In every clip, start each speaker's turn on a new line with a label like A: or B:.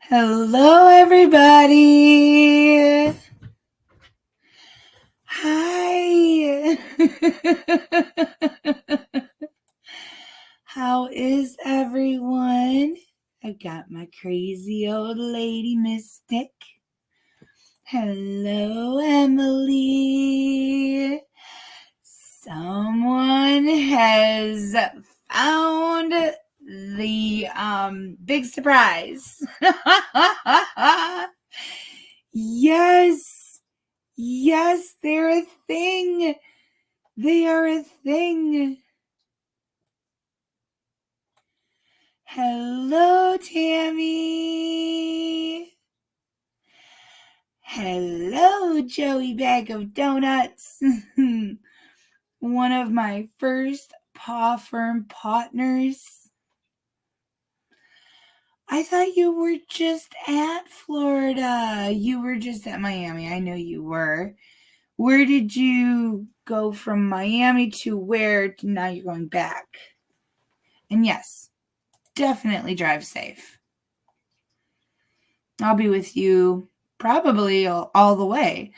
A: Hello, everybody. Hi. How is everyone? I've got my crazy old lady mystic. Hello, Emily. Someone has found the big surprise. Yes, they're a thing. They are a thing. Hello, Tammy. Hello, Joey Bag of Donuts. One of my first PAWFURM partners. I thought you were just at Florida. You were just at Miami. I know you were. Where did you go from Miami to where now you're going back? And yes, definitely drive safe. I'll be with you probably all the way.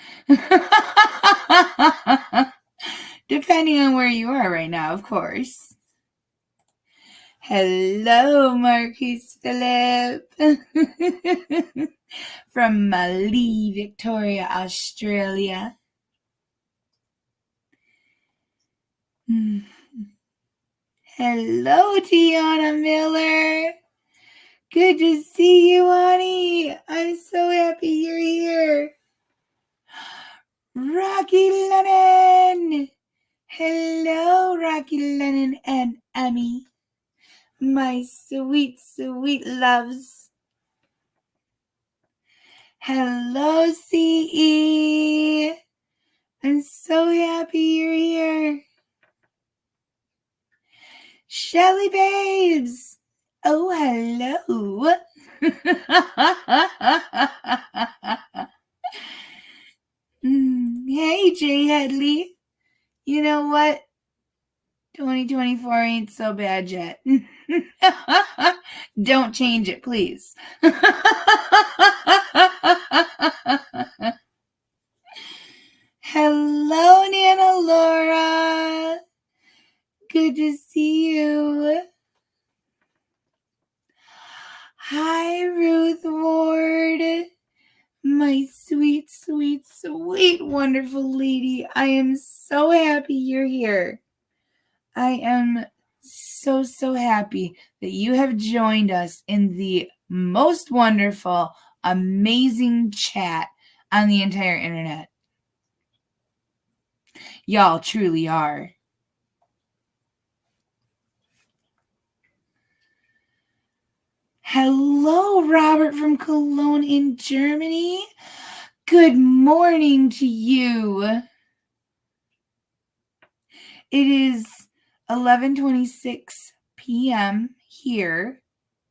A: Depending on where you are right now, of course. Hello, Marquise Phillip. From Mali, Victoria, Australia. Hello, Tiana Miller. Good to see you, honey. I'm so happy you're here. Rocky Lennon. Hello, Rocky Lennon and Emmy. My sweet, sweet loves. Hello, CE. I'm so happy you're here. Shelly Babes. Oh, hello. Hey, Jay Headley. You know what? 2024 ain't so bad yet. Don't change it, please. Hello, Nana Laura. Good to see you. Hi, Ruth Ward. My sweet, sweet, sweet, wonderful lady. I am so happy you're here. I am so, so happy that you have joined us in the most wonderful, amazing chat on the entire internet. Y'all truly are. Hello, Robert from Cologne in Germany. Good morning to you. It is 11:26 p.m. here,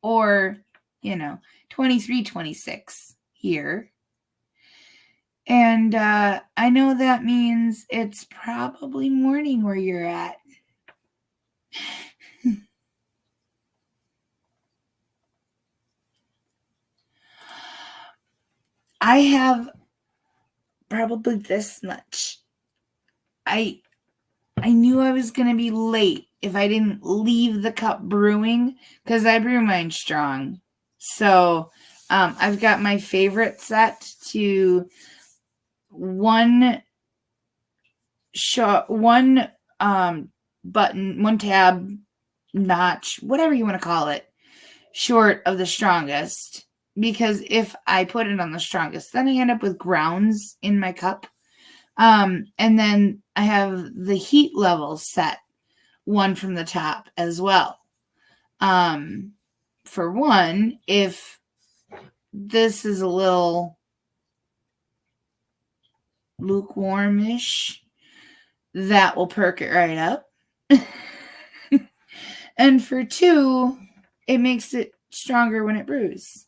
A: or 23:26 here. And I know that means it's probably morning where you're at. I have probably this much. I knew I was going to be late if I didn't leave the cup brewing, because I brew mine strong. So I've got my favorite set to one button, one tab notch, whatever you want to call it, short of the strongest. Because if I put it on the strongest, then I end up with grounds in my cup. And then I have the heat level set one from the top as well. For one, if this is a little lukewarmish, that will perk it right up. And for two, it makes it stronger when it brews.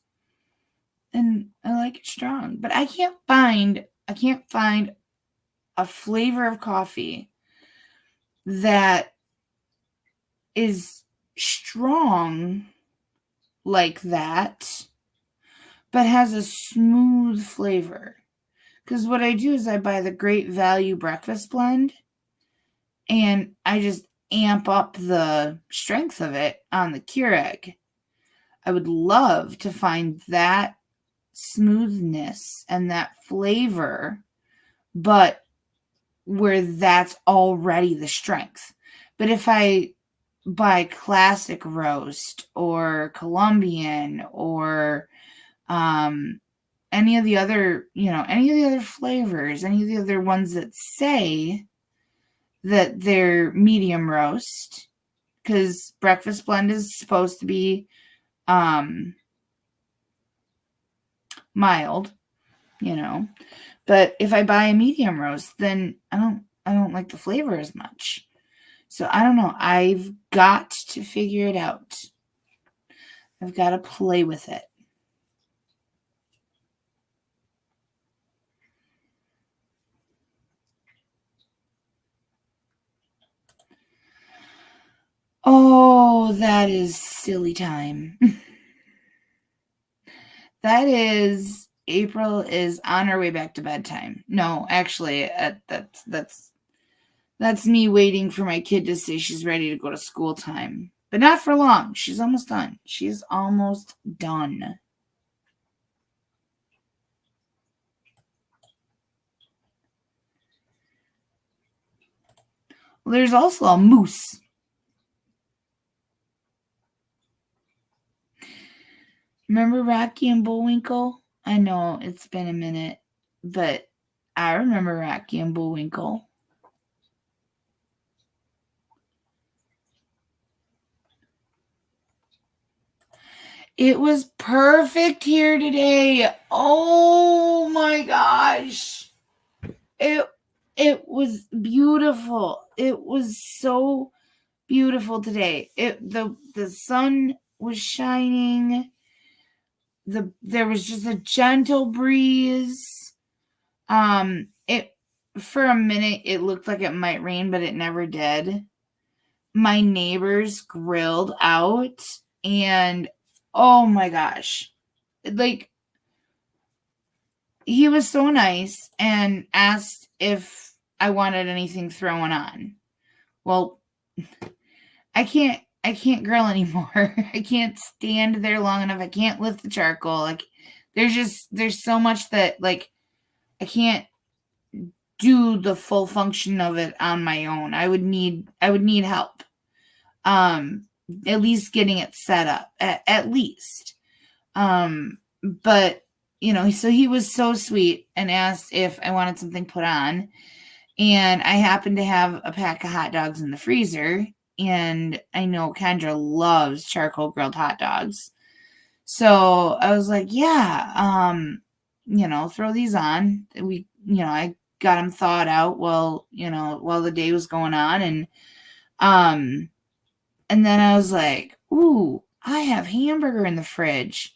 A: And I like it strong. But I can't find a flavor of coffee that is strong like that, but has a smooth flavor. Because what I do is I buy the Great Value breakfast blend, and I just amp up the strength of it on the Keurig. I would love to find that smoothness and that flavor, but where that's already the strength. But if I buy classic roast or Colombian or any of the other, any of the other flavors, any of the other ones that say that they're medium roast, because breakfast blend is supposed to be mild, but if I buy a medium roast, then I don't like the flavor as much. So I don't know. I've got to figure it out. I've got to play with it. Oh, that is silly time. That is April is on her way back to bedtime. No, actually, that's me waiting for my kid to say she's ready to go to school time. But not for long. She's almost done. She's almost done. Well, there's also a moose. Remember Rocky and Bullwinkle? I know it's been a minute, but I remember Rocky and Bullwinkle. It was perfect here today. Oh my gosh. It was beautiful. It was so beautiful today. The sun was shining. There was just a gentle breeze. It for a minute it looked like it might rain, but it never did. My neighbors grilled out, and oh my gosh. Like, he was so nice and asked if I wanted anything thrown on. Well, I can't grill anymore. I can't stand there long enough. I can't lift the charcoal. Like, there's so much that, like, I can't do the full function of it on my own. I would need help. At least getting it set up. At least. But so he was so sweet and asked if I wanted something put on. And I happened to have a pack of hot dogs in the freezer. And I know Kendra loves charcoal grilled hot dogs. So I was like, yeah, throw these on. I got them thawed out while the day was going on. And then I was like, ooh, I have hamburger in the fridge.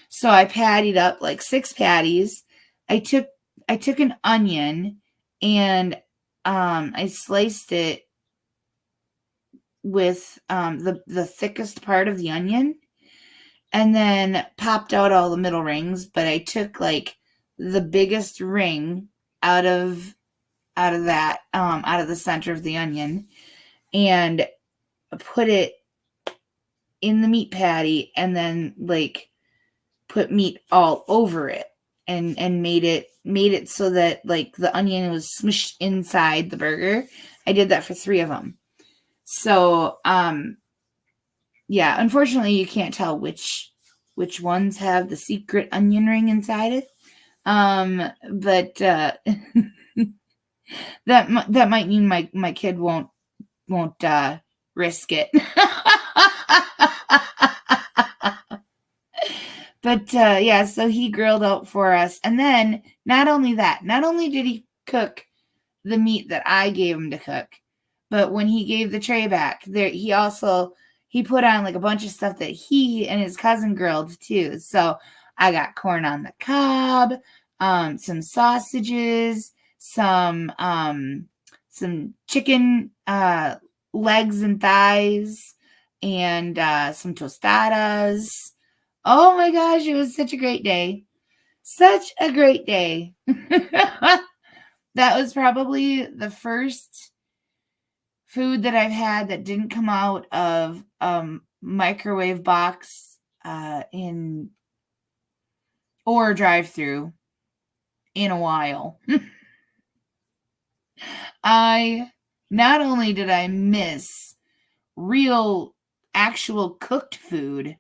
A: So I pattied up like 6 patties. I took an onion and I sliced it with the thickest part of the onion, and then popped out all the middle rings. But I took like the biggest ring out of that out of the center of the onion and put it in the meat patty, and then like put meat all over it and made it so that like the onion was smushed inside the burger. I did that for 3 of them. So yeah, unfortunately you can't tell which ones have the secret onion ring inside it. But that might mean my kid won't risk it. But yeah, so he grilled out for us. And then not only did he cook the meat that I gave him to cook, but when he gave the tray back, he put on like a bunch of stuff that he and his cousin grilled too. So I got corn on the cob, some sausages, some chicken legs and thighs, and some tostadas. Oh my gosh, it was such a great day. Such a great day. That was probably the first food that I've had that didn't come out of microwave box in or drive-through in a while. Not only did I miss real actual cooked food,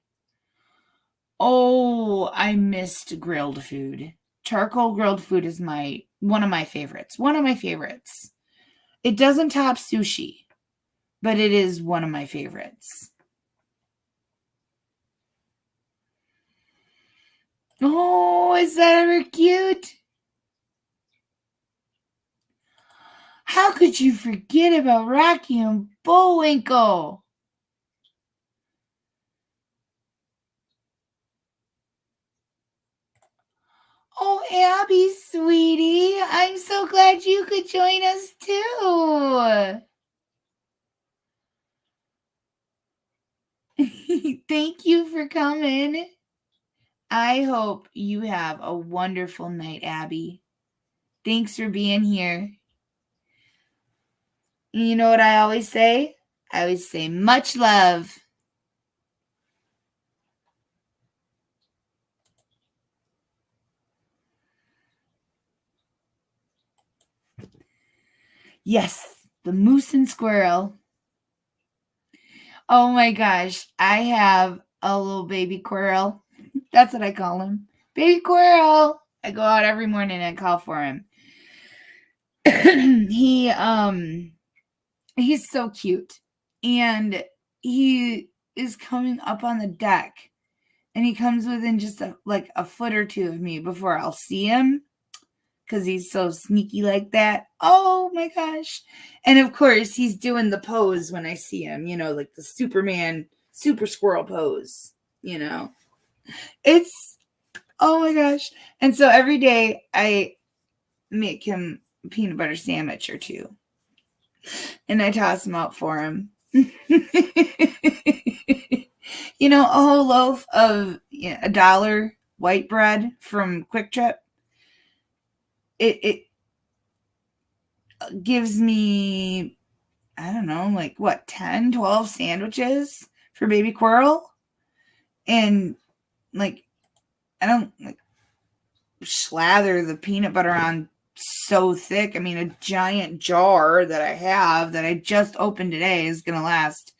A: I missed grilled food. Charcoal grilled food is one of my favorites. One of my favorites. It doesn't top sushi, but it is one of my favorites. Oh, is that ever cute? How could you forget about Rocky and Bullwinkle? Oh, Abby, sweetie, I'm so glad you could join us too. Thank you for coming. I hope you have a wonderful night, Abby. Thanks for being here. You know what I always say? I always say much love. Yes, the moose and squirrel. Oh my gosh, I have a little baby squirrel. That's what I call him. Baby squirrel. I go out every morning and call for him. He's so cute. And he is coming up on the deck. And he comes within just a foot or two of me before I'll see him. Because he's so sneaky like that. Oh my gosh. And of course, he's doing the pose when I see him, like the Superman, super squirrel pose, It's, oh my gosh. And so every day I make him a peanut butter sandwich or two. And I toss them out for him. A whole loaf of $1 white bread from Quick Trip. It gives me, I don't know, 10, 12 sandwiches for baby squirrel. And I don't slather the peanut butter on so thick. I mean, a giant jar that I have that I just opened today is going to last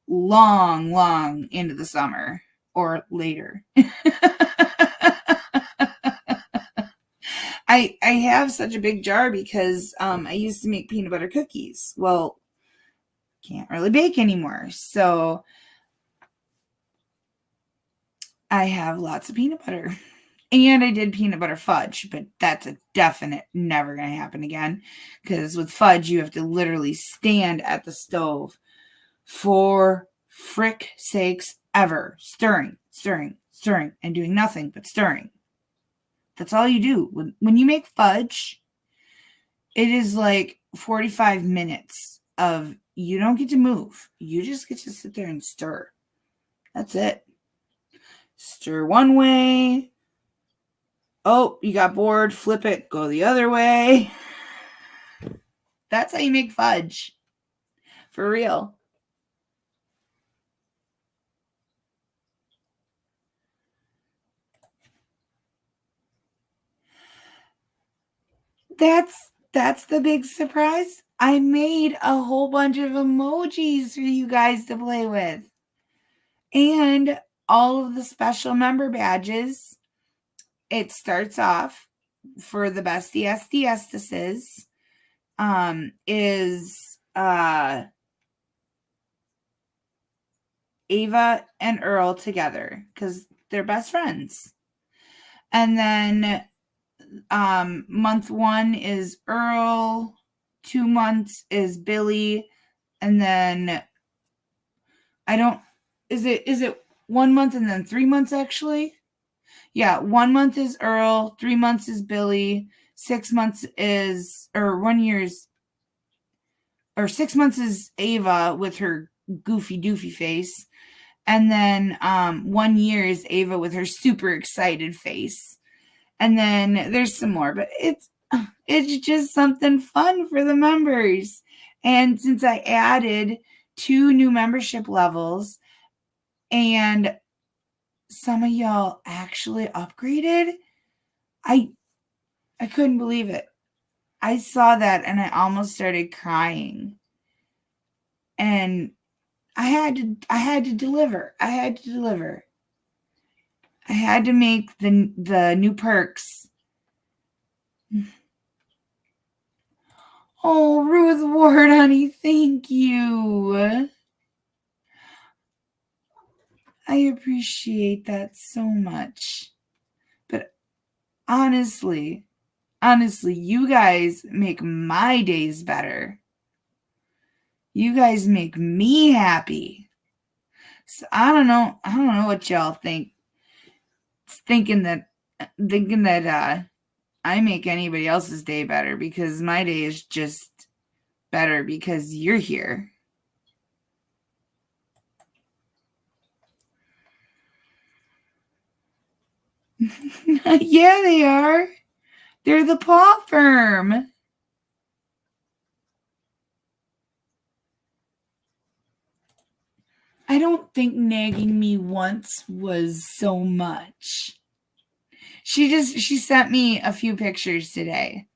A: long, long into the summer or later. I have such a big jar because I used to make peanut butter cookies. Well, can't really bake anymore. So I have lots of peanut butter. And I did peanut butter fudge, but that's a definite never going to happen again. Because with fudge, you have to literally stand at the stove for frick sakes ever. Stirring, and doing nothing but stirring. That's all you do. When you make fudge, it is like 45 minutes of you don't get to move. You just get to sit there and stir. That's it. Stir one way. Oh, you got bored. Flip it. Go the other way. That's how you make fudge. For real. That's the big surprise. I made a whole bunch of emojis for you guys to play with. And all of the special member badges. It starts off for the bestie SDSs is Ava and Earl together because they're best friends. And then month 1 is Earl, 2 months is Billy, and then is it 1 month and then 3 months actually? Yeah, 1 month is Earl, 3 months is Billy, 6 months is, or 1 year's, or 6 months is Ava with her goofy doofy face. And then 1 year is Ava with her super excited face. And then there's some more, but it's just something fun for the members. And since I added 2 new membership levels and some of y'all actually upgraded, I couldn't believe it. I saw that and I almost started crying. And I had to deliver. I had to make the new perks. Oh, Ruth Ward, honey, thank you. I appreciate that so much. But honestly, you guys make my days better. You guys make me happy. So I don't know what y'all think. Thinking that I make anybody else's day better, because my day is just better because you're here. Yeah, they are. They're the PAWFURM. I don't think nagging me once was so much. She sent me a few pictures today.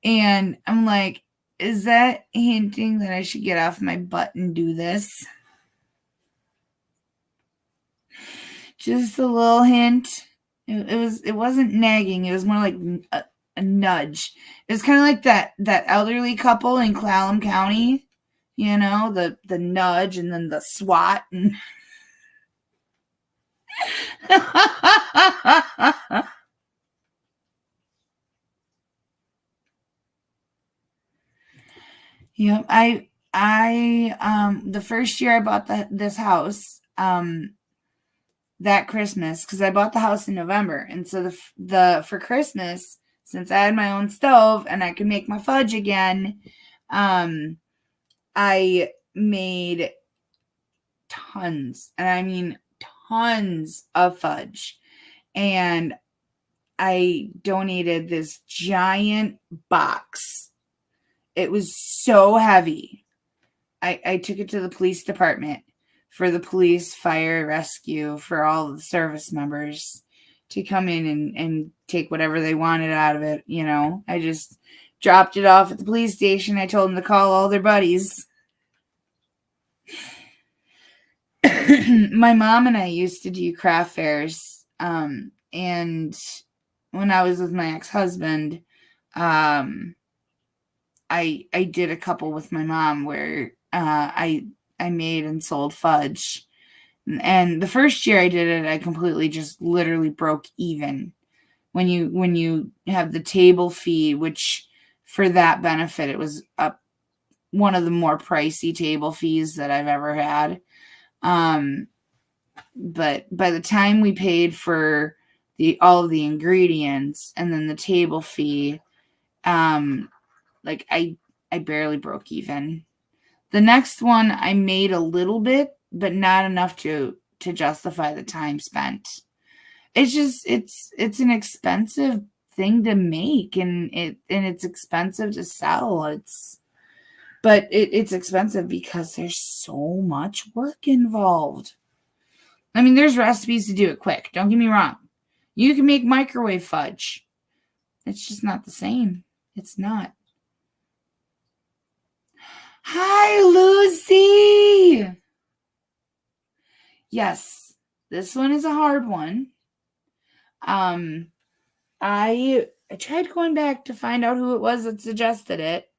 A: And I'm like, is that hinting that I should get off my butt and do this? Just a little hint. It wasn't nagging. It was more like a nudge. It was kind of like that elderly couple in Clallam County, the nudge and then the swat and Yep. The first year I bought this house, that Christmas, because I bought the house in November, and so for Christmas, since I had my own stove and I could make my fudge again, I made tons, and I mean tons of fudge, and I donated this giant box. It was so heavy. I took it to the police department for the police, fire, rescue, for all the service members to come in and take whatever they wanted out of it. I just dropped it off at the police station. I told them to call all their buddies. My mom and I used to do craft fairs. And when I was with my ex-husband, I did a couple with my mom where I made and sold fudge. And the first year I did it, I completely just literally broke even. When you have the table fee, which for that benefit, it was one of the more pricey table fees that I've ever had. But by the time we paid for all of the ingredients and then the table fee, like I barely broke even. The next one I made a little bit, but not enough to justify the time spent. It's just it's an expensive thing to make, and it's expensive to sell. It's expensive because there's so much work involved. I mean, there's recipes to do it quick. Don't get me wrong. You can make microwave fudge. It's just not the same. It's not. Hi, Lucy. Yes, this one is a hard one. I tried going back to find out who it was that suggested it.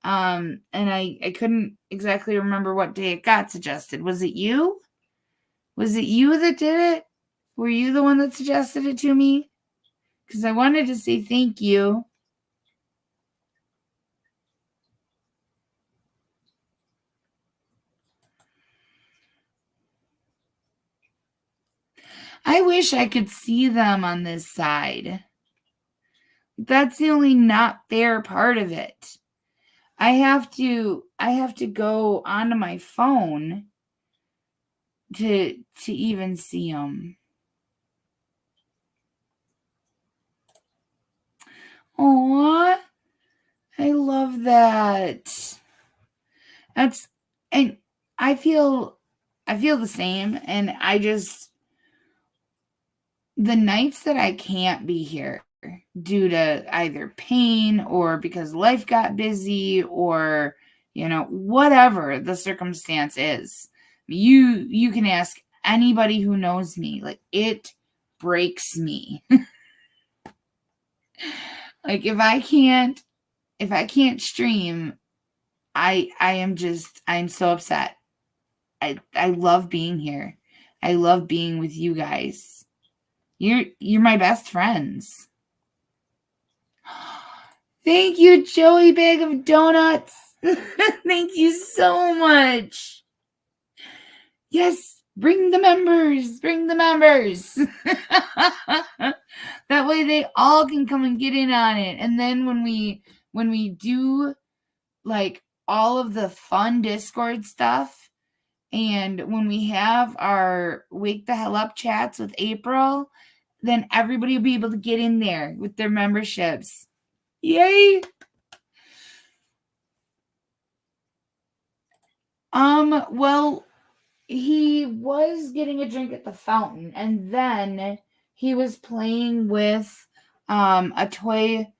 A: And I couldn't exactly remember what day it got suggested. Was it you? Was it you that did it? Were you the one that suggested it to me? Because I wanted to say thank you. I wish I could see them on this side. That's the only not fair part of it. I have to go onto my phone to even see them. Aw, I love that. And I feel the same, and the nights that I can't be here due to either pain or because life got busy or, whatever the circumstance is. You can ask anybody who knows me. Like, it breaks me. Like, if I can't stream, I'm so upset. I love being here. I love being with you guys. You're my best friends. Thank you, Joey Bag of Donuts. Thank you so much. Yes, bring the members. Bring the members. That way they all can come and get in on it. And then when we do like all of the fun Discord stuff, and when we have our Wake the Hell Up chats with April, then everybody will be able to get in there with their memberships. Yay! Well, he was getting a drink at the fountain, and then he was playing with a toy.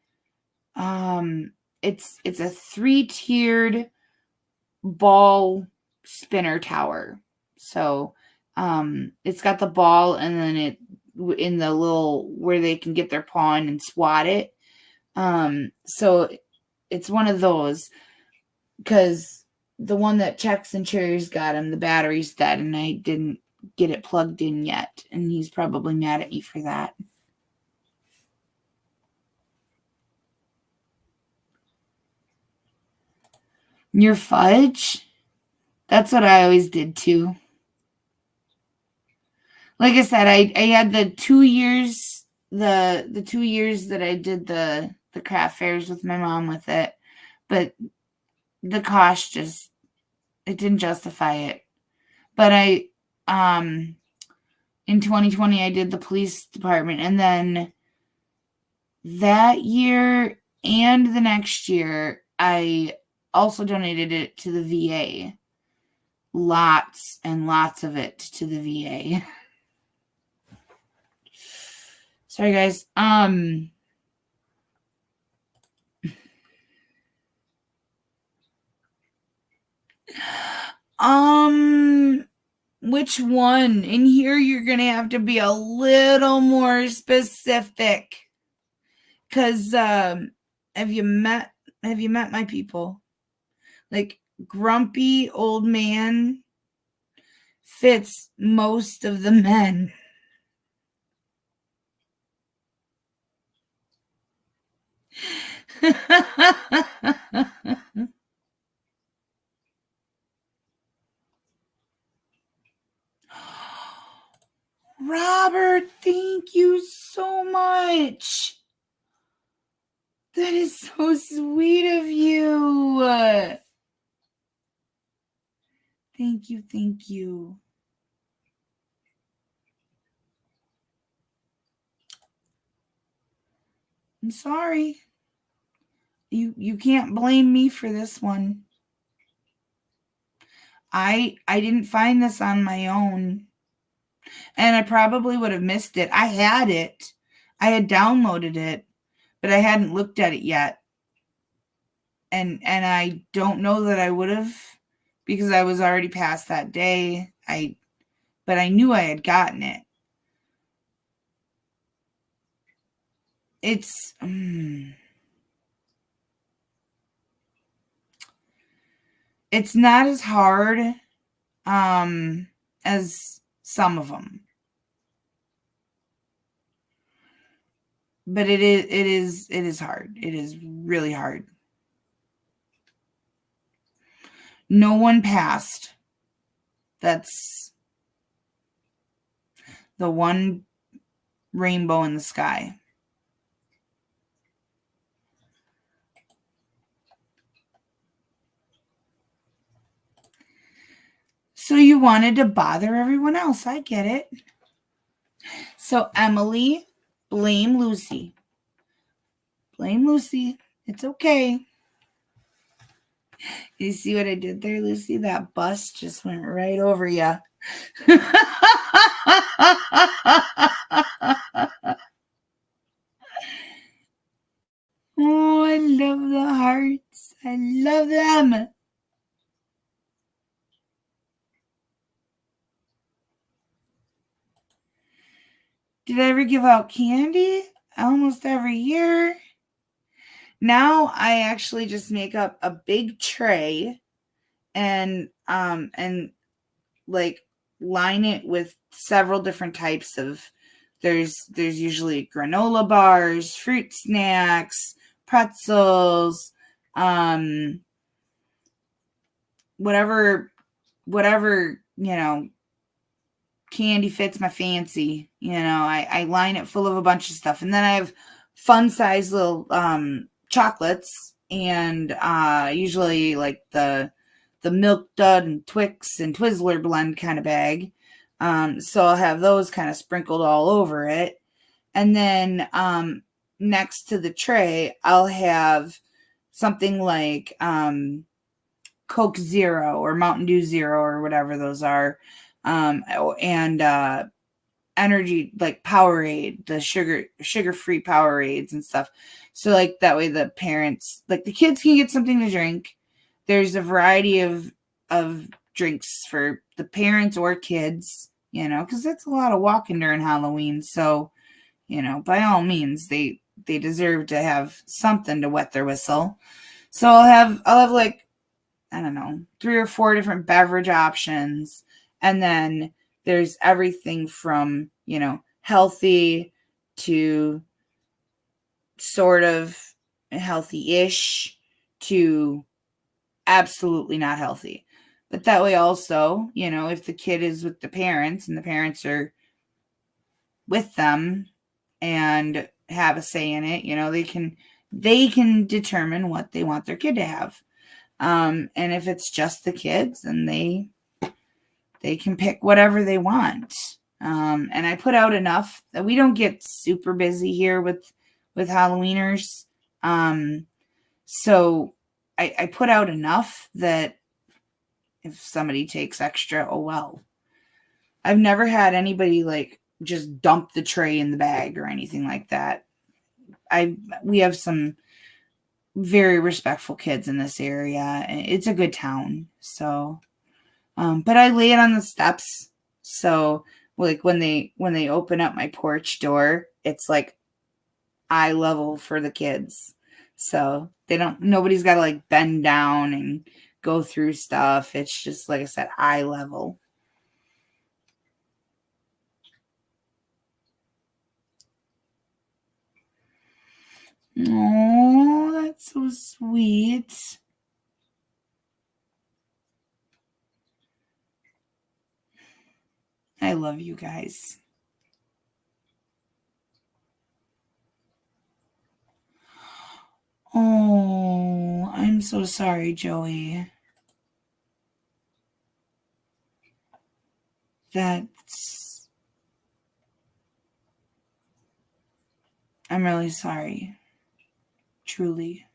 A: It's a 3-tiered ball spinner tower. So it's got the ball, and then it in the little where they can get their paw in and swat it. So it's one of those, because the one that Checks and Cherries got him, the battery's dead, and I didn't get it plugged in yet, and he's probably mad at me for that. Your fudge? That's what I always did too. Like I said, I had the 2 years, the 2 years that I did the craft fairs with my mom with it, but the cost just, it didn't justify it. But in 2020 I did the police department, and then that year and the next year I also donated it to the VA. Lots and lots of it to the VA. Sorry, guys. Which one? In here, you're going to have to be a little more specific. Because, have you met my people? Like, grumpy old man fits most of the men. Robert, thank you so much. That is so sweet of you. Thank you, thank you. I'm sorry. You can't blame me for this one. I didn't find this on my own. And I probably would have missed it. I had it. I had downloaded it, but I hadn't looked at it yet. And I don't know that I would have, because I was already past that day. But I knew I had gotten it. It's it's not as hard as some of them. But it is hard. It is really hard. No one passed. That's the one rainbow in the sky. So you wanted to bother everyone else. I get it. So Emily, blame Lucy. Blame Lucy. It's okay. You see what I did there, Lucy? That bus just went right over you. Oh, I love the hearts. I love them. Did I ever give out candy? Almost every year. Now I actually just make up a big tray and like line it with several different types of there's usually granola bars, fruit snacks, pretzels, whatever candy fits my fancy. I line it full of a bunch of stuff, and then I have fun size little chocolates, and usually like the Milk Dud and Twix and Twizzler blend kind of bag. So I'll have those kind of sprinkled all over it. And then next to the tray, I'll have something like Coke Zero or Mountain Dew Zero or whatever those are. And energy, like Powerade, the sugar-free Powerades and stuff. So like that way the parents, like the kids can get something to drink. There's a variety of drinks for the parents or kids, because that's a lot of walking during Halloween. So, by all means, they deserve to have something to wet their whistle. So I'll have like, I don't know, 3 or 4 different beverage options. And then there's everything from, healthy to sort of healthy-ish to absolutely not healthy. But that way also, if the kid is with the parents and the parents are with them and have a say in it, they can determine what they want their kid to have. And if it's just the kids, then they can pick whatever they want. And I put out enough that we don't get super busy here with Halloweeners. So I put out enough that if somebody takes extra, oh well. I've never had anybody like just dump the tray in the bag or anything like that. We have some very respectful kids in this area. It's a good town. So, but I lay it on the steps. So like when they open up my porch door, it's like eye level for the kids. So nobody's got to like bend down and go through stuff. It's just, like I said, eye level. Oh, that's so sweet. I love you guys. Oh, I'm so sorry, Joey. I'm really sorry. Truly.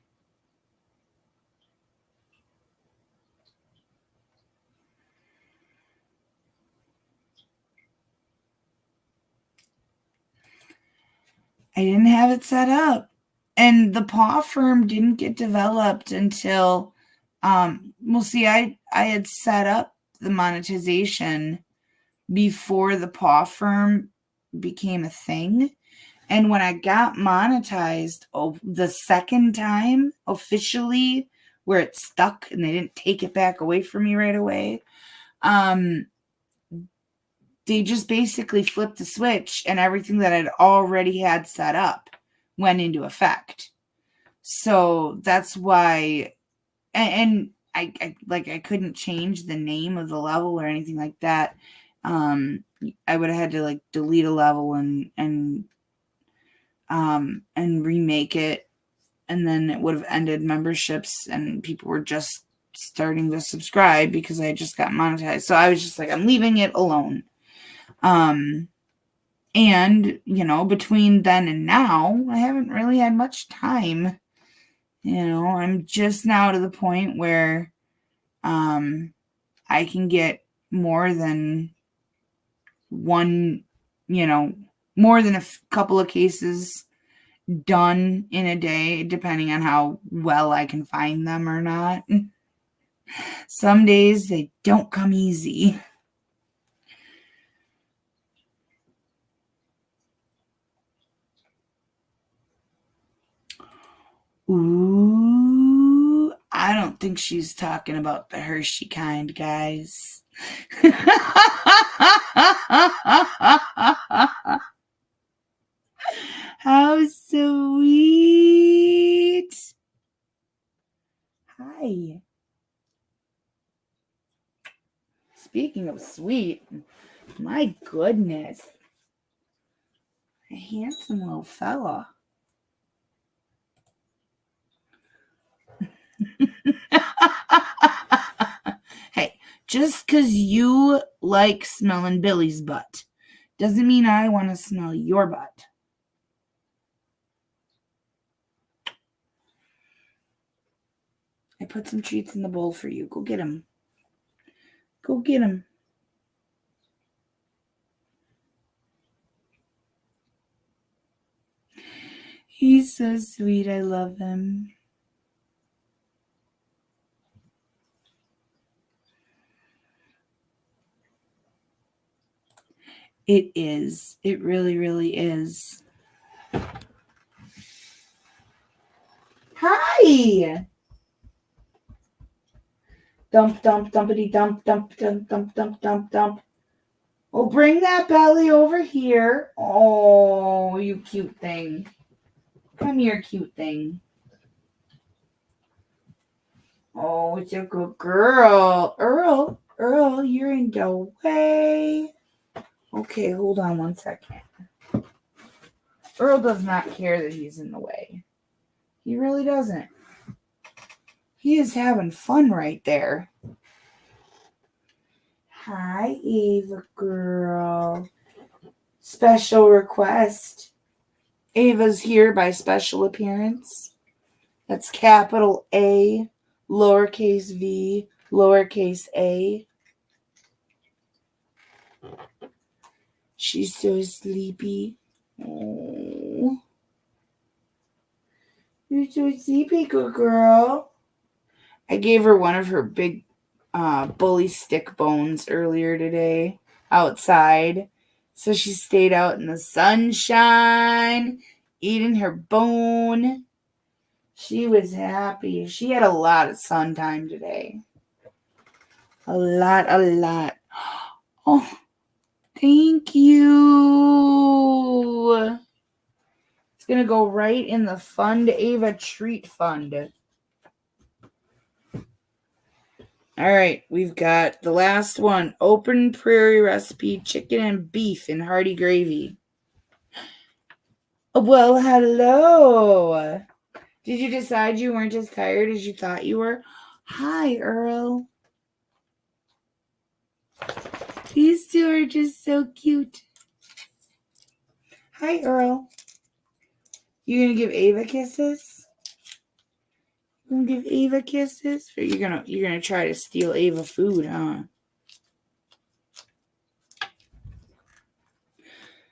A: I didn't have it set up. And the PAWFURM didn't get developed until, see, I had set up the monetization before the PAWFURM became a thing. And when I got monetized the second time officially, where it stuck and they didn't take it back away from me right away, they just basically flipped the switch and everything that I'd already had set up went into effect. So that's why, and I couldn't change the name of the level or anything like that. I would have had to like delete a level and remake it, and then it would have ended memberships and people were just starting to subscribe because I just got monetized. So I was just like, I'm leaving it alone. And, between then and now, I haven't really had much time. I'm just now to the point where I can get more than one, more than a couple of cases done in a day, depending on how well I can find them or not. Some days they don't come easy. Ooh, I don't think she's talking about the Hershey kind, guys. How sweet. Hi. Speaking of sweet, my goodness. A handsome little fella. Hey, just because you like smelling Billy's butt doesn't mean I want to smell your butt. I put some treats in the bowl for you. Go get them. Go get them. He's so sweet. I love him. It is. It really, really is. Hi. Dump, dump, dumpity, dump, dump, dump, dump, dump, dump, dump. Oh, bring that belly over here. Oh, you cute thing. Come here, cute thing. Oh, it's a good girl. Earl, you're in the way. Okay, hold on one second. Earl does not care that he's in the way. He really doesn't. He is having fun right there. Hi, Ava girl. Special request. Ava's here by special appearance. That's capital A, lowercase v, lowercase a. She's so sleepy. Oh. You're so sleepy, good girl. I gave her one of her big bully stick bones earlier today outside. So she stayed out in the sunshine, eating her bone. She was happy. She had a lot of sun time today. A lot. Oh, thank you. It's going to go right in the Fund Ava Treat Fund. All right, we've got the last one. Open Prairie recipe, chicken and beef in hearty gravy. Well, hello. Did you decide you weren't as tired as you thought you were? Hi, Earl. These two are just so cute. Hi, Earl. You gonna give Ava kisses? You gonna give Ava kisses? Or you're gonna try to steal Ava food, huh?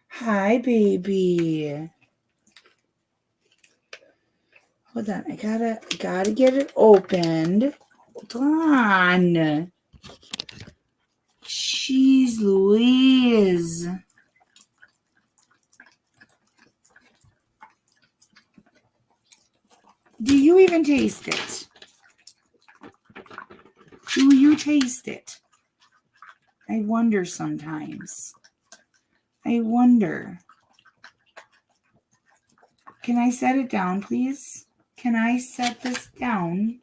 A: Hi, baby. Hold on, I gotta get it opened. Hold on. Jeez Louise. Do you even taste it? Do you taste it? I wonder sometimes. I wonder. Can I set it down, please? Can I set this down?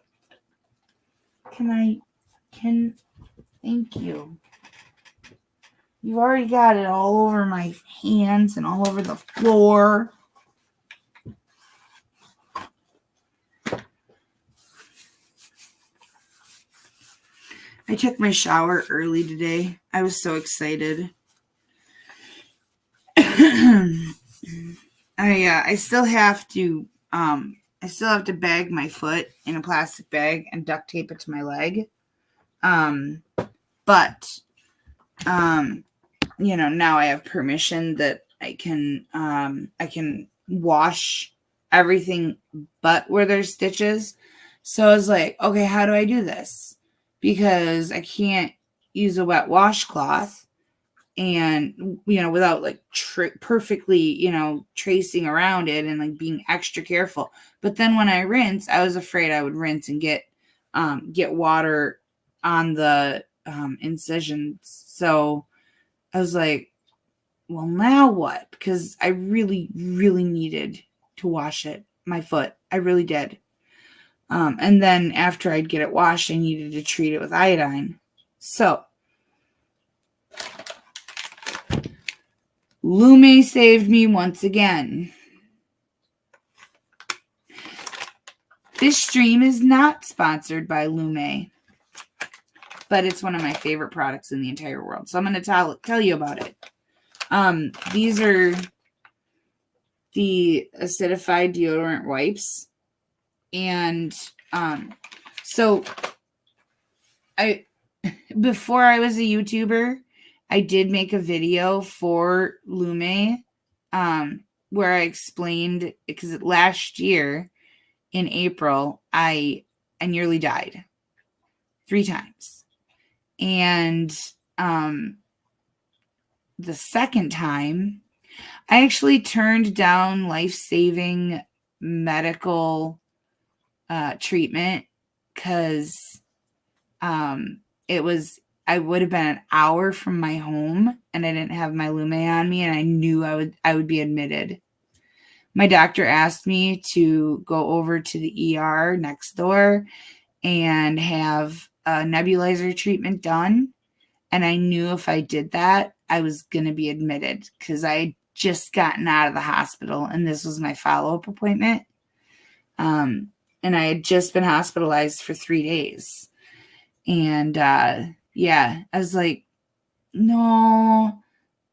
A: Thank you. You've already got it all over my hands and all over the floor. I took my shower early today. I was so excited. I still have to bag my foot in a plastic bag and duct tape it to my leg. But now I have permission that I can wash everything but where there's stitches. So I was like, okay, how do I do this? Because I can't use a wet washcloth and without like perfectly tracing around it and like being extra careful. But then when I rinse, I was afraid I would rinse and get water on the incisions. So I was like, well, now what? Because I really, really needed to wash my foot. I really did. And then after I'd get it washed, I needed to treat it with iodine. So Lume saved me once again. This stream is not sponsored by Lume, but it's one of my favorite products in the entire world. So I'm going to tell you about it. These are the acidified deodorant wipes. And so before I was a YouTuber, I did make a video for Lume where I explained, because last year in April, I nearly died 3 times. And the second time, I actually turned down life-saving medical treatment because I would have been an hour from my home and I didn't have my Lume on me, and I knew I would be admitted. My doctor asked me to go over to the ER next door and have a nebulizer treatment done. And I knew if I did that, I was going to be admitted because I had just gotten out of the hospital and this was my follow-up appointment. And I had just been hospitalized for 3 days. And I was like, no,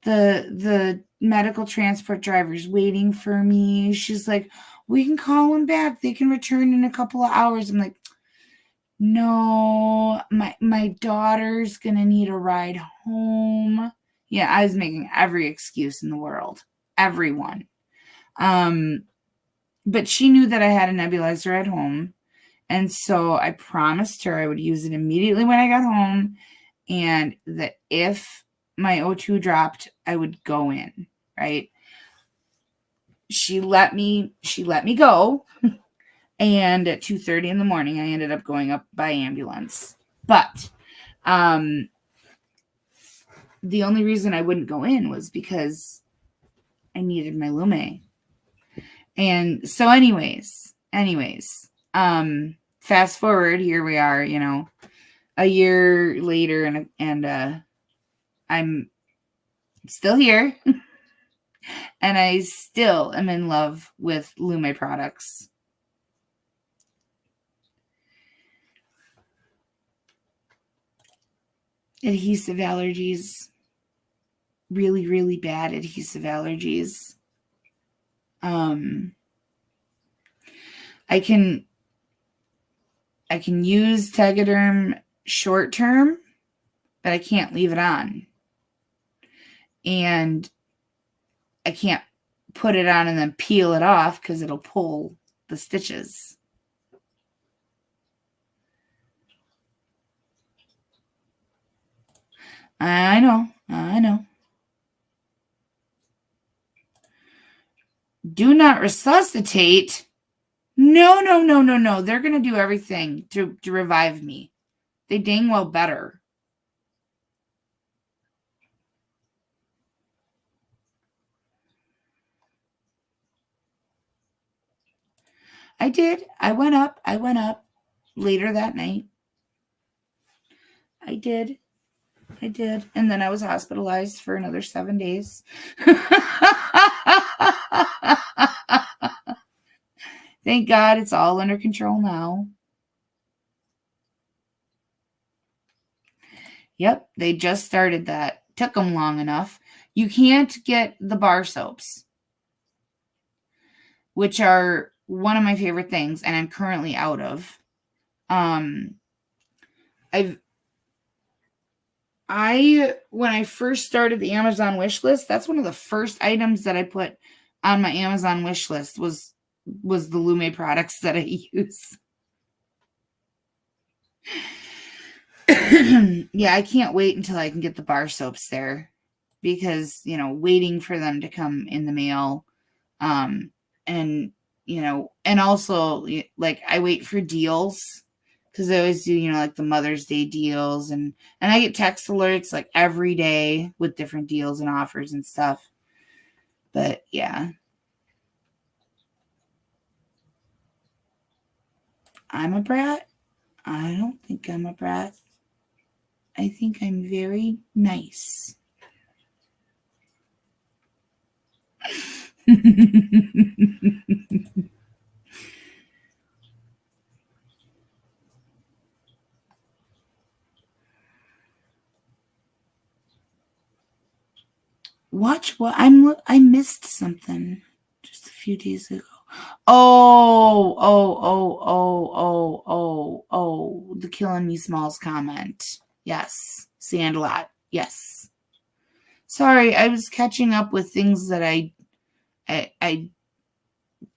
A: the medical transport driver's waiting for me. She's like, we can call them back. They can return in a couple of hours. I'm like, no, my daughter's going to need a ride home. Yeah, I was making every excuse in the world. Everyone. But she knew that I had a nebulizer at home. And so I promised her I would use it immediately when I got home, and that if my O2 dropped, I would go in, right? She let me go. And at 2:30 in the morning, I ended up going up by ambulance. But the only reason I wouldn't go in was because I needed my Lume. And so anyways, fast forward, here we are, a year later, and I'm still here. And I still am in love with Lume products. Adhesive allergies. Really, really bad adhesive allergies. I can use Tegaderm short term, but I can't leave it on. And I can't put it on and then peel it off because it'll pull the stitches. I know. Do not resuscitate. No. They're going to do everything to revive me. They dang well better. I did. I went up later that night. I did. And then I was hospitalized for another 7 days. Thank God it's all under control now. Yep, they just started that. Took them long enough. You can't get the bar soaps, which are one of my favorite things, and I'm currently out of. When I first started the Amazon wish list, that's one of the first items that I put on my Amazon wish list was the Lume products that I use. Yeah, I can't wait until I can get the bar soaps there because, waiting for them to come in the mail. And, and also like I wait for deals because I always do, like the Mother's Day deals and I get text alerts like every day with different deals and offers and stuff. But yeah. I'm a brat? I don't think I'm a brat. I think I'm very nice. Watch what I missed something just a few days ago. Oh, the Killing Me Smalls comment. Yes. Sandlot. Yes. Sorry, I was catching up with things that I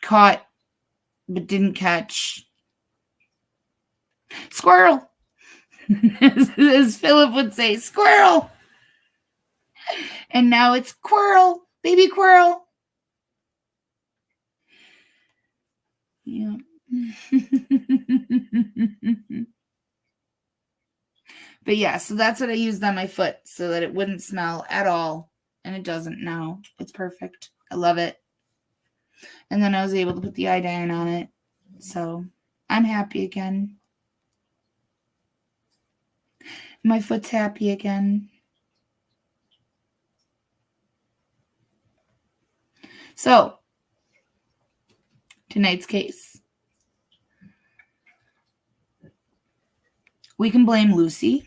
A: caught but didn't catch. Squirrel. As Philip would say, squirrel. And now it's Quirrell, baby Quirrell. Yeah. But yeah, so that's what I used on my foot so that it wouldn't smell at all. And it doesn't now. It's perfect. I love it. And then I was able to put the iodine on it. So I'm happy again. My foot's happy again. So, tonight's case. We can blame Lucy.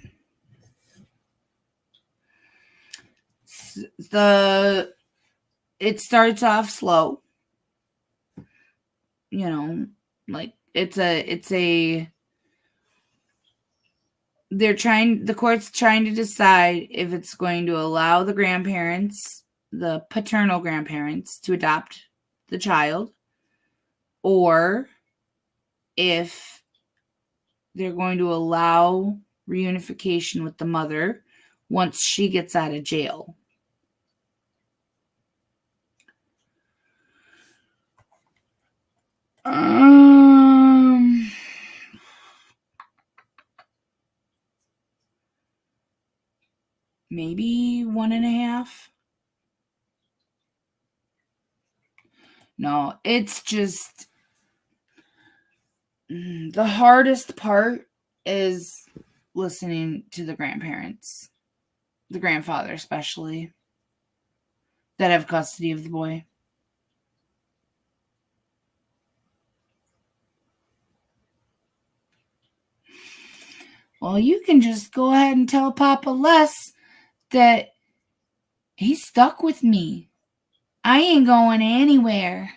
A: It starts off slow. Like the court's trying to decide if it's going to allow the grandparents, the paternal grandparents, to adopt the child, or if they're going to allow reunification with the mother once she gets out of jail. Maybe 1.5. No, it's just the hardest part is listening to the grandparents, the grandfather especially, that have custody of the boy. Well, you can just go ahead and tell Papa Les that he's stuck with me. I ain't going anywhere.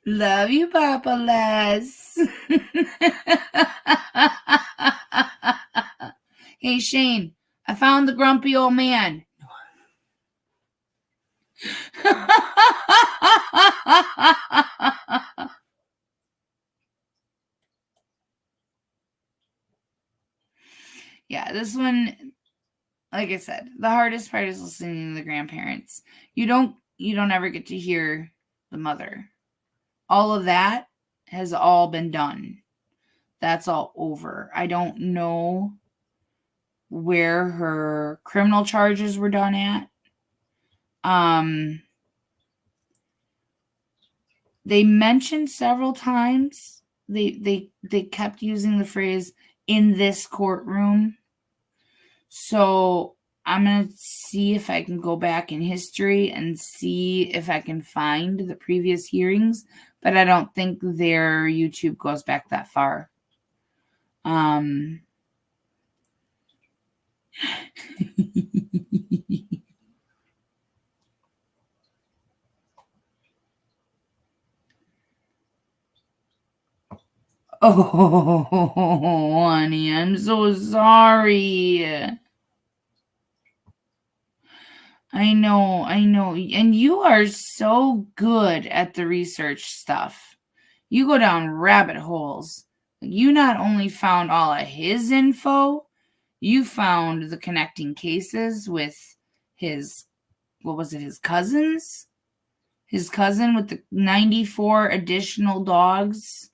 A: Love you, Papa Les. Hey, Shane, I found the grumpy old man. Yeah, this one, like I said, the hardest part is listening to the grandparents. You don't ever get to hear the mother. All of that has all been done. That's all over. I don't know where her criminal charges were done at. They mentioned several times, they kept using the phrase in this courtroom. So I'm going to see if I can go back in history and see if I can find the previous hearings, but I don't think their YouTube goes back that far. Oh, honey, I'm so sorry. I know. And you are so good at the research stuff. You go down rabbit holes. You not only found all of his info, you found the connecting cases with his, what was it, his cousins? His cousin with the 94 additional dogs.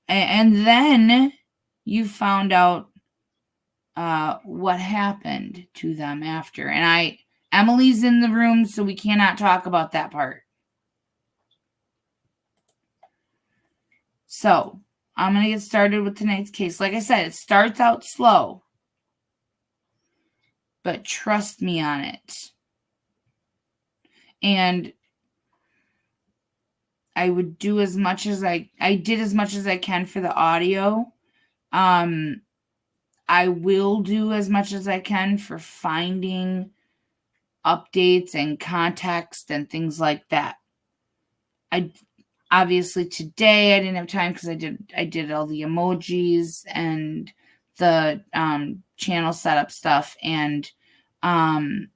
A: And then you found out what happened to them after. And Emily's in the room, so we cannot talk about that part. So I'm going to get started with tonight's case. Like I said, it starts out slow, but trust me on it. And I would do as much as I did as much as I can for the audio. I will do as much as I can for finding updates and context and things like that. Obviously today I didn't have time because I did all the emojis and the channel setup stuff, and then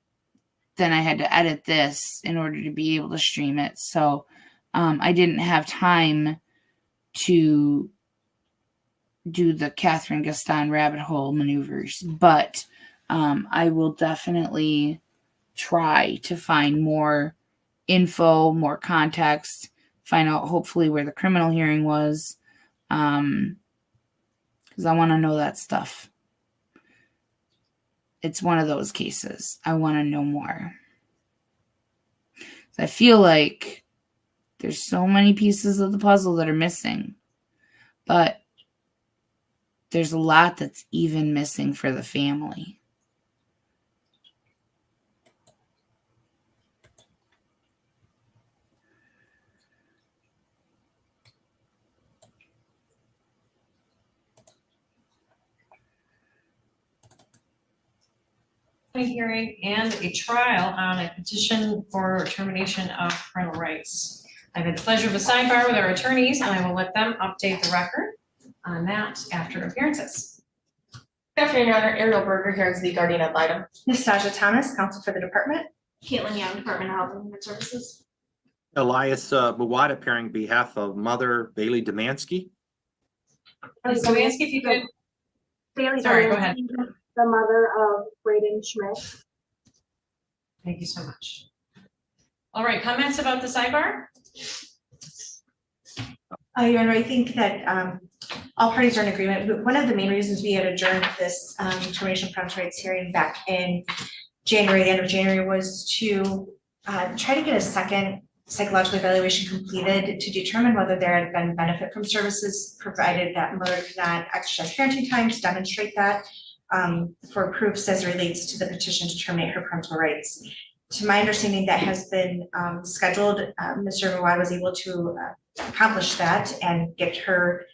A: I had to edit this in order to be able to stream it. So I didn't have time to do the Catherine Gaston rabbit hole maneuvers, but I will definitely try to find more info, more context, find out hopefully where the criminal hearing was, because I want to know that stuff. It's one of those cases. I want to know more. I feel like there's so many pieces of the puzzle that are missing, but there's a lot that's even missing for the family.
B: Hearing and a trial on a petition for termination of parental rights. I've had the pleasure of a sidebar with our attorneys, and I will let them update the record on that after appearances.
C: Good afternoon, Your Honor. Ariel Berger here as the guardian ad litem.
D: Nastasia Thomas, counsel for the department.
C: Caitlin Young, Department of Health and Human Services.
E: Elias Mawad appearing on behalf of Mother Bailey Demansky.
B: Ms. Demansky, if you could.
F: Bailey
B: Sorry, go
F: Demansky,
B: ahead.
F: The mother of Braden Schmidt.
B: Thank you so much. All right, comments about the sidebar?
D: Your Honor, I think that all parties are in agreement. But one of the main reasons we had adjourned this termination of parental rights hearing back in January, the end of January, was to try to get a second psychological evaluation completed to determine whether there had been benefit from services provided that mother could not exercise parenting time to demonstrate that for proofs as relates to the petition to terminate her parental rights. To my understanding, that has been scheduled. Mr. Mawad was able to accomplish that and get her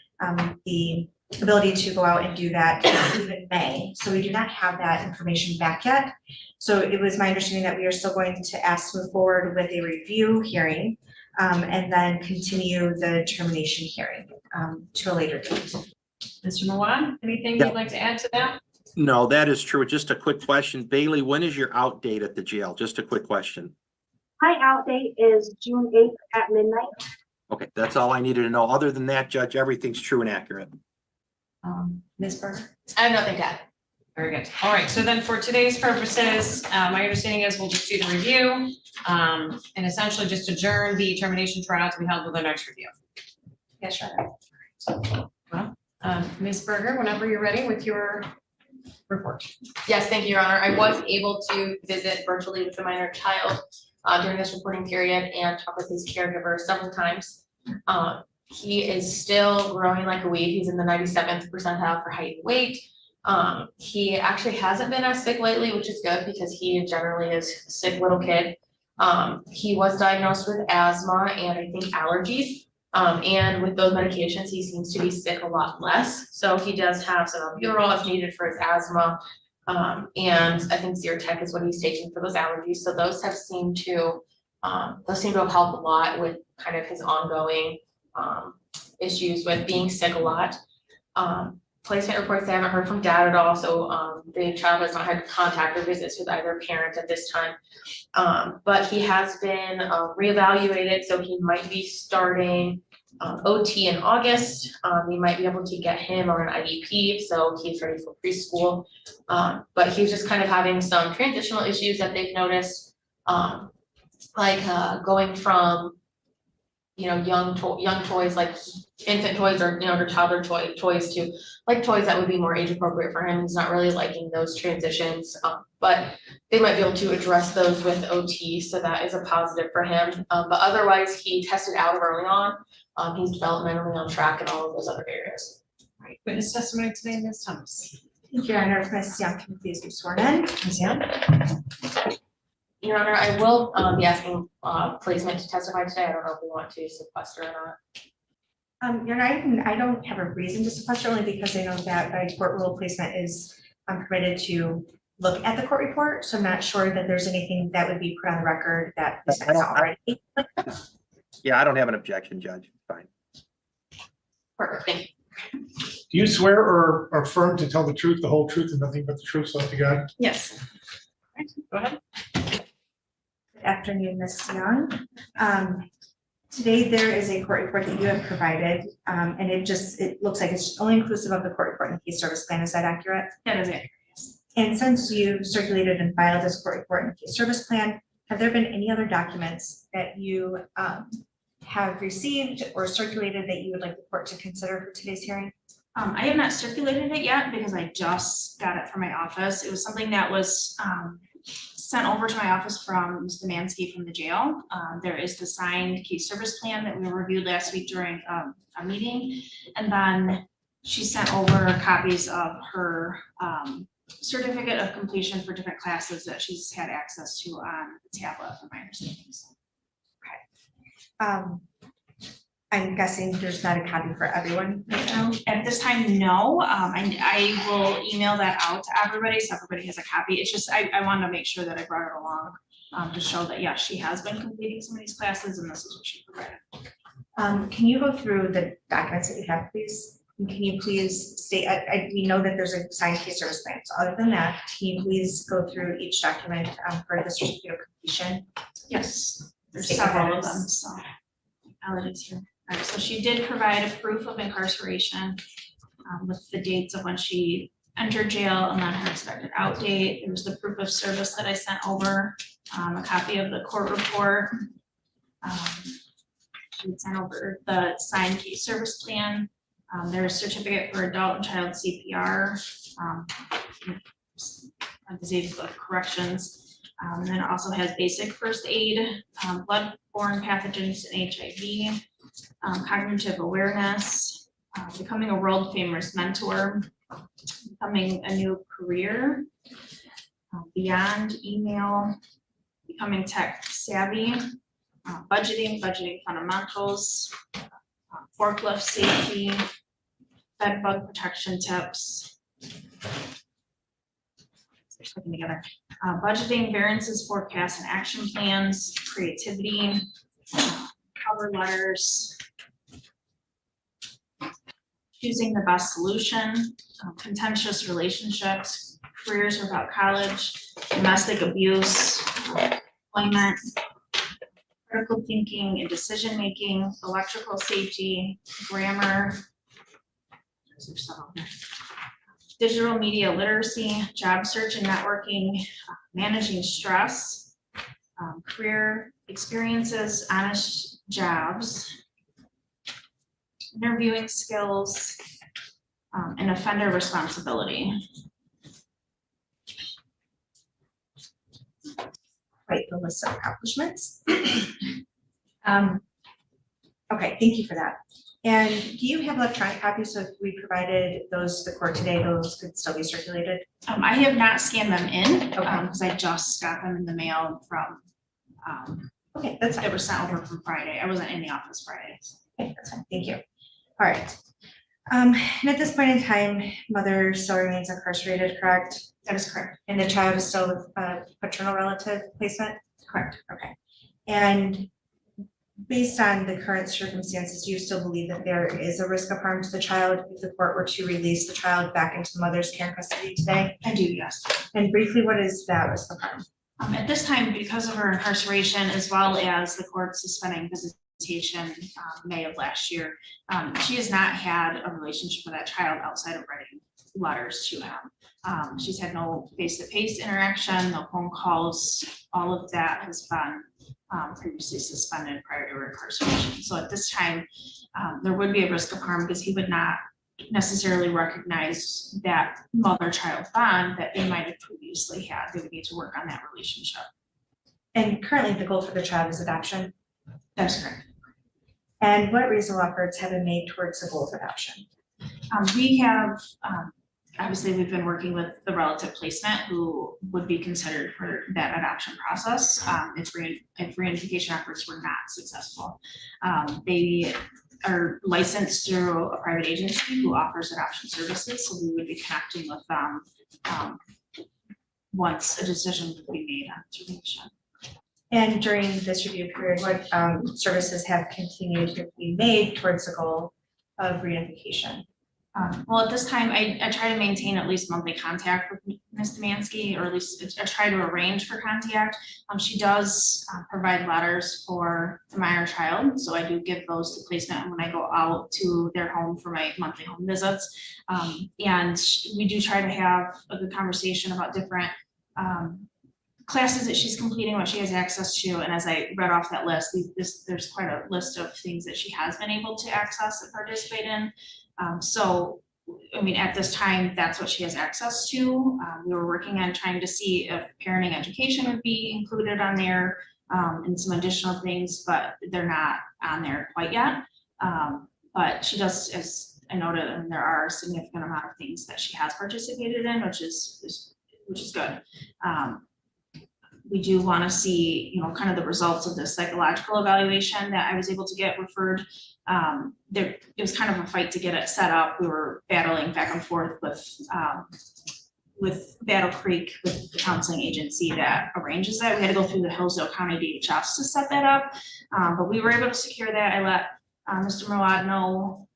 D: the ability to go out and do that in May. So we do not have that information back yet. So it was my understanding that we are still going to ask to move forward with a review hearing and then continue the termination hearing to a later date.
B: Mr. Mawad, anything
E: Yeah.
B: you'd like to add to that?
E: No, that is true. Just a quick question. Bailey, when is your out date at the jail? Just a quick question.
F: My out date is June 8th at midnight.
E: Okay, that's all I needed to know. Other than that, Judge, everything's true and accurate.
B: Ms. Berger?
C: I have nothing to add.
B: Very good. All right, so then for today's purposes, my understanding is we'll just do the review and essentially just adjourn the termination trial to be held with the next review.
C: Yes, Your Honor.
B: Well, Ms. Berger, whenever you're ready with your report.
C: Yes, thank you, Your Honor. I was able to visit virtually with the minor child during this reporting period and talk with his caregiver several times. He is still growing like a weed. He's in the 97th percentile for height and weight. He actually hasn't been as sick lately, which is good because he generally is a sick little kid. He was diagnosed with asthma and I think allergies. And with those medications, he seems to be sick a lot less. So he does have some albuterol if needed for his asthma. And I think Zyrtec is what he's taking for those allergies, so those seem to have helped a lot with kind of his ongoing issues with being sick a lot. Placement reports, I haven't heard from dad at all, so the child has not had contact or visits with either parent at this time. But he has been reevaluated, so he might be starting OT in August. We might be able to get him on an IEP, so he's ready for preschool. But he's just kind of having some transitional issues that they've noticed, like going from young toys like infant toys or or toddler toys to like toys that would be more age appropriate for him. He's not really liking those transitions, but they might be able to address those with OT, so that is a positive for him. But otherwise, he tested out early on. He's developmentally on track in all of those other areas.
B: Right, witness testimony today, Ms. Thomas.
D: Thank you, Your Honor. If Ms. Young can please be sworn in.
B: Ms. Young?
C: Your Honor, I will be asking placement to testify today. I don't know if we want to sequester or not.
D: Your Honor, I don't have a reason to sequester, only because I know that by court rule placement is permitted to look at the court report, so I'm not sure that there's anything that would be put on the record that is already.
E: Yeah, I don't have an objection, Judge. Fine.
C: Perfect, thank you.
G: Do you swear or affirm to tell the truth, the whole truth, and nothing but the truth, so help you God?
B: Yes. Go ahead.
D: Good afternoon, Ms. Young. Today there is a court report that you have provided, and it looks like it's only inclusive of the court report and case service plan. Is that accurate?
B: That is accurate.
D: And since you circulated and filed this court report and case service plan, have there been any other documents that you have received or circulated that you would like the court to consider for today's hearing?
H: I have not circulated it yet because I just got it from my office. It was something that was sent over to my office from Ms. Demansky from the jail. There is the signed case service plan that we reviewed last week during a meeting. And then she sent over copies of her certificate of completion for different classes that she's had access to on the tablet, from my understanding.
D: I'm guessing there's not a copy for everyone right now.
H: At this time, no. I will email that out to everybody so everybody has a copy. It's just I wanted to make sure that I brought it along to show that yes, she has been completing some of these classes and this is what she provided.
D: Can you go through the documents that you have, please? And can you please state, we know that there's a signed case service plan. So other than that, can you please go through each document for the certificate of completion?
H: Yes, there's
D: State
H: several of
D: headers.
H: them, so I'll let it here. All right, so she did provide a proof of incarceration with the dates of when she entered jail and then her expected out date. There was the proof of service that I sent over, a copy of the court report. She sent over the signed case service plan. There's a certificate for adult and child CPR, disease of corrections. And then it also has basic first aid, blood-borne pathogens and HIV, cognitive awareness, becoming a world famous mentor, becoming a new career, beyond email, becoming tech savvy, budgeting fundamentals, forklift safety, bed bug protection tips. They're sticking together. Budgeting, variances, forecasts, and action plans, creativity, cover letters, choosing the best solution, contentious relationships, careers without college, domestic abuse, employment, critical thinking and decision making, electrical safety, grammar, digital media literacy, job search and networking, managing stress, career experiences, honest jobs, interviewing skills, and offender responsibility.
D: Right, the list of accomplishments. Okay, thank you for that. And do you have electronic copies? So if we provided those to the court today, those could still be circulated?
H: I have not scanned them in
D: Okay.
H: because I just got them in the mail from,
D: Okay, that's
H: they
D: fine.
H: were sent over from Friday. I wasn't in the office Friday.
D: Okay, that's fine. Thank you. All right. And at this point in time, mother still remains incarcerated, correct?
H: That is correct.
D: And the child is still with paternal relative placement?
H: Correct.
D: Okay. And based on the current circumstances, do you still believe that there is a risk of harm to the child if the court were to release the child back into the mother's care and custody today?
H: I do, yes.
D: And briefly, what is that risk of harm?
H: At this time, because of her incarceration, as well as the court suspending visitation May of last year, she has not had a relationship with that child outside of writing letters to him. She's had no face-to-face interaction, no phone calls. All of that has been previously suspended prior to her incarceration. So at this time, there would be a risk of harm because he would not necessarily recognize that mother-child bond that they might have previously had. They would need to work on that relationship.
D: And currently, the goal for the child is adoption.
H: That's correct.
D: And what reasonable efforts have been made towards the goal of adoption?
H: We have, obviously, we've been working with the relative placement who would be considered for that adoption process if reunification efforts were not successful. They are licensed through a private agency who offers adoption services, so we would be connecting with them once a decision would be made on termination.
D: And during this review period, what services have continued to be made towards the goal of reunification?
H: Well, at this time, I try to maintain at least monthly contact with Ms. Demansky, or at least I try to arrange for contact. She does provide letters for the minor child, so I do give those to placement when I go out to their home for my monthly home visits. And we do try to have a good conversation about different classes that she's completing, what she has access to, and as I read off that list, there's quite a list of things that she has been able to access and participate in. So, I mean, at this time, that's what she has access to. We were working on trying to see if parenting education would be included on there and some additional things, but they're not on there quite yet. But she does, as I noted, and there are a significant amount of things that she has participated in, which is good. We do want to see, you know, kind of the results of the psychological evaluation that I was able to get referred. It was kind of a fight to get it set up. We were battling back and forth with Battle Creek, with the counseling agency that arranges that. We had to go through the Hillsdale County DHS to set that up, but we were able to secure that. I let Mr. Merlot know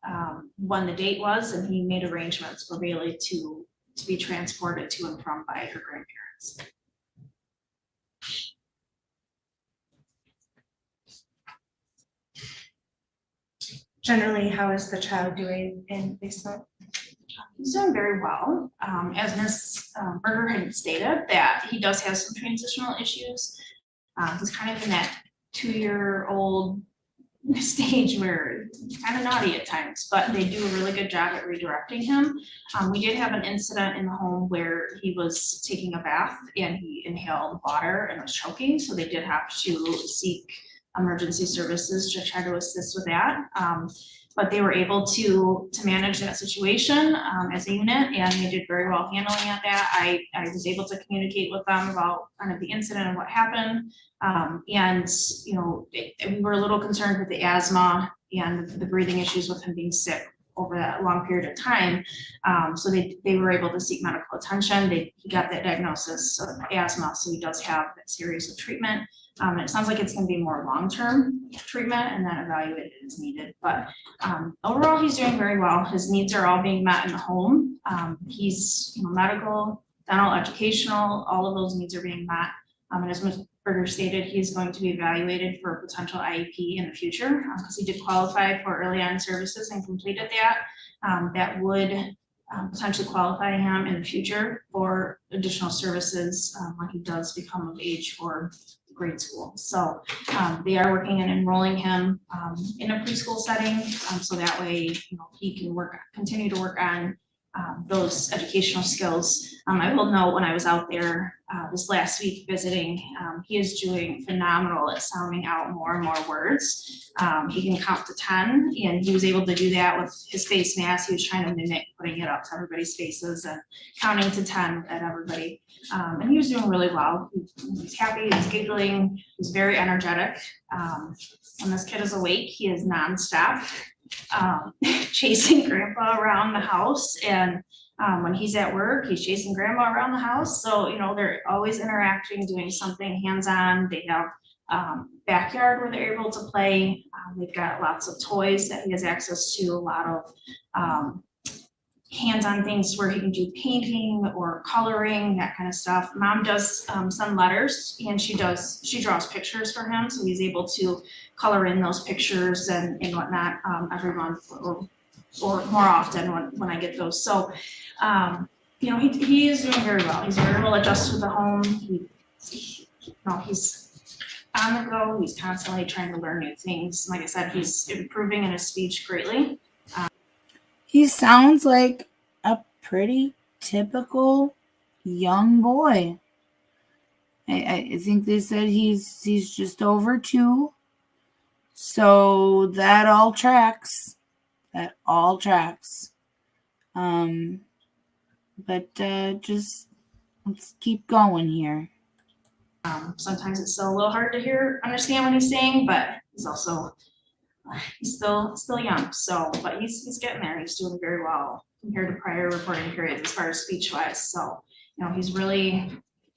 H: when the date was, and he made arrangements for Bailey to be transported to and from by her grandparents.
D: Generally, how is the child doing in placement?
H: He's doing very well. As Ms. Berger had stated, that he does have some transitional issues. He's kind of in that 2-year-old stage where he's kind of naughty at times, but they do a really good job at redirecting him. We did have an incident in the home where he was taking a bath and he inhaled water and was choking, so they did have to seek emergency services to try to assist with that. But they were able to manage that situation as a unit, and they did very well handling at that. I was able to communicate with them about kind of the incident and what happened. And, you know, we were a little concerned with the asthma and the breathing issues with him being sick over that long period of time. So they were able to seek medical attention. He got that diagnosis of asthma, so he does have that series of treatment. And it sounds like it's going to be more long-term treatment and then evaluated as needed. But overall, he's doing very well. His needs are all being met in the home. He's, you know, medical, dental, educational, all of those needs are being met. And as Ms. Berger stated, he's going to be evaluated for a potential IEP in the future because he did qualify for early on services and completed that. That would potentially qualify him in the future for additional services when he does become of age for grade school. So they are working on enrolling him in a preschool setting, so that way, you know, he can continue to work on those educational skills. I will note when I was out there this last week visiting, he is doing phenomenal at sounding out more and more words. He can count to 10, and he was able to do that with his face mask. He was trying to mimic putting it up to everybody's faces and counting to 10 at everybody. And he was doing really well. He was happy, he was giggling, he was very energetic. When this kid is awake, he is nonstop. chasing grandpa around the house, and when he's at work, he's chasing grandma around the house. So, you know, they're always interacting, doing something hands-on. They have backyard where they're able to play. They've got lots of toys that he has access to, a lot of hands-on things where he can do painting or coloring, that kind of stuff. Mom does send letters, and she draws pictures for him, so he's able to color in those pictures and whatnot every month or more often when I get those. So, you know, he is doing very well. He's very well adjusted to the home. He's on the go. He's constantly trying to learn new things. Like I said, he's improving in his speech greatly.
A: He sounds like a pretty typical young boy. I think they said he's just over 2. So that all tracks. But just let's keep going here.
H: Sometimes it's still a little hard to understand what he's saying, but he's also still young. So, but he's getting there. He's doing very well compared to prior reporting periods as far as speech wise. So, you know, he's really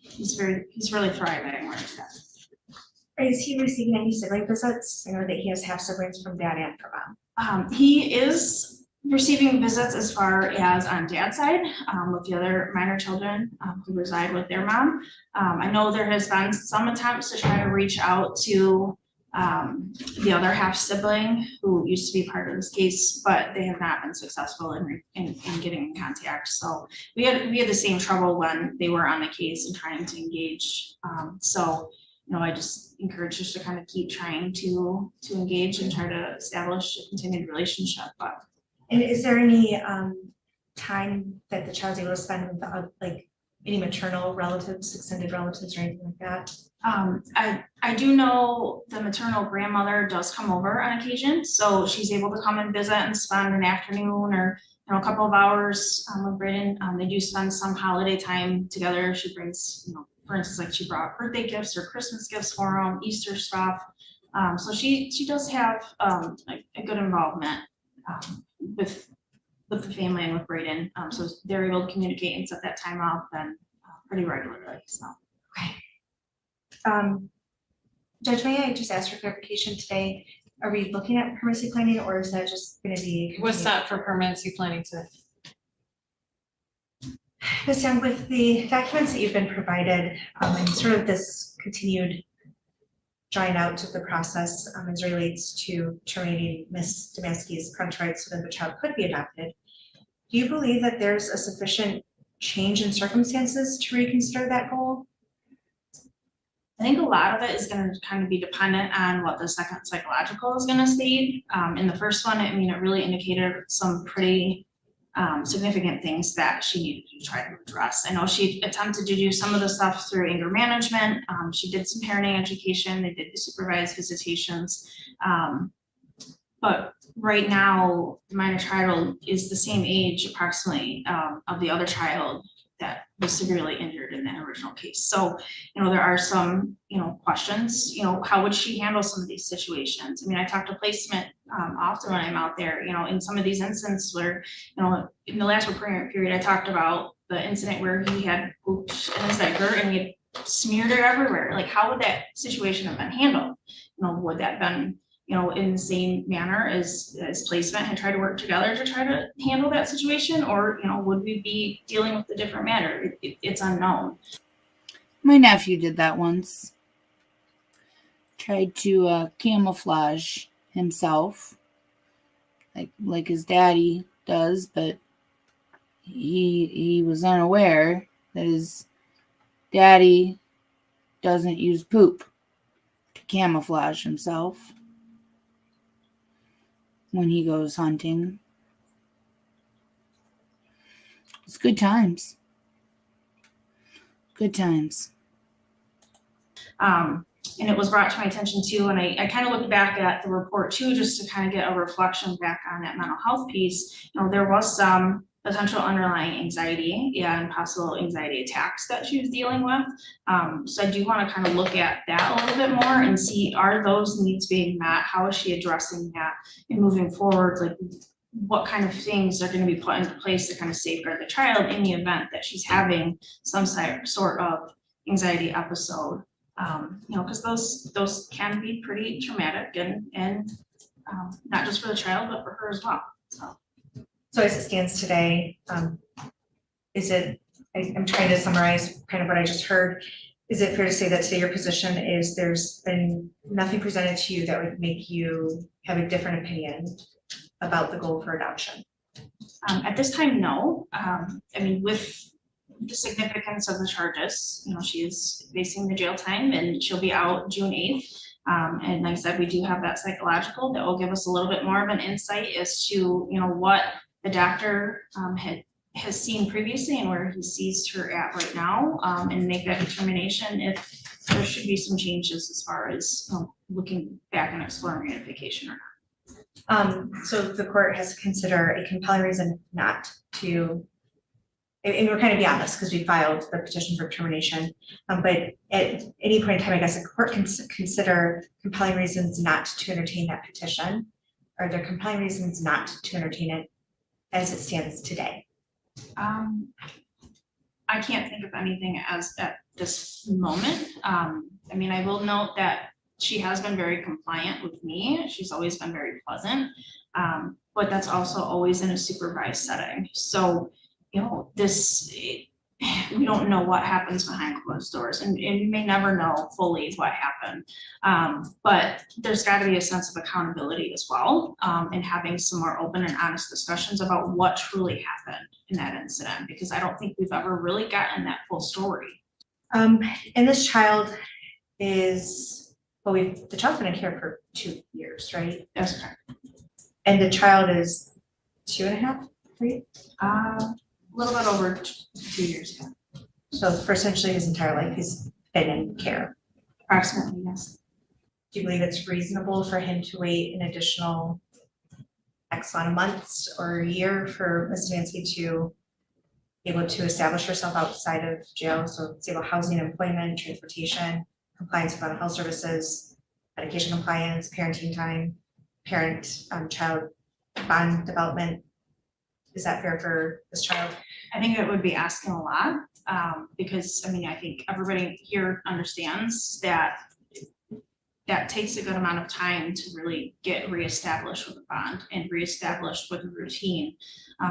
H: thriving where he's at.
D: Is he receiving any sibling visits? I know that he has half siblings from dad and from mom.
H: He is receiving visits as far as on dad's side with the other minor children who reside with their mom. I know there has been some attempts to try to reach out to the other half sibling who used to be part of this case, but they have not been successful in getting in contact. So we had the same trouble when they were on the case and trying to engage. So, you know, I just encourage us to kind of keep trying to engage and try to establish a continued relationship. But
D: And is there any time that the child's able to spend with like any maternal relatives, extended relatives, or anything like that?
H: I do know the maternal grandmother does come over on occasion, so she's able to come and visit and spend an afternoon or, you know, a couple of hours with Brayden. They do spend some holiday time together. She brings, you know, for instance, like she brought birthday gifts or Christmas gifts for them, Easter stuff. So she does have a good involvement with the family and with Brayden. So they're able to communicate and set that time up and pretty regularly. So.
D: Okay. Judge, may I just ask for clarification today? Are we looking at permanency planning, or is that just going to be?
B: What's that for permanency planning today?
D: Ms. Young, with the documents that you've been provided and sort of this continued drawing out of the process as relates to terminating Ms. Demansky's parental rights so that the child could be adopted, do you believe that there's a sufficient change in circumstances to reconsider that goal?
H: I think a lot of it is going to kind of be dependent on what the second psychological is going to state. In the first one, I mean, it really indicated some pretty significant things that she needed to try to address. I know she attempted to do some of the stuff through anger management. She did some parenting education. They did the supervised visitations. But right now, the minor child is the same age approximately of the other child that was severely injured in the original case. So, you know, there are some, you know, questions, you know, how would she handle some of these situations? I mean, I talk to placement often when I'm out there, you know, in some of these instances where, you know, in the last reporting period, I talked about the incident where he had oops in his diaper and he had smeared it everywhere. Like, how would that situation have been handled? You know, would that have been, you know, in the same manner as placement had tried to work together to try to handle that situation? Or, you know, would we be dealing with a different matter? It's unknown.
A: My nephew did that once. Tried to camouflage himself like his daddy does, but he was unaware that his daddy doesn't use poop to camouflage himself when he goes hunting. It's good times. Good times.
H: And it was brought to my attention too, and I kind of looked back at the report too, just to kind of get a reflection back on that mental health piece. You know, there was some potential underlying anxiety and possible anxiety attacks that she was dealing with. So I do want to kind of look at that a little bit more and see, are those needs being met? How is she addressing that? And moving forward, like what kind of things are going to be put into place to kind of safeguard the child in the event that she's having some sort of anxiety episode. Because those can be pretty traumatic and not just for the child, but for her as well.
D: So as it stands today, I'm trying to summarize kind of what I just heard. Is it fair to say that today your position is there's been nothing presented to you that would make you have a different opinion about the goal for adoption?
H: At this time, no. With the significance of the charges, she is facing the jail time and she'll be out June 8th. And like I said, we do have that psychological that will give us a little bit more of an insight as to, what the doctor has seen previously and where he sees her at right now, and make that determination if there should be some changes as far as looking back and exploring reunification or not.
D: So the court has to consider a compelling reason not to, and we're kind of beyond this because we filed the petition for termination. But at any point in time, I guess the court can consider compelling reasons not to entertain that petition. Are there compelling reasons not to entertain it as it stands today?
H: I can't think of anything as at this moment. I will note that she has been very compliant with me. She's always been very pleasant, but that's also always in a supervised setting. So, we don't know what happens behind closed doors, and we may never know fully what happened. But there's got to be a sense of accountability as well, and having some more open and honest discussions about what truly happened in that incident, because I don't think we've ever really gotten that full story.
D: And this child is, the child's been in care for 2 years, right?
H: That's correct.
D: And the child is 2.5, 3?
H: A little bit over 2 years ago.
D: So for essentially his entire life, he's been in care.
H: Approximately, yes.
D: Do you believe it's reasonable for him to wait an additional X amount of months or a year for Ms. Mansky to be able to establish herself outside of jail? So stable housing, employment, transportation, compliance with mental health services, medication compliance, parenting time, parent-child bond development. Is that fair for this child?
H: I think it would be asking a lot, because I think everybody here understands that that takes a good amount of time to really get reestablished with a bond and reestablished with a routine.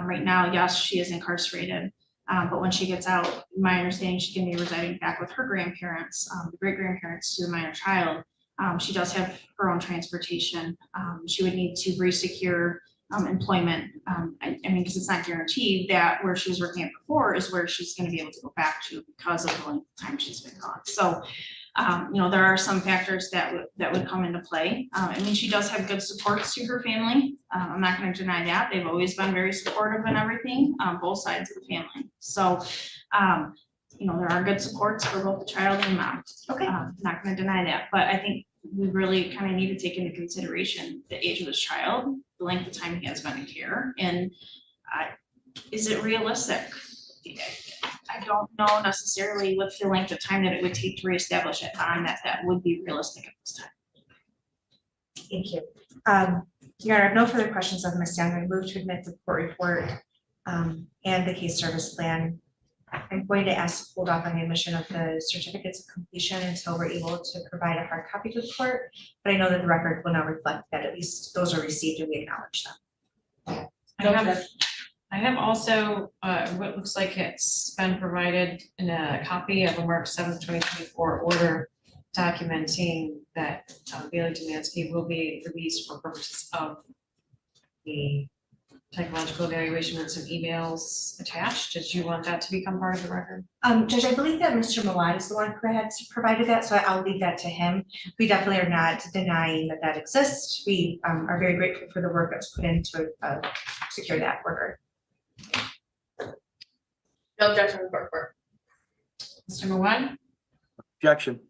H: Right now, yes, she is incarcerated, but when she gets out, my understanding, she can be residing back with her grandparents, the great grandparents to the minor child. She does have her own transportation. She would need to re-secure employment. Because it's not guaranteed that where she was working at before is where she's going to be able to go back to because of the length of time she's been gone. So, there are some factors that would come into play. She does have good supports to her family. I'm not going to deny that. They've always been very supportive and everything, both sides of the family. So, there are good supports for both the child and the mom.
D: Okay.
H: Not going to deny that, but I think we really kind of need to take into consideration the age of this child, the length of time he has been in care, and is it realistic? I don't know necessarily with the length of time that it would take to reestablish it on that would be realistic at this time.
D: Thank you. Your Honor, I have no further questions of Ms. Young. I move to admit the court report and the case service plan. I'm going to ask to hold off on the admission of the certificates of completion until we're able to provide a hard copy to the court, but I know that the record will now reflect that at least those are received and we acknowledge them.
B: I have also what looks like it's been provided in a copy of a March 7th, 2024 order documenting that Bailey Domansky will be released for purposes of the psychological evaluation with some emails attached. Did you want that to become part of the record?
D: Judge, I believe that Mr. Malad is the one who had provided that, so I'll leave that to him. We definitely are not denying that that exists. We are very grateful for the work that's put in to secure that record.
C: No objection to the court report.
B: Mr. Mawad?
E: Objection.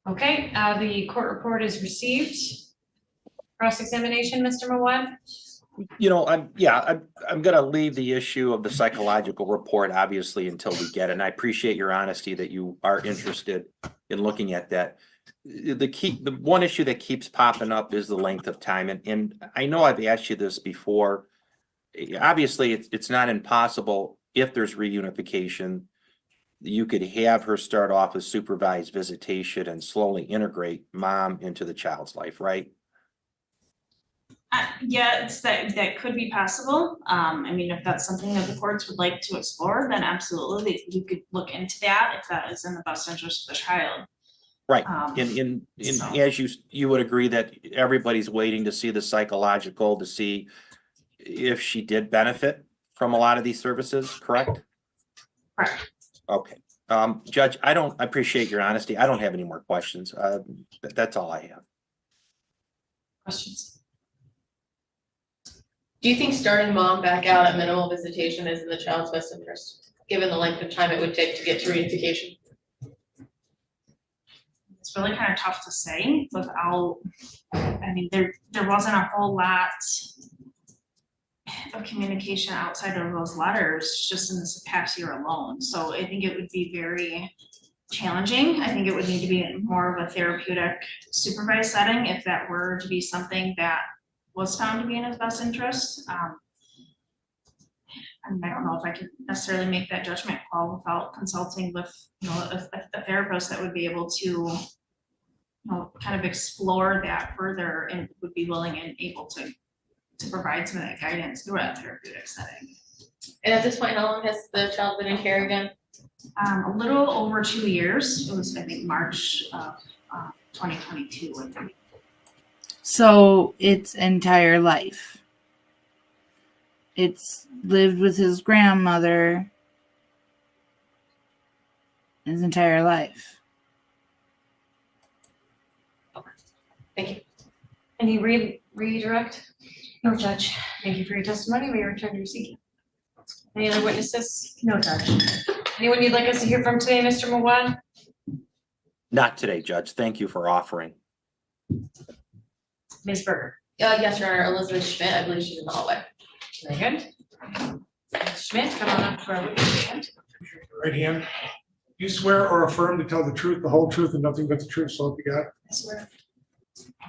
B: Okay, the court report is received. Cross-examination, Mr. Mawad?
E: I'm gonna leave the issue of the psychological report, obviously, until we get it. And I appreciate your honesty that you are interested in looking at that. The one issue that keeps popping up is the length of time. And I know I've asked you this before. Obviously, it's not impossible if there's reunification. You could have her start off with supervised visitation and slowly integrate mom into the child's life, right?
H: Yeah, that could be possible. I mean, if that's something that the courts would like to explore, then absolutely, you could look into that if that is in the best interest of the child.
E: Right.
H: So-
E: As you would agree that everybody's waiting to see the psychological, to see if she did benefit from a lot of these services, correct?
H: Correct.
E: Okay. Judge, I appreciate your honesty. I don't have any more questions. That's all I have.
B: Questions?
C: Do you think starting mom back out at minimal visitation is in the child's best interest, given the length of time it would take to get to reunification?
H: It's really kind of tough to say without, I mean, there wasn't a whole lot of communication outside of those letters just in this past year alone. So I think it would be very challenging. I think it would need to be in more of a therapeutic supervised setting if that were to be something that was found to be in his best interest. I mean, I don't know if I could necessarily make that judgment call without consulting with, a therapist that would be able to, kind of explore that further and would be willing and able to provide some of that guidance through a therapeutic setting.
C: And at this point, how long has the child been in care again?
H: A little over 2 years. It was, I think, March of 2022. I think.
A: So its entire life. It's lived with his grandmother his entire life.
C: Thank you.
B: Any redirect?
D: No, Judge.
B: Thank you for your testimony. We return to your seat. Any other witnesses?
D: No, Judge.
B: Anyone you'd like us to hear from today, Mr. Mawad?
E: Not today, Judge. Thank you for offering.
B: Ms. Berger?
C: Yes, Your Honor, Elizabeth Schmidt, I believe she's in the hallway.
B: Very good. Ms. Schmidt, come on up for a witness stand.
G: Right hand. You swear or affirm to tell the truth, the whole truth, and nothing but the truth, so help you God?
I: I swear.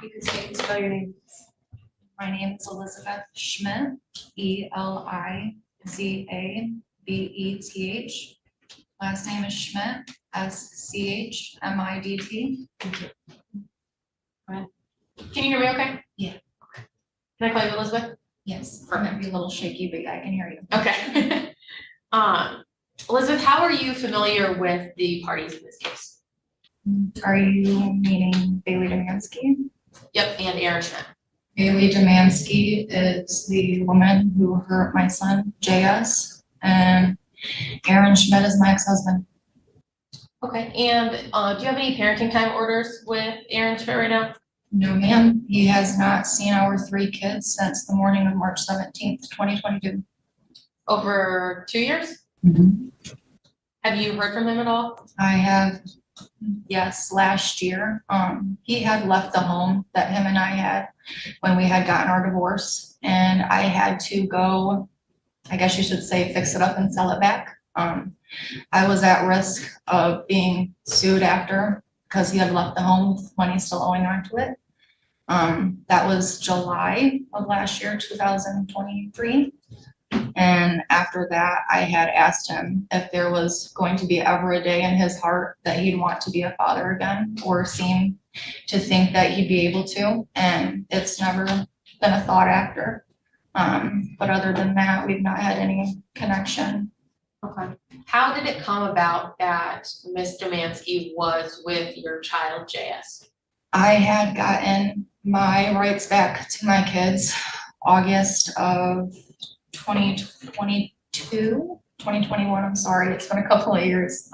I: You can say, spell your name. My name is Elizabeth Schmidt, Elizabeth. Last name is Schmidt, Schmidt.
C: Can you hear me okay?
I: Yeah.
C: Can I call you Elizabeth?
I: Yes, I might be a little shaky, but I can hear you.
C: Okay. Elizabeth, how are you familiar with the parties in this case?
I: Are you meaning Bailey Demansky?
C: Yep, and Aaron Schmidt.
I: Bailey Demansky is the woman who hurt my son, JS, and Aaron Schmidt is my ex-husband.
C: Okay, and do you have any parenting time orders with Aaron Schmidt right now?
I: No, ma'am. He has not seen our 3 kids since the morning of March 17th, 2022.
C: Over 2 years? Have you heard from him at all?
I: I have, yes, last year. He had left the home that him and I had when we had gotten our divorce, and I had to go, I guess you should say, fix it up and sell it back. I was at risk of being sued after because he had left the home with money still owing on to it. That was July of last year, 2023. And after that, I had asked him if there was going to be ever a day in his heart that he'd want to be a father again, or seem to think that he'd be able to. And it's never been a thought after. But other than that, we've not had any connection.
C: Okay. How did it come about that Ms. Demansky was with your child, JS?
I: I had gotten my rights back to my kids August of 2021, I'm sorry, it's been a couple of years.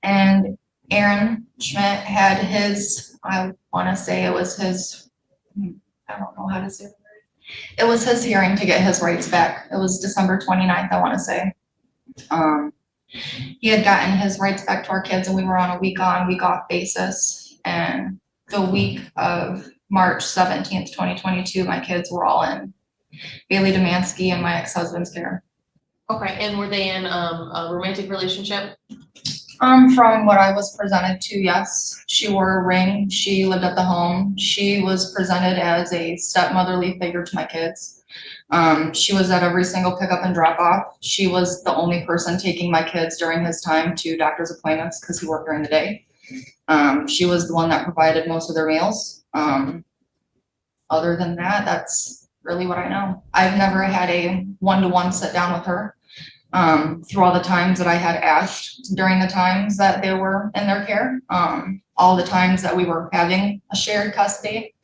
I: And Aaron Schmidt had his, I wanna say it was his, I don't know how to say it. It was his hearing to get his rights back. It was December 29th, I wanna say. He had gotten his rights back to our kids and we were on a week on, week off basis. And the week of March 17th, 2022, my kids were all in Bailey Demansky and my ex-husband's care.
C: Okay, and were they in a romantic relationship?
I: From what I was presented to, yes, she wore a ring, she lived at the home, she was presented as a stepmotherly figure to my kids. She was at every single pickup and drop off. She was the only person taking my kids during his time to doctor's appointments because he worked during the day. She was the one that provided most of their meals. Other than that, that's really what I know. I've never had a one-to-one sit down with her. Through all the times that I had asked during the times that they were in their care, all the times that we were having a shared custody,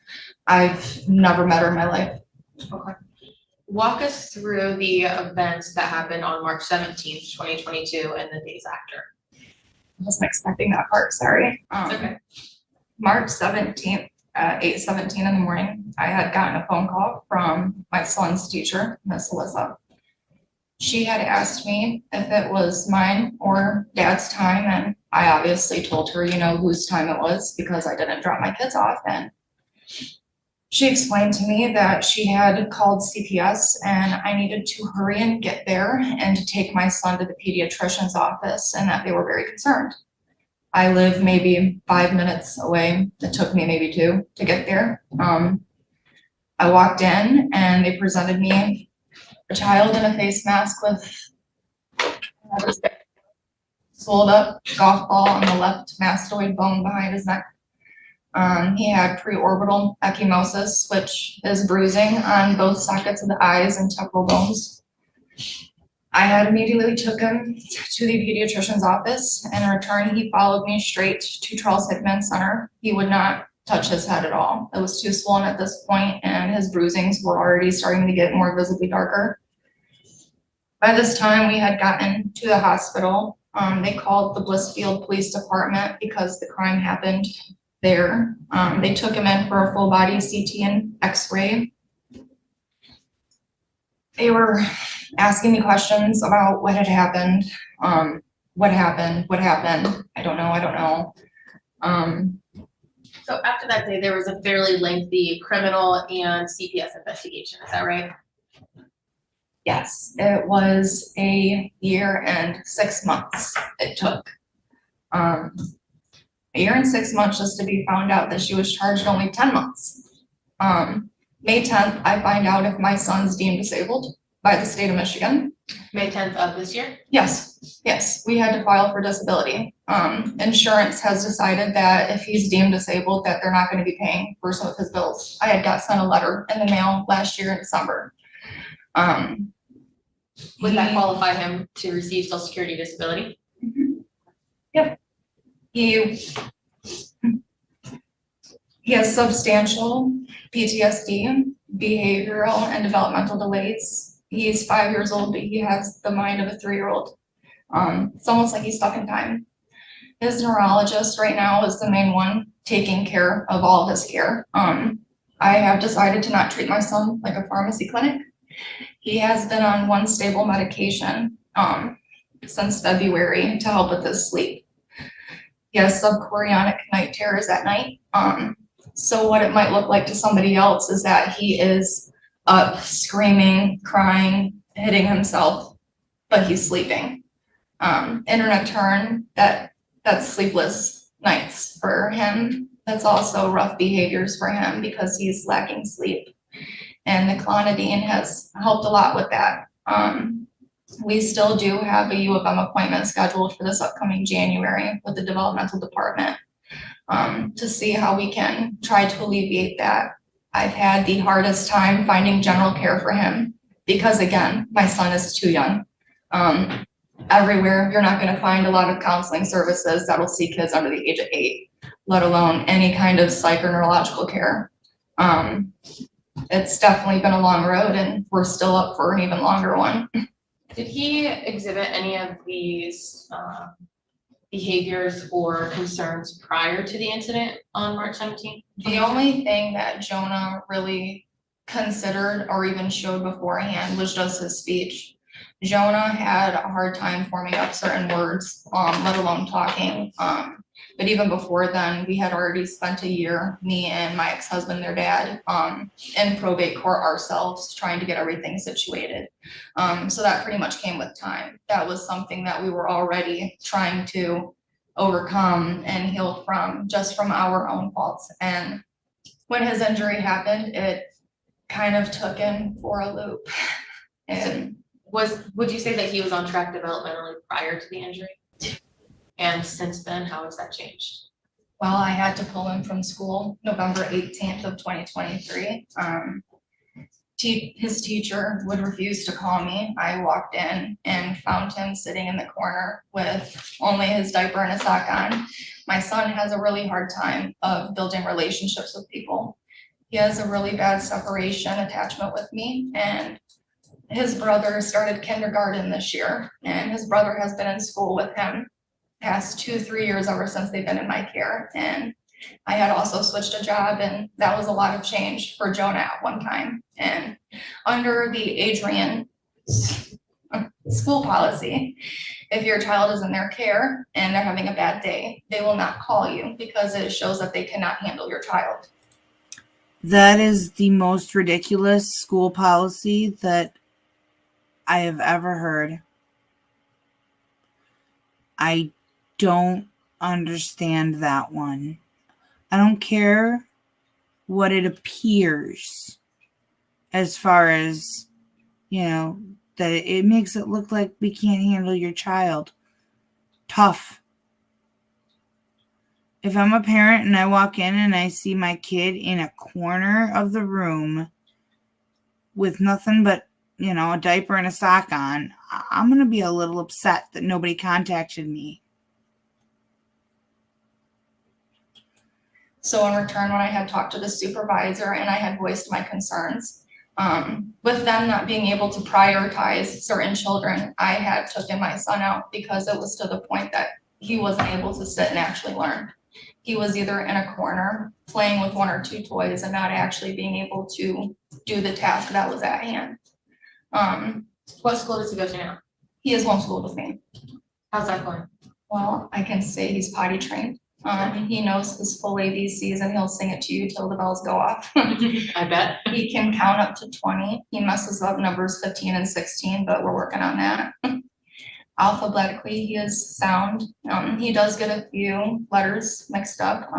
I: I've never met her in my life.
C: Okay. Walk us through the events that happened on March 17th, 2022 and the days after.
I: I wasn't expecting that part, sorry.
C: Okay.
I: March 17th at 8:17 in the morning, I had gotten a phone call from my son's teacher, Miss Alyssa. She had asked me if it was mine or dad's time, and I obviously told her, you know, whose time it was because I didn't drop my kids off. And she explained to me that she had called CPS and I needed to hurry and get there and to take my son to the pediatrician's office and that they were very concerned. I live maybe 5 minutes away. It took me maybe 2 to get there. I walked in and they presented me a child in a face mask with swelled up golf ball on the left mastoid bone behind his neck. He had preorbital ecchymosis, which is bruising on both sockets of the eyes and temporal bones. I had immediately took him to the pediatrician's office, and in return, he followed me straight to Charles Hickman Center. He would not touch his head at all. It was too swollen at this point, and his bruisings were already starting to get more visibly darker. By this time, we had gotten to the hospital. They called the Blissfield Police Department because the crime happened there. They took him in for a full body CT and X-ray. They were asking me questions about what had happened. What happened? I don't know.
C: So after that day, there was a fairly lengthy criminal and CPS investigation, is that right?
I: Yes, it was a year and 6 months it took. A year and 6 months just to be found out that she was charged only 10 months. May 10th, I find out if my son's deemed disabled by the state of Michigan.
C: May 10th of this year?
I: Yes, we had to file for disability. Insurance has decided that if he's deemed disabled, that they're not going to be paying for some of his bills. I had got sent a letter in the mail last year in December.
C: Would that qualify him to receive Social Security disability?
I: Yep. He has substantial PTSD, behavioral and developmental delays. He's 5 years old, but he has the mind of a 3-year-old. It's almost like he's stuck in time. His neurologist right now is the main one taking care of all of his care. I have decided to not treat my son like a pharmacy clinic. He has been on one stable medication since February to help with his sleep. He has subchorionic night terrors at night. So what it might look like to somebody else is that he is up screaming, crying, hitting himself, but he's sleeping. In turn, that's sleepless nights for him. That's also rough behaviors for him because he's lacking sleep. And the clonidine has helped a lot with that. We still do have a U of M appointment scheduled for this upcoming January with the developmental department to see how we can try to alleviate that. I've had the hardest time finding general care for him because, again, my son is too young. Everywhere, you're not going to find a lot of counseling services that will see kids under the age of 8, let alone any kind of psych or neurological care. It's definitely been a long road and we're still up for an even longer one.
C: Did he exhibit any of these behaviors or concerns prior to the incident on March 17th?
I: The only thing that Jonah really considered or even showed beforehand was just his speech. Jonah had a hard time forming up certain words, let alone talking. But even before then, we had already spent a year, me and my ex-husband, their dad, in probate court ourselves, trying to get everything situated. So that pretty much came with time. That was something that we were already trying to overcome and heal from, just from our own faults. And when his injury happened, it kind of took him for a loop. And
C: Would you say that he was on track developmentally prior to the injury? And since then, how has that changed?
I: well, I had to pull him from school November 18th of 2023. His teacher would refuse to call me. I walked in and found him sitting in the corner with only his diaper and a sock on. My son has a really hard time of building relationships with people. He has a really bad separation attachment with me, and his brother started kindergarten this year, and his brother has been in school with him past 2-3 years ever since they've been in my care. And I had also switched a job, and that was a lot of change for Jonah at one time. And under the Adrian school policy, if your child is in their care and they're having a bad day, they will not call you because it shows that they cannot handle your child.
A: That is the most ridiculous school policy that I have ever heard. I don't understand that one. I don't care what it appears as far as, that it makes it look like we can't handle your child. Tough. If I'm a parent and I walk in and I see my kid in a corner of the room with nothing but, a diaper and a sock on, I'm going to be a little upset that nobody contacted me.
I: So in return, when I had talked to the supervisor and I had voiced my concerns, with them not being able to prioritize certain children, I had taken my son out because it was to the point that he wasn't able to sit and actually learn. He was either in a corner playing with 1 or 2 toys and not actually being able to do the task that was at hand.
C: What school does he go to now?
I: He is homeschooled with me.
C: How's that going?
I: Well, I can say he's potty trained. He knows his full ABCs and he'll sing it to you till the bells go off.
C: I bet.
I: He can count up to 20. He messes up numbers 15 and 16, but we're working on that. Alphabetically, he is sound. He does get a few letters mixed up.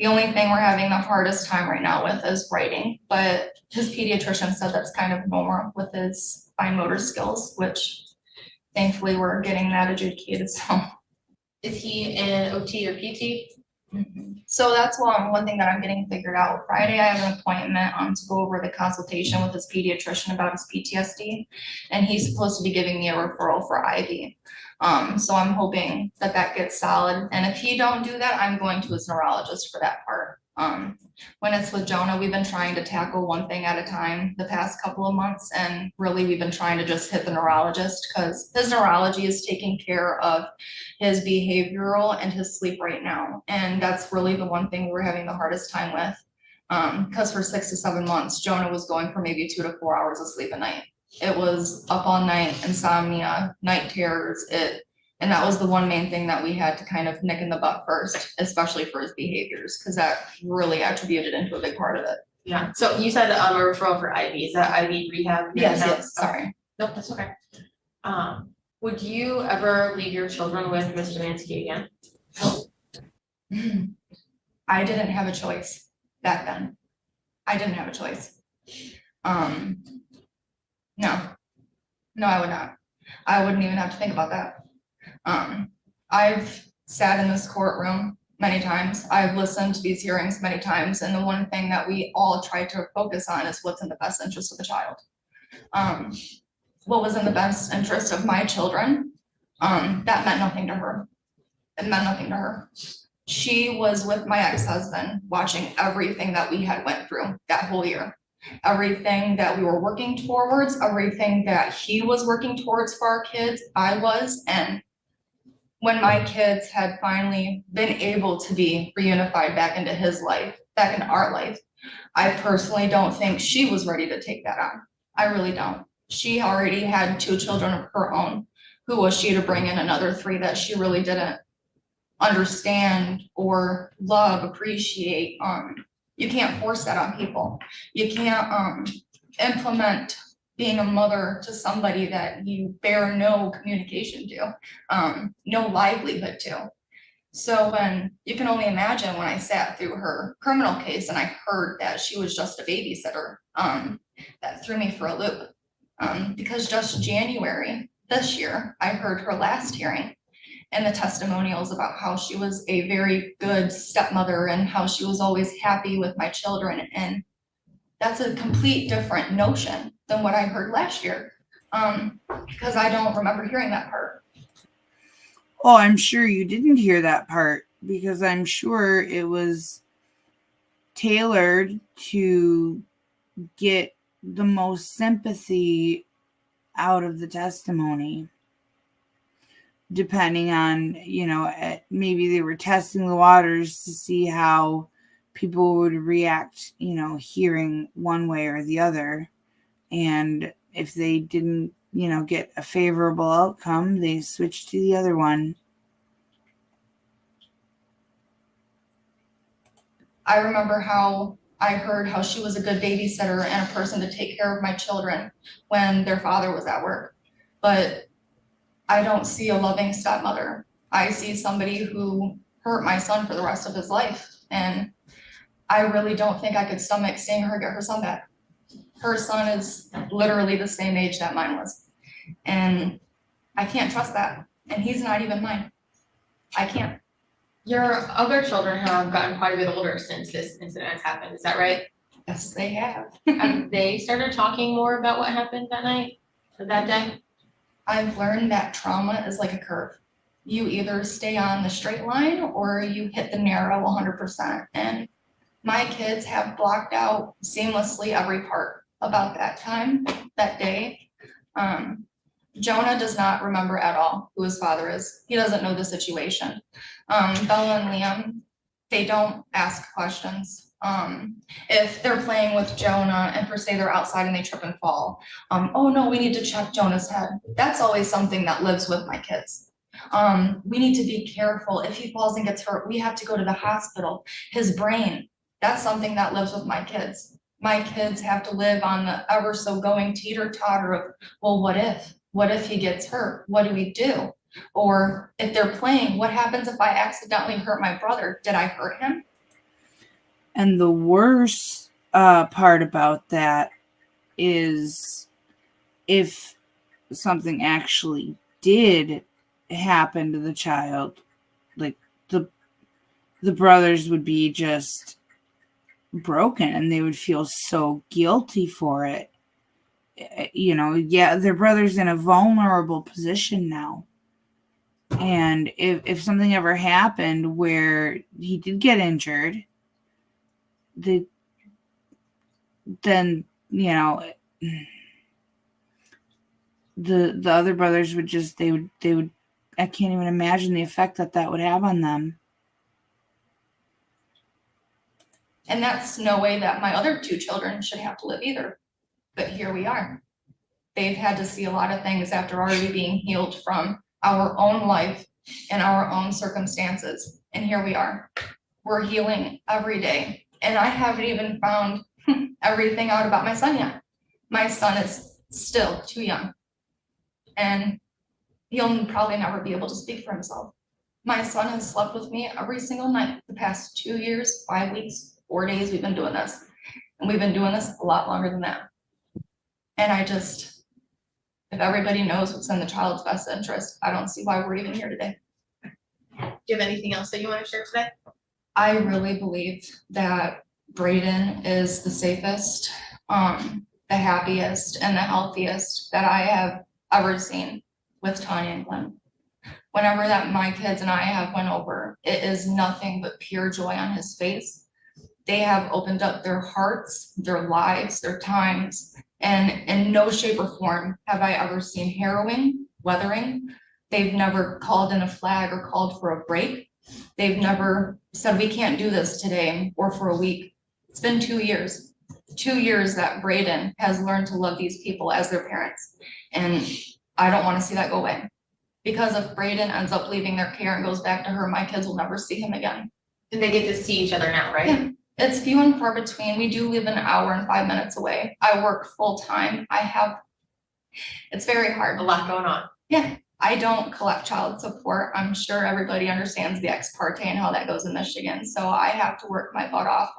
I: The only thing we're having the hardest time right now with is writing, but his pediatrician said that's kind of normal with his fine motor skills, which thankfully we're getting that adjudicated. So.
C: Is he in OT or PT?
I: So that's one thing that I'm getting figured out. Friday, I have an appointment to go over the consultation with his pediatrician about his PTSD, and he's supposed to be giving me a referral for IV. So I'm hoping that gets solid. And if he don't do that, I'm going to his neurologist for that part. When it's with Jonah, we've been trying to tackle one thing at a time the past couple of months, and really we've been trying to just hit the neurologist because his neurology is taking care of his behavioral and his sleep right now. And that's really the one thing we're having the hardest time with. Because for 6 to 7 months, Jonah was going for maybe 2 to 4 hours of sleep a night. It was up all night, insomnia, night terrors, and that was the one main thing that we had to kind of nick in the butt first, especially for his behaviors, because that really attributed into a big part of it.
C: Yeah, so you said a referral for IV, is that IV rehab?
I: Yes, sorry.
C: Nope, that's okay. Would you ever leave your children with Mr. Mansky again?
I: I didn't have a choice back then. I didn't have a choice. No, I would not. I wouldn't even have to think about that. I've sat in this courtroom many times. I've listened to these hearings many times, and the one thing that we all try to focus on is what's in the best interest of the child. What was in the best interest of my children, that meant nothing to her. It meant nothing to her. She was with my ex-husband watching everything that we had went through that whole year. Everything that we were working towards, everything that he was working towards for our kids, I was. And when my kids had finally been able to be reunified back into his life, back into our life, I personally don't think she was ready to take that on. I really don't. She already had 2 children of her own. Who was she to bring in another 3 that she really didn't understand or love, appreciate. You can't force that on people. You can't implement being a mother to somebody that you bear no communication to, no livelihood to. So when you can only imagine when I sat through her criminal case and I heard that she was just a babysitter, that threw me for a loop. Because just January this year, I heard her last hearing and the testimonials about how she was a very good stepmother and how she was always happy with my children. And that's a complete different notion than what I heard last year. Because I don't remember hearing that part.
A: Oh, I'm sure you didn't hear that part because I'm sure it was tailored to get the most sympathy out of the testimony. Depending on, maybe they were testing the waters to see how people would react, hearing one way or the other. And if they didn't, get a favorable outcome, they switched to the other one.
I: I remember how I heard how she was a good babysitter and a person to take care of my children when their father was at work. But I don't see a loving stepmother. I see somebody who hurt my son for the rest of his life. And I really don't think I could stomach seeing her get her son back. Her son is literally the same age that mine was. And I can't trust that. And he's not even mine. I can't.
C: Your other children have gotten quite a bit older since this incident has happened, is that right?
I: Yes, they have.
C: Have they started talking more about what happened that night, or that day?
I: I've learned that trauma is like a curve. You either stay on the straight line or you hit the narrow 100%. And my kids have blocked out seamlessly every part about that time, that day. Jonah does not remember at all who his father is. He doesn't know the situation. Bella and Liam, they don't ask questions. If they're playing with Jonah and per se they're outside and they trip and fall, oh no, we need to check Jonah's head. That's always something that lives with my kids. We need to be careful. If he falls and gets hurt, we have to go to the hospital. His brain, that's something that lives with my kids. My kids have to live on the ever so going teeter-totter of, well, what if? What if he gets hurt? What do we do? Or if they're playing, what happens if I accidentally hurt my brother? Did I hurt him?
A: And the worst part about that is if something actually did happen to the child, like the brothers would be just broken and they would feel so guilty for it. Their brother's in a vulnerable position now. And if something ever happened where he did get injured, then the other brothers would just they would I can't even imagine the effect that would have on them.
I: And that's no way that my other two children should have to live either. But here we are. They've had to see a lot of things after already being healed from our own life and our own circumstances. And here we are. We're healing every day. And I haven't even found everything out about my son yet. My son is still too young. And he'll probably never be able to speak for himself. My son has slept with me every single night the past 2 years, 5 weeks, 4 days we've been doing this. And we've been doing this a lot longer than that. And if everybody knows what's in the child's best interest, I don't see why we're even here today.
C: Do you have anything else that you want to share today?
I: I really believe that Braden is the safest, the happiest, and the healthiest that I have ever seen with Tanya and Glenn. Whenever that my kids and I have went over, it is nothing but pure joy on his face. They have opened up their hearts, their lives, their times, and in no shape or form have I ever seen harrowing, weathering. They've never called in a flag or called for a break. They've never said, we can't do this today or for a week. It's been 2 years. 2 years that Braden has learned to love these people as their parents. And I don't want to see that go away. because if Braden ends up leaving their care and goes back to her, my kids will never see him again.
C: And they get to see each other now, right?
I: Yeah. It's few and far between. We do live an hour and 5 minutes away. I work full time. It's very hard.
C: A lot going on.
I: Yeah, I don't collect child support. I'm sure everybody understands the ex parte and how that goes in Michigan. So I have to work my butt off,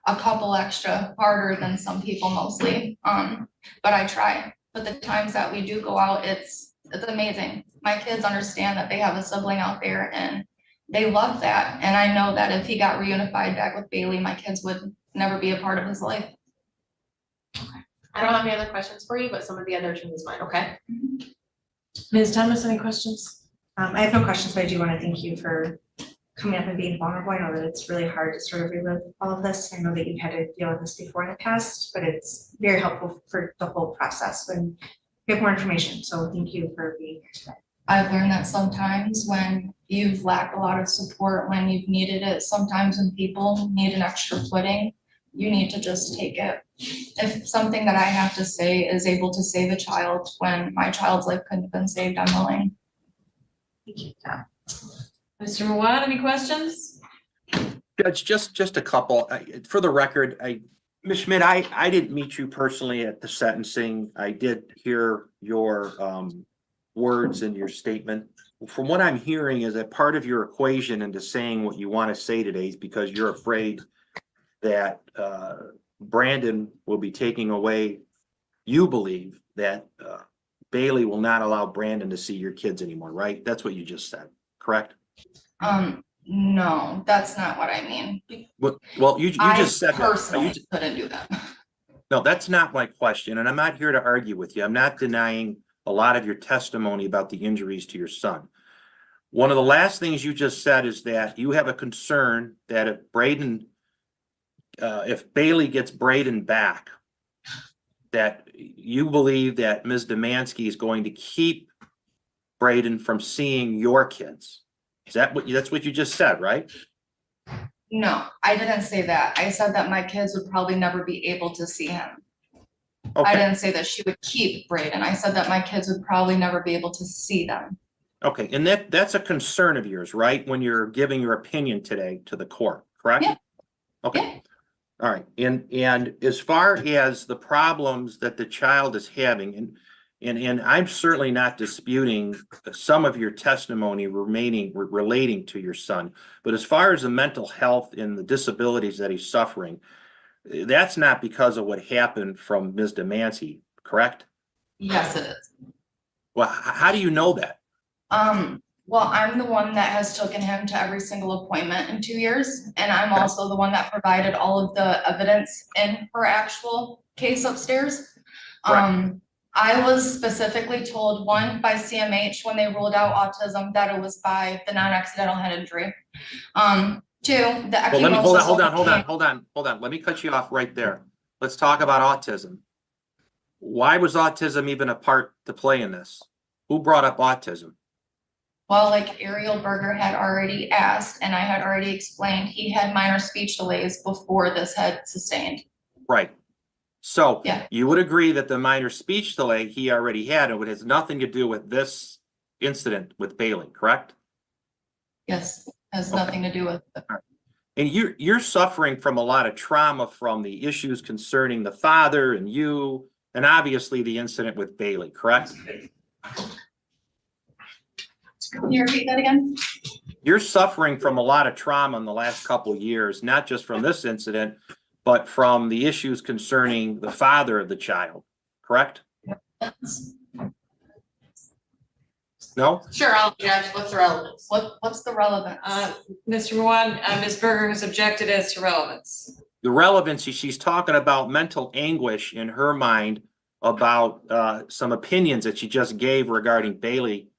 I: a couple extra harder than some people mostly. But I try. But the times that we do go out, it's amazing. My kids understand that they have a sibling out there and they love that. And I know that if he got reunified back with Bailey, my kids would never be a part of his life.
C: I don't have any other questions for you, but some of the other attorneys might, okay?
B: Ms. Thomas, any questions?
D: I have no questions, but I do want to thank you for coming up and being vulnerable. I know that it's really hard to sort of relive all of this. I know that you've had to deal with this before in the past, but it's very helpful for the whole process when you have more information. So thank you for being here today.
I: I've learned that sometimes when you've lacked a lot of support, when you've needed it, sometimes when people need an extra footing, you need to just take it. If something that I have to say is able to save a child when my child's life couldn't have been saved, I'm willing.
D: Thank you.
B: Mr. Mawad, any questions?
E: Judge, just a couple. For the record, Ms. Schmidt, I didn't meet you personally at the sentencing. I did hear your words in your statement. From what I'm hearing is that part of your equation into saying what you want to say today is because you're afraid that Brandon will be taking away, you believe that Bailey will not allow Brandon to see your kids anymore, right? That's what you just said, correct?
I: No, that's not what I mean.
E: Well, you just said
I: I personally
E: that.
I: couldn't do that.
E: No, that's not my question, and I'm not here to argue with you. I'm not denying a lot of your testimony about the injuries to your son. One of the last things you just said is that you have a concern that if Bailey gets Braden back, that you believe that Ms. Demansky is going to keep Braden from seeing your kids. That's what you just said, right?
I: No, I didn't say that. I said that my kids would probably never be able to see him. I
E: Okay,
I: didn't say that she would keep Braden. I said that my kids would probably never be able to see them.
E: okay, and that's a concern of yours, right? When you're giving your opinion today to the court, correct?
I: Yeah.
E: Okay.
I: Yeah.
E: All right, and as far as the problems that the child is having, and I'm certainly not disputing some of your testimony relating to your son, but as far as the mental health and the disabilities that he's suffering, that's not because of what happened from Ms. Demansky, correct?
I: Yes, it is.
E: Well, how do you know that?
I: Well, I'm the one that has taken him to every single appointment in 2 years, and I'm also the one that provided all of the evidence in her actual case upstairs.
E: Right.
I: I was specifically told, one, by CMH when they ruled out autism, that it was by the non-accidental head injury. Two, the
E: Well, let me hold
I: ecchymosis.
E: on. Let me cut you off right there. Let's talk about autism. Why was autism even a part to play in this? Who brought up autism?
I: Well, like Ariel Berger had already asked, and I had already explained, he had minor speech delays before this had sustained.
E: Right. So
I: Yeah.
E: you would agree that the minor speech delay he already had, and it has nothing to do with this incident with Bailey, correct?
I: Yes, has
E: Okay.
I: nothing to do with it.
E: And you're suffering from a lot of trauma from the issues concerning the father and you, and obviously the incident with Bailey, correct?
I: Can you repeat that again?
E: You're suffering from a lot of trauma in the last couple of years, not just from this incident, but from the issues concerning the father of the child, correct? No?
C: Sure, what's the relevance?
I: What's the relevance?
B: Mr. Mawad, Ms. Berger has objected as to relevance.
E: The relevancy, she's talking about mental anguish in her mind about some opinions that she just gave regarding Bailey.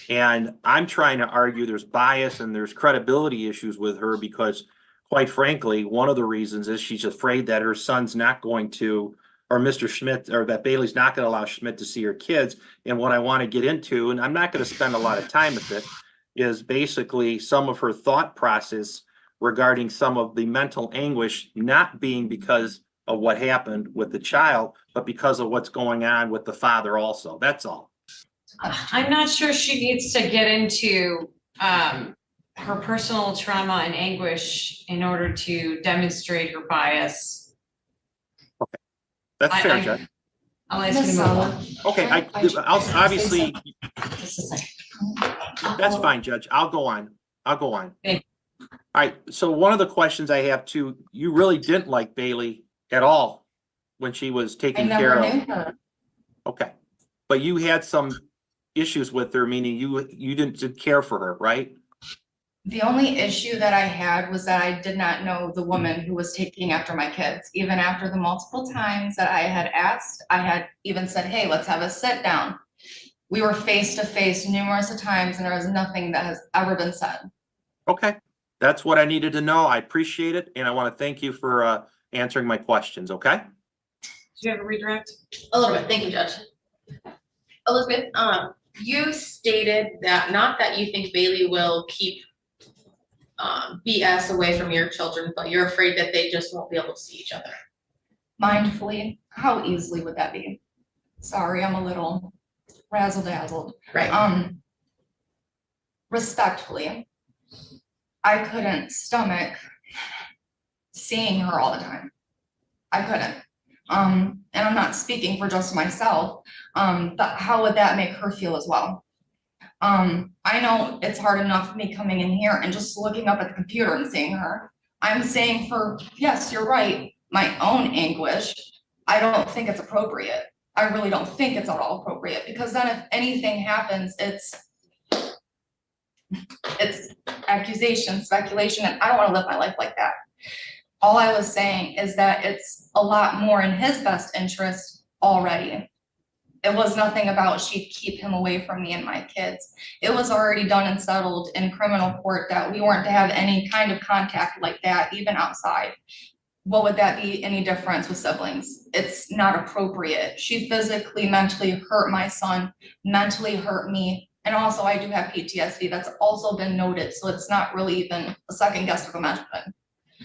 E: And I'm trying to argue there's bias and there's credibility issues with her because, quite frankly, one of the reasons is she's afraid that her son's not going to, or Mr. Schmidt, or that Bailey's not going to allow Schmidt to see her kids. And what I want to get into, and I'm not going to spend a lot of time with it, is basically some of her thought process regarding some of the mental anguish, not being because of what happened with the child, but because of what's going on with the father also. That's all.
B: I'm not sure she needs to get into her personal trauma and anguish in order to demonstrate her bias.
E: That's fair,
B: I-
E: Judge.
B: I'll ask you to move on.
E: Okay, I'll obviously,
I: Just a second.
E: that's fine, Judge. I'll go on.
B: Thank
E: All right, so one of the questions I have too, you really didn't like Bailey at all when she was
I: I
E: taken care
I: never
E: of.
I: knew her.
E: Okay, but you had some issues with her, meaning you didn't care for her, right?
I: The only issue that I had was that I did not know the woman who was taking after my kids. Even after the multiple times that I had asked, I had even said, hey, let's have a sit down. We were face to face numerous of times and there was nothing that has ever been said.
E: Okay, that's what I needed to know. I appreciate it, and I want to thank you for answering my questions, okay?
B: Do you have a redirect?
C: A little bit, thank you, Judge. Elizabeth, you stated that, not that you think Bailey will keep BS away from your children, but you're afraid that they just won't be able to see each other.
I: Mindfully, how easily would that be? Sorry, I'm a little razzle dazzled.
C: Right.
I: Respectfully, I couldn't stomach seeing her all the time. I couldn't. And I'm not speaking for just myself, but how would that make her feel as well? I know it's hard enough me coming in here and just looking up at the computer and seeing her. I'm saying for, yes, you're right, my own anguish, I don't think it's appropriate. I really don't think it's at all appropriate, because then if anything happens, it's accusation, speculation, and I don't want to live my life like that. All I was saying is that it's a lot more in his best interest already. It was nothing about she'd keep him away from me and my kids. It was already done and settled in criminal court that we weren't to have any kind of contact like that, even outside. What would that be any difference with siblings? It's not appropriate. She physically, mentally hurt my son, mentally hurt me. And also I do have PTSD that's also been noted. So it's not really even a second guess of a measurement,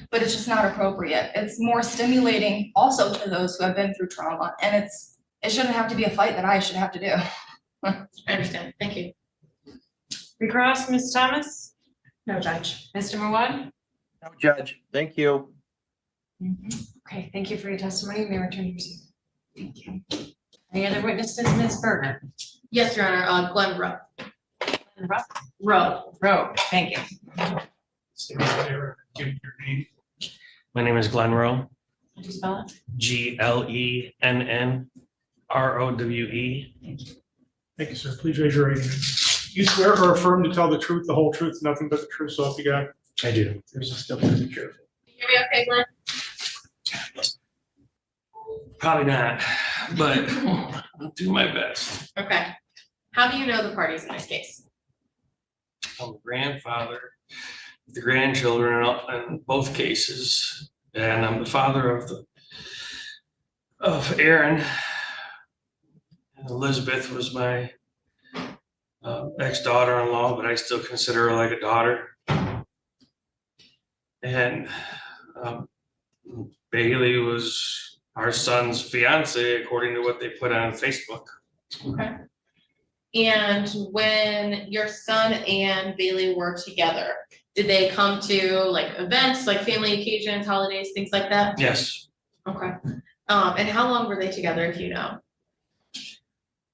I: but it's just not appropriate. It's more stimulating also to those who have been through trauma, and it shouldn't have to be a fight that I should have to do.
C: I understand, thank you.
B: Recross, Ms. Thomas?
D: No, Judge.
B: Mr. Mawad?
E: No, Judge, thank you.
B: Okay, thank you for your testimony. May I return your seat?
I: Thank you.
B: Any other witnesses, Ms. Berger?
C: Yes, Your Honor, Glenn Rowe.
B: Rowe, thank you.
G: State your name, give your name.
J: My name is Glenn Rowe,
B: Could you spell it?
J: GLENNROWE.
G: Thank you, sir. Please raise your right hand. You swear or affirm to tell the truth, the whole truth, nothing but the truth, so help you God?
J: I do.
G: There's a step to be careful.
C: Can you hear me okay, Glenn?
J: Probably not, but I'll do my best.
C: Okay. How do you know the parties in this case?
J: I'm a grandfather, the grandchildren in both cases, and I'm the father of Aaron. And Elizabeth was my ex-daughter-in-law, but I still consider her like a daughter. And Bailey was our son's fiance, according to what they put on Facebook.
C: Okay. And when your son and Bailey were together, did they come to like events, like family occasions, holidays, things like that?
J: Yes,
C: Okay. And how long were they together, if you know?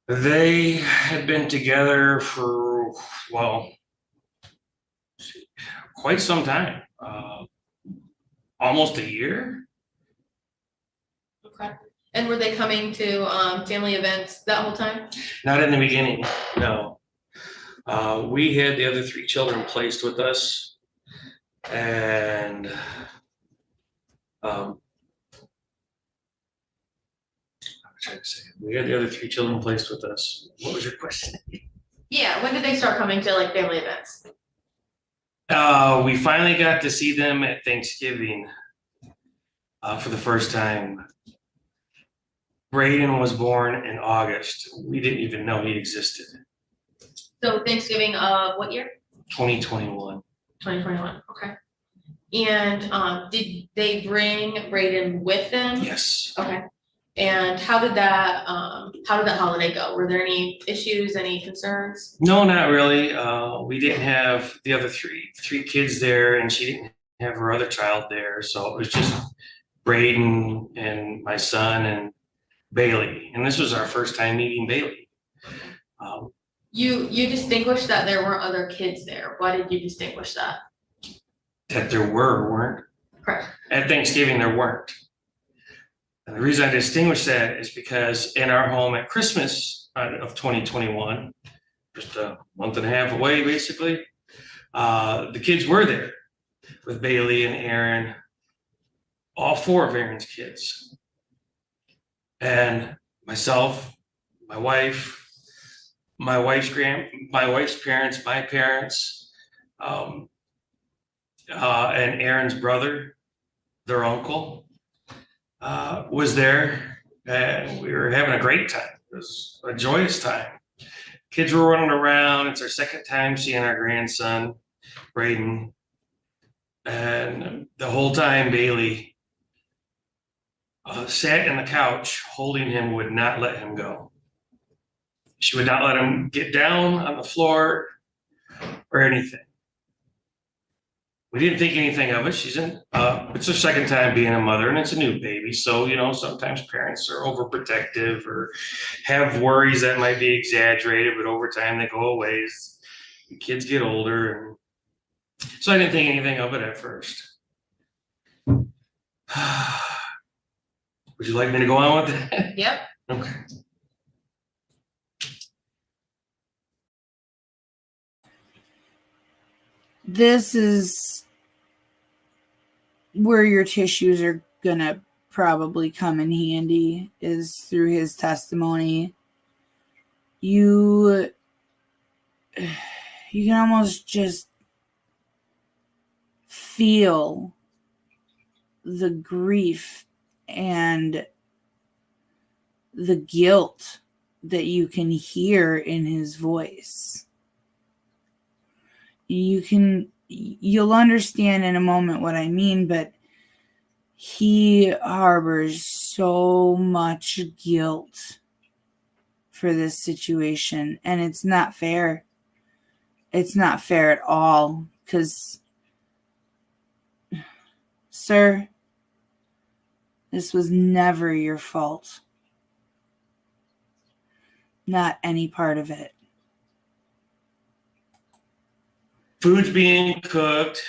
J: they had been together for, well, quite some time, almost a year.
C: Okay. And were they coming to family events that whole time?
J: Not in the beginning, no. We had the other 3 children placed with us, and I'm trying to say, we had the other 3 children placed with us. What was your question?
C: Yeah, when did they start coming to like family events?
J: We finally got to see them at Thanksgiving for the first time. Braden was born in August. We didn't even know he existed.
C: So Thanksgiving of what year?
J: 2021.
C: 2021, okay. And did they bring Braden with them?
J: Yes.
C: Okay. And how did that holiday go? Were there any issues, any concerns?
J: No, not really. We didn't have the other three kids there, and she didn't have her other child there. So it was just Braden and my son and Bailey. And this was our first time meeting Bailey.
C: You distinguished that there weren't other kids there. Why did you distinguish that?
J: That there weren't.
C: Correct.
J: At Thanksgiving, there weren't. And the reason I distinguish that is because in our home at Christmas of 2021, just a month and a half away, basically, the kids were there with Bailey and Aaron, all 4 of Aaron's kids. And myself, my wife's parents, my parents, and Aaron's brother, their uncle, was there, and we were having a great time. It was a joyous time. Kids were running around. It's our second time seeing our grandson, Braden. And the whole time Bailey sat in the couch holding him, would not let him go. She would not let him get down on the floor or anything. We didn't think anything of it. It's her second time being a mother, and it's a new baby. So, sometimes parents are overprotective or have worries that might be exaggerated, but over time they go away as the kids get older. And so I didn't think anything of it at first. Would you like me to go on with that?
C: Yep.
J: Okay.
A: This is where your tissues are gonna probably come in handy, is through his testimony. You can almost just feel the grief and the guilt that you can hear in his voice. You'll understand in a moment what I mean, but he harbors so much guilt for this situation, and it's not fair. It's not fair at all, because, sir, this was never your fault. Not any part of it.
J: Food's being cooked,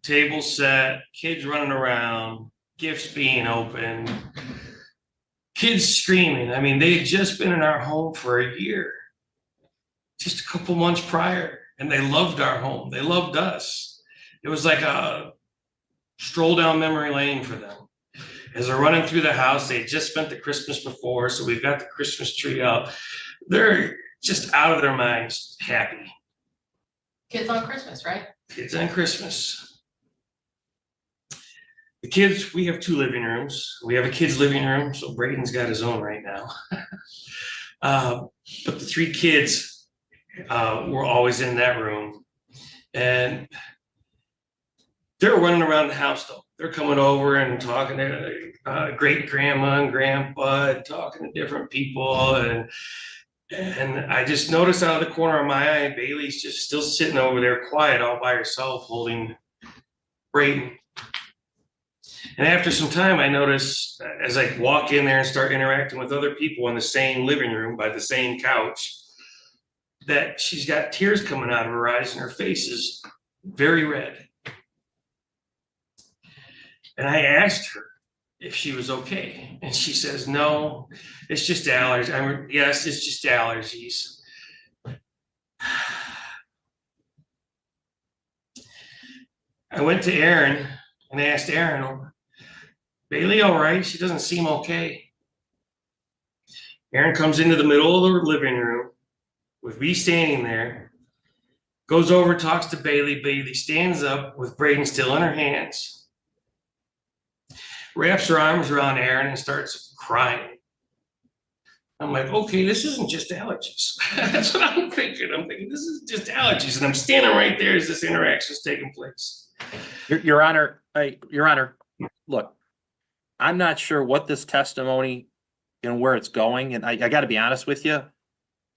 J: table set, kids running around, gifts being opened, kids screaming. I mean, they had just been in our home for a year, just a couple months prior, and they loved our home. They loved us. It was like a stroll down memory lane for them. As they're running through the house, they had just spent the Christmas before, so we've got the Christmas tree up. They're just out of their minds happy.
C: Kids on Christmas, right?
J: Kids on Christmas. The kids, we have 2 living rooms. We have a kid's living room, so Braden's got his own right now. But the 3 kids were always in that room. And they're running around the house, though. They're coming over and talking to great grandma and grandpa, and talking to different people. And I just noticed out of the corner of my eye, Bailey's just still sitting over there quiet all by herself, holding Braden. And after some time, I noticed as I walk in there and start interacting with other people in the same living room by the same couch, that she's got tears coming out of her eyes and her face is very red. And I asked her if she was okay. And she says, no, it's just allergies. Yes, it's just allergies. I went to Aaron and asked Aaron, Bailey all right? She doesn't seem okay. Aaron comes into the middle of the living room with me standing there, goes over, talks to Bailey. Bailey stands up with Braden still in her hands, wraps her arms around Aaron and starts crying. I'm like, okay, this isn't just allergies. That's what I'm thinking. I'm thinking, this is just allergies. And I'm standing right there as this interaction is taking place.
E: Your Honor, look, I'm not sure what this testimony and where it's going, and I gotta be honest with you.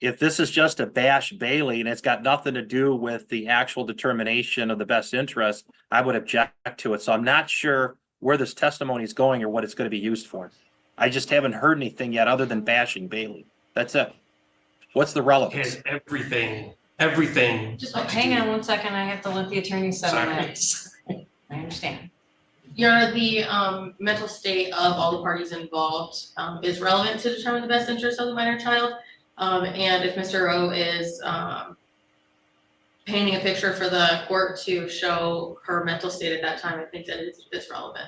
E: If this is just a bash Bailey and it's got nothing to do with the actual determination of the best interest, I would object to it. So I'm not sure where this testimony is going or what it's gonna be used for. I just haven't heard anything yet other than bashing Bailey. That's it. What's the relevance?
J: Has everything.
B: Just, hang on 1 second, I have to let the attorney settle that. I understand.
C: Your Honor, the mental state of all the parties involved is relevant to determine the best interest of the minor child. And if Mr. Rowe is painting a picture for the court to show her mental state at that time, I think that it's relevant.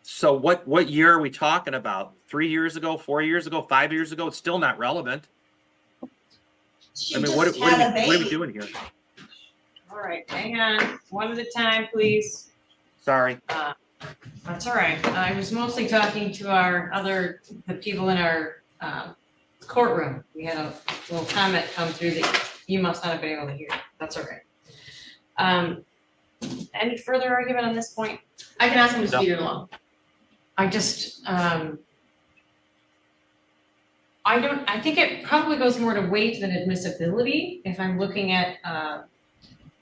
E: So what year are we talking about? 3 years ago, 4 years ago, 5 years ago? It's still not relevant.
K: She
E: I mean,
K: just
E: what
K: had a
E: are we
K: baby.
E: doing here?
B: All right, hang on, one at a time, please.
E: Sorry.
B: That's all right. I was mostly talking to the people in our courtroom. We had a little comment come through that you must not have been able to hear. That's okay. Any further argument on this point?
C: I can ask him to
E: No.
C: speed it along.
B: I just, I think it probably goes more to weight than admissibility. If I'm looking at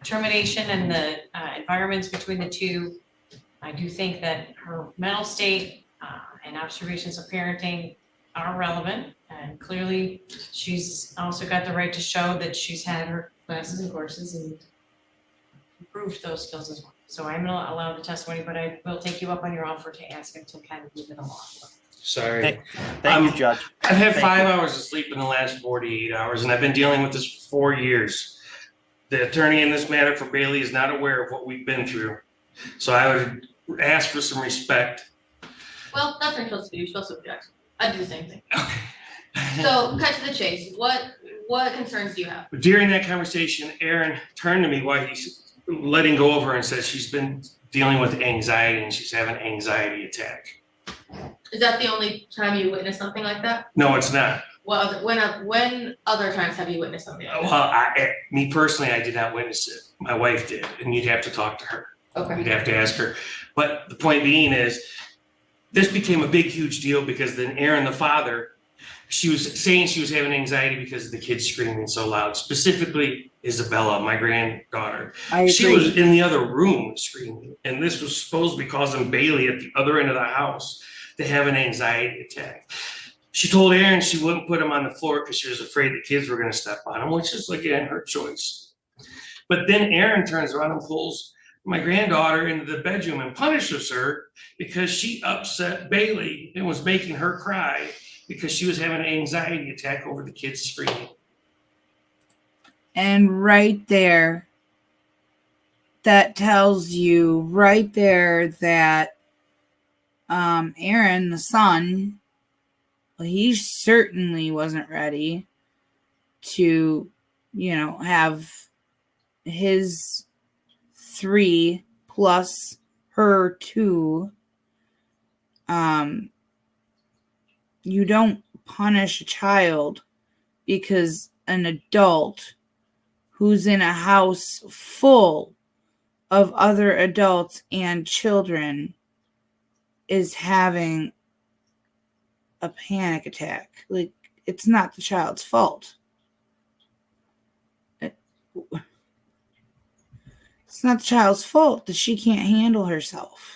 B: termination and the environments between the two, I do think that her mental state and observations of parenting are relevant. And clearly, she's also got the right to show that she's had her classes and courses and improved those skills as well. So I'm gonna allow the testimony, but I will take you up on your offer to ask him to kind of move it along.
J: Sorry.
E: Thank you, Judge.
J: I've had
E: Thank
J: 5
E: you.
J: hours of sleep in the last 48 hours, and I've been dealing with this for 4 years. The attorney in this matter for Bailey is not aware of what we've been through. So I would ask for some respect.
C: Well, that's what you're supposed to do. You're supposed to object. I'd do the same thing. So cut to the chase. What concerns do you have?
J: During that conversation, Aaron turned to me while he's letting go of her and said she's been dealing with anxiety and she's having an anxiety attack.
C: Is that the only time you witnessed something like that?
J: No, it's not.
C: Well, when other times have you witnessed something like that?
J: Well, me personally, I did not witness it. My wife did, and you'd have to talk to her.
C: Okay.
J: You'd have to ask her. But the point being is, this became a big, huge deal because then Aaron, the father, she was saying she was having anxiety because of the kids screaming so loud, specifically Isabella, my granddaughter. She was in the other room screaming, and this was supposed to be causing Bailey at the other end of the house to have an anxiety attack. She told Aaron she wouldn't put him on the floor because she was afraid the kids were going to step on him, which is, again, her choice. But then Aaron turns around and pulls my granddaughter into the bedroom and punishes her because she upset Bailey and was making her cry because she was having an anxiety attack over the kids screaming.
A: And right there, that tells you right there that Aaron, the son, well, he certainly wasn't ready to, have his 3 plus her 2. You don't punish a child because an adult who's in a house full of other adults and children is having a panic attack. Like, it's not the child's fault. It's not the child's fault that she can't handle herself.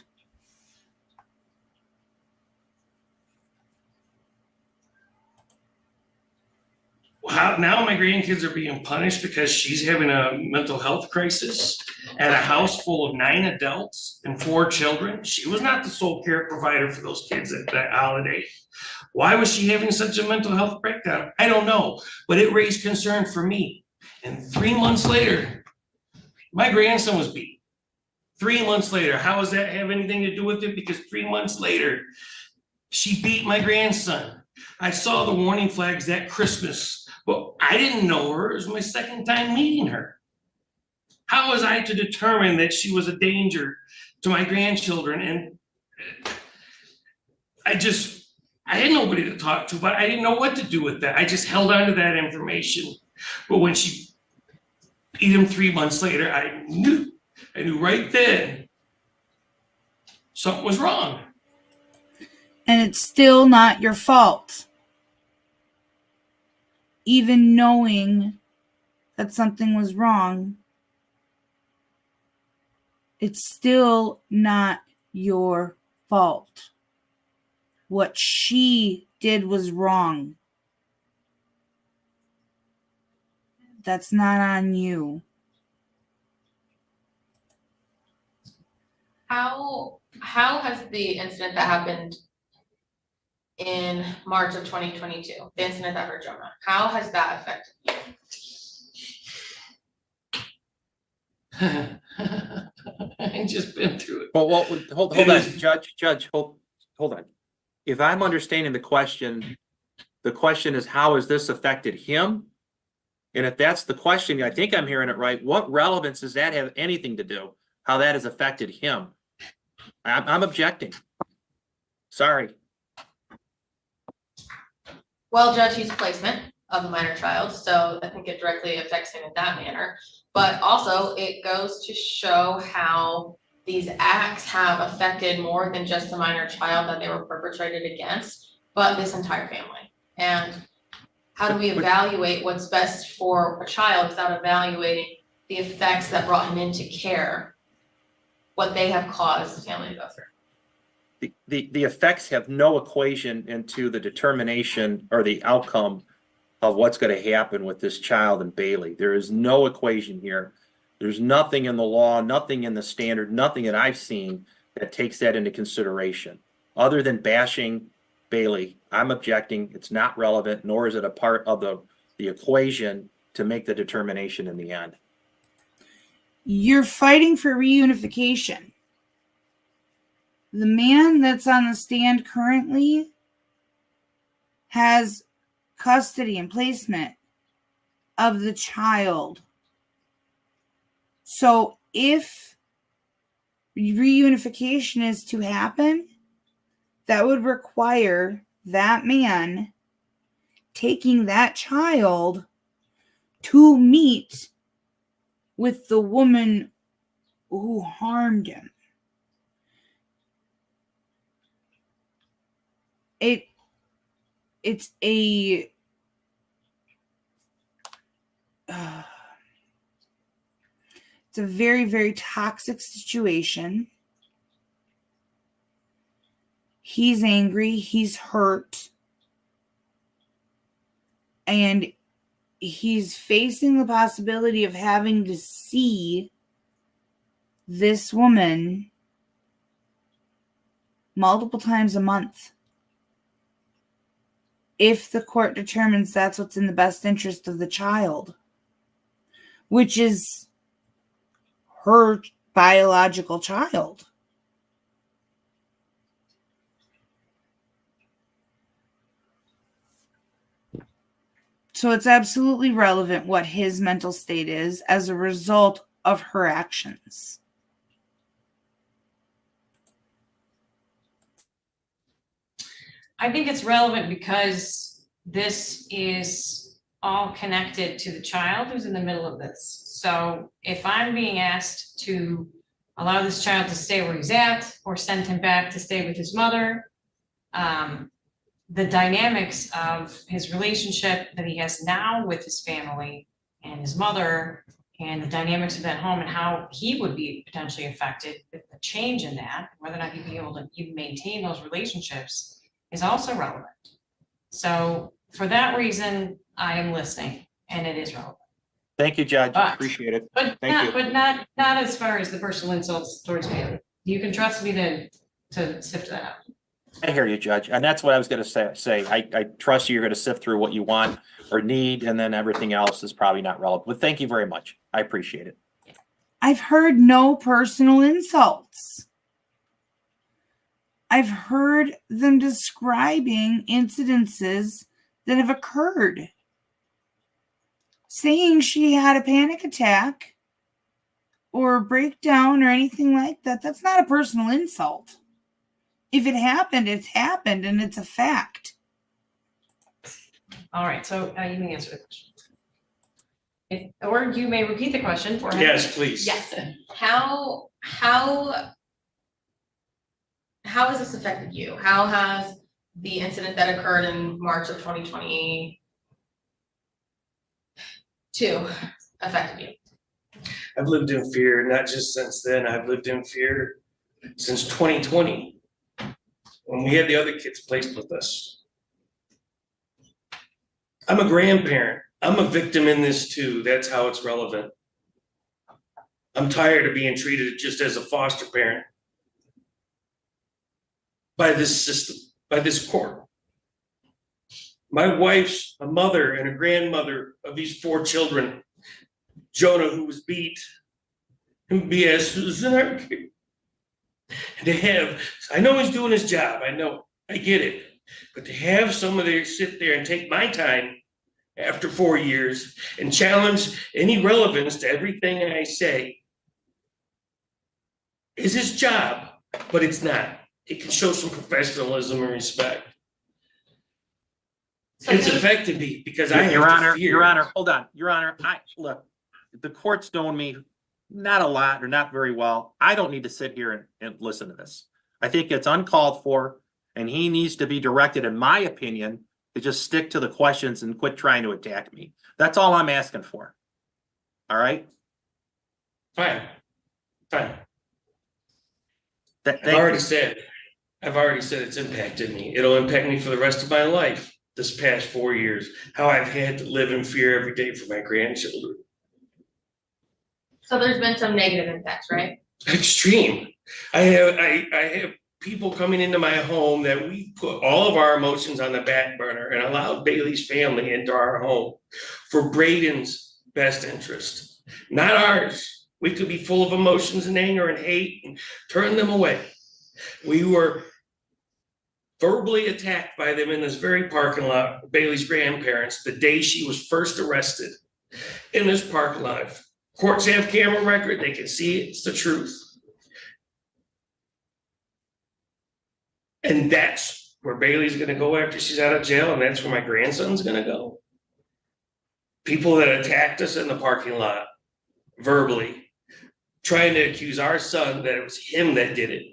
J: Now my grandkids are being punished because she's having a mental health crisis at a house full of 9 adults and 4 children. She was not the sole care provider for those kids at that holiday. Why was she having such a mental health breakdown? I don't know, but it raised concern for me. And 3 months later, my grandson was beat. 3 months later, how does that have anything to do with it? Because 3 months later, she beat my grandson. I saw the warning flags that Christmas. But I didn't know her. It was my second time meeting her. How was I to determine that she was a danger to my grandchildren? And I had nobody to talk to, but I didn't know what to do with that. I just held on to that information. But when she beat him 3 months later, I knew right then something was wrong.
A: And it's still not your fault. Even knowing that something was wrong, it's still not your fault. What she did was wrong. That's not on you.
C: How has the incident that happened in March of 2022, the incident that hurt Jonah, how has that affected you?
J: I just been through it.
E: Well, hold
J: It
E: on,
J: is-
E: Judge, hold on. If I'm understanding the question is how has this affected him? And if that's the question, I think I'm hearing it right. What relevance does that have anything to do? How that has affected him? I'm objecting. Sorry.
C: Well, Judge, he's placement of a minor child, so I think it directly affects him in that manner. But also, it goes to show how these acts have affected more than just the minor child that they were perpetrated against, but this entire family. And how do we evaluate what's best for a child without evaluating the effects that brought him into care, what they have caused the family to go through?
E: The effects have no equation into the determination or the outcome of what's going to happen with this child and Bailey. There is no equation here. There's nothing in the law, nothing in the standard, nothing that I've seen that takes that into consideration. Other than bashing Bailey, I'm objecting. It's not relevant, nor is it a part of the equation to make the determination in the end.
A: You're fighting for reunification. The man that's on the stand currently has custody and placement of the child. So if reunification is to happen, that would require that man taking that child to meet with the woman who harmed him. It's a it's a very, very toxic situation. He's angry, he's hurt, and he's facing the possibility of having to see this woman multiple times a month if the court determines that's what's in the best interest of the child, which is her biological child. So it's absolutely relevant what his mental state is as a result of her actions.
B: I think it's relevant because this is all connected to the child who's in the middle of this. So if I'm being asked to allow this child to stay where he's at or send him back to stay with his mother, the dynamics of his relationship that he has now with his family and his mother and the dynamics of that home and how he would be potentially affected with the change in that, whether or not he'd be able to even maintain those relationships is also relevant. So for that reason, I am listening and it is relevant.
E: Thank you, Judge.
B: But-
E: Appreciate it.
B: But
E: Thank you.
B: not as far as the personal insults towards me. You can trust me to sift that out.
E: I hear you, Judge. And that's what I was going to say. I trust you're going to sift through what you want or need, and then everything else is probably not relevant. But thank you very much. I appreciate it.
A: I've heard no personal insults. I've heard them describing incidences that have occurred. Saying she had a panic attack or a breakdown or anything like that, that's not a personal insult. If it happened, it's happened and it's a fact.
B: All right, so you may answer the question. Or you may repeat the question for him.
J: Yes, please.
C: Yes, how how has this affected you? How has the incident that occurred in March of 2022 affected you?
J: I've lived in fear, not just since then, I've lived in fear since 2020, when we had the other kids placed with us. I'm a grandparent. I'm a victim in this too. That's how it's relevant. I'm tired of being treated just as a foster parent by this system, by this court. My wife's a mother and a grandmother of these 4 children. Jonah, who was beat, and BS, who's in our care. And to have, I know he's doing his job, I know, I get it. But to have somebody sit there and take my time after 4 years and challenge any relevance to everything I say is his job, but it's not. It can show some professionalism and respect. It's affected me because I have
E: Your Honor,
J: to fear.
E: Your Honor, hold on, Your Honor, look, the court's known me not a lot or not very well. I don't need to sit here and listen to this. I think it's uncalled for, and he needs to be directed, in my opinion, to just stick to the questions and quit trying to attack me. That's all I'm asking for. All right?
J: Fine.
E: Thank
J: I've already said it's impacted me. It'll impact me for the rest of my life. This past 4 years, how I've had to live in fear every day for my grandchildren.
C: So there's been some negative impacts, right?
J: Extreme. I have people coming into my home that we put all of our emotions on the back burner and allowed Bailey's family into our home for Braden's best interest, not ours. We could be full of emotions and anger and hate and turn them away. We were verbally attacked by them in this very parking lot, Bailey's grandparents, the day she was first arrested in this parking lot. Courts have camera record, they can see it, it's the truth. And that's where Bailey's gonna go after she's out of jail, and that's where my grandson's gonna go. People that attacked us in the parking lot, verbally, trying to accuse our son that it was him that did it.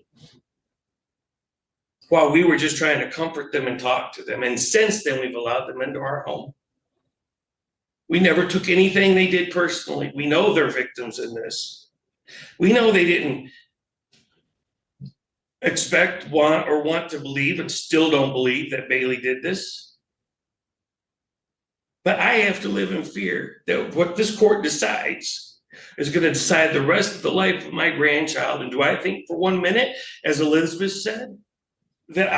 J: While we were just trying to comfort them and talk to them. And since then, we've allowed them into our home. We never took anything they did personally. We know they're victims in this. We know they didn't expect, want to believe, and still don't believe that Bailey did this. But I have to live in fear that what this court decides is going to decide the rest of the life of my grandchild. And do I think for 1 minute, as Elizabeth said, that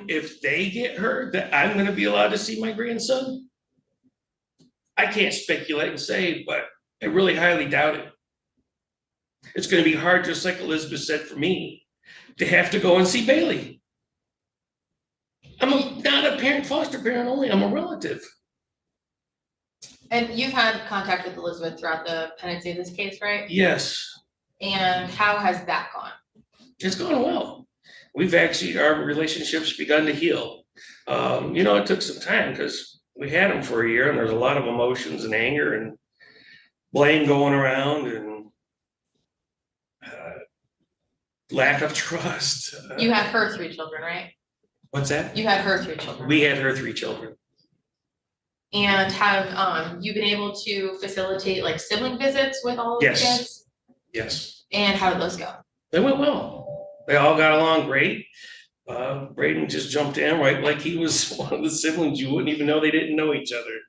J: if they get hurt, that I'm going to be allowed to see my grandson? I can't speculate and say, but I really highly doubt it. It's going to be hard, just like Elizabeth said, for me to have to go and see Bailey. I'm not a parent, foster parent only, I'm a relative.
C: And you've had contact with Elizabeth throughout the pendency of this case, right?
J: Yes.
C: And how has that gone?
J: It's going well. Our relationship's begun to heal. It took some time because we had him for a year and there's a lot of emotions and anger and blame going around and lack of trust.
C: You had her 3 children, right?
J: What's that?
C: You had her 3 children.
J: We had her 3 children.
C: And have you been able to facilitate like sibling visits with all of the
J: Yes.
C: kids?
J: Yes.
C: And how did those go?
J: They went well. They all got along great. Braden just jumped in right like he was one of the siblings. You wouldn't even know they didn't know each other.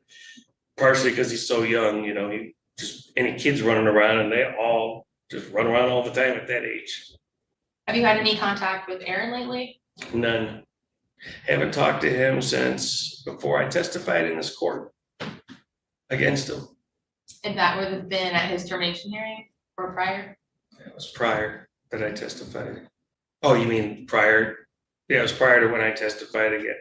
J: Partially because he's so young, he just, any kids running around and they all just run around all the time at that age.
C: Have you had any contact with Aaron lately?
J: None. Haven't talked to him since before I testified in this court against him.
C: And that would have been at his termination hearing or prior?
J: It was prior that I testified. Oh, you mean prior? Yeah, it was prior to when I testified again,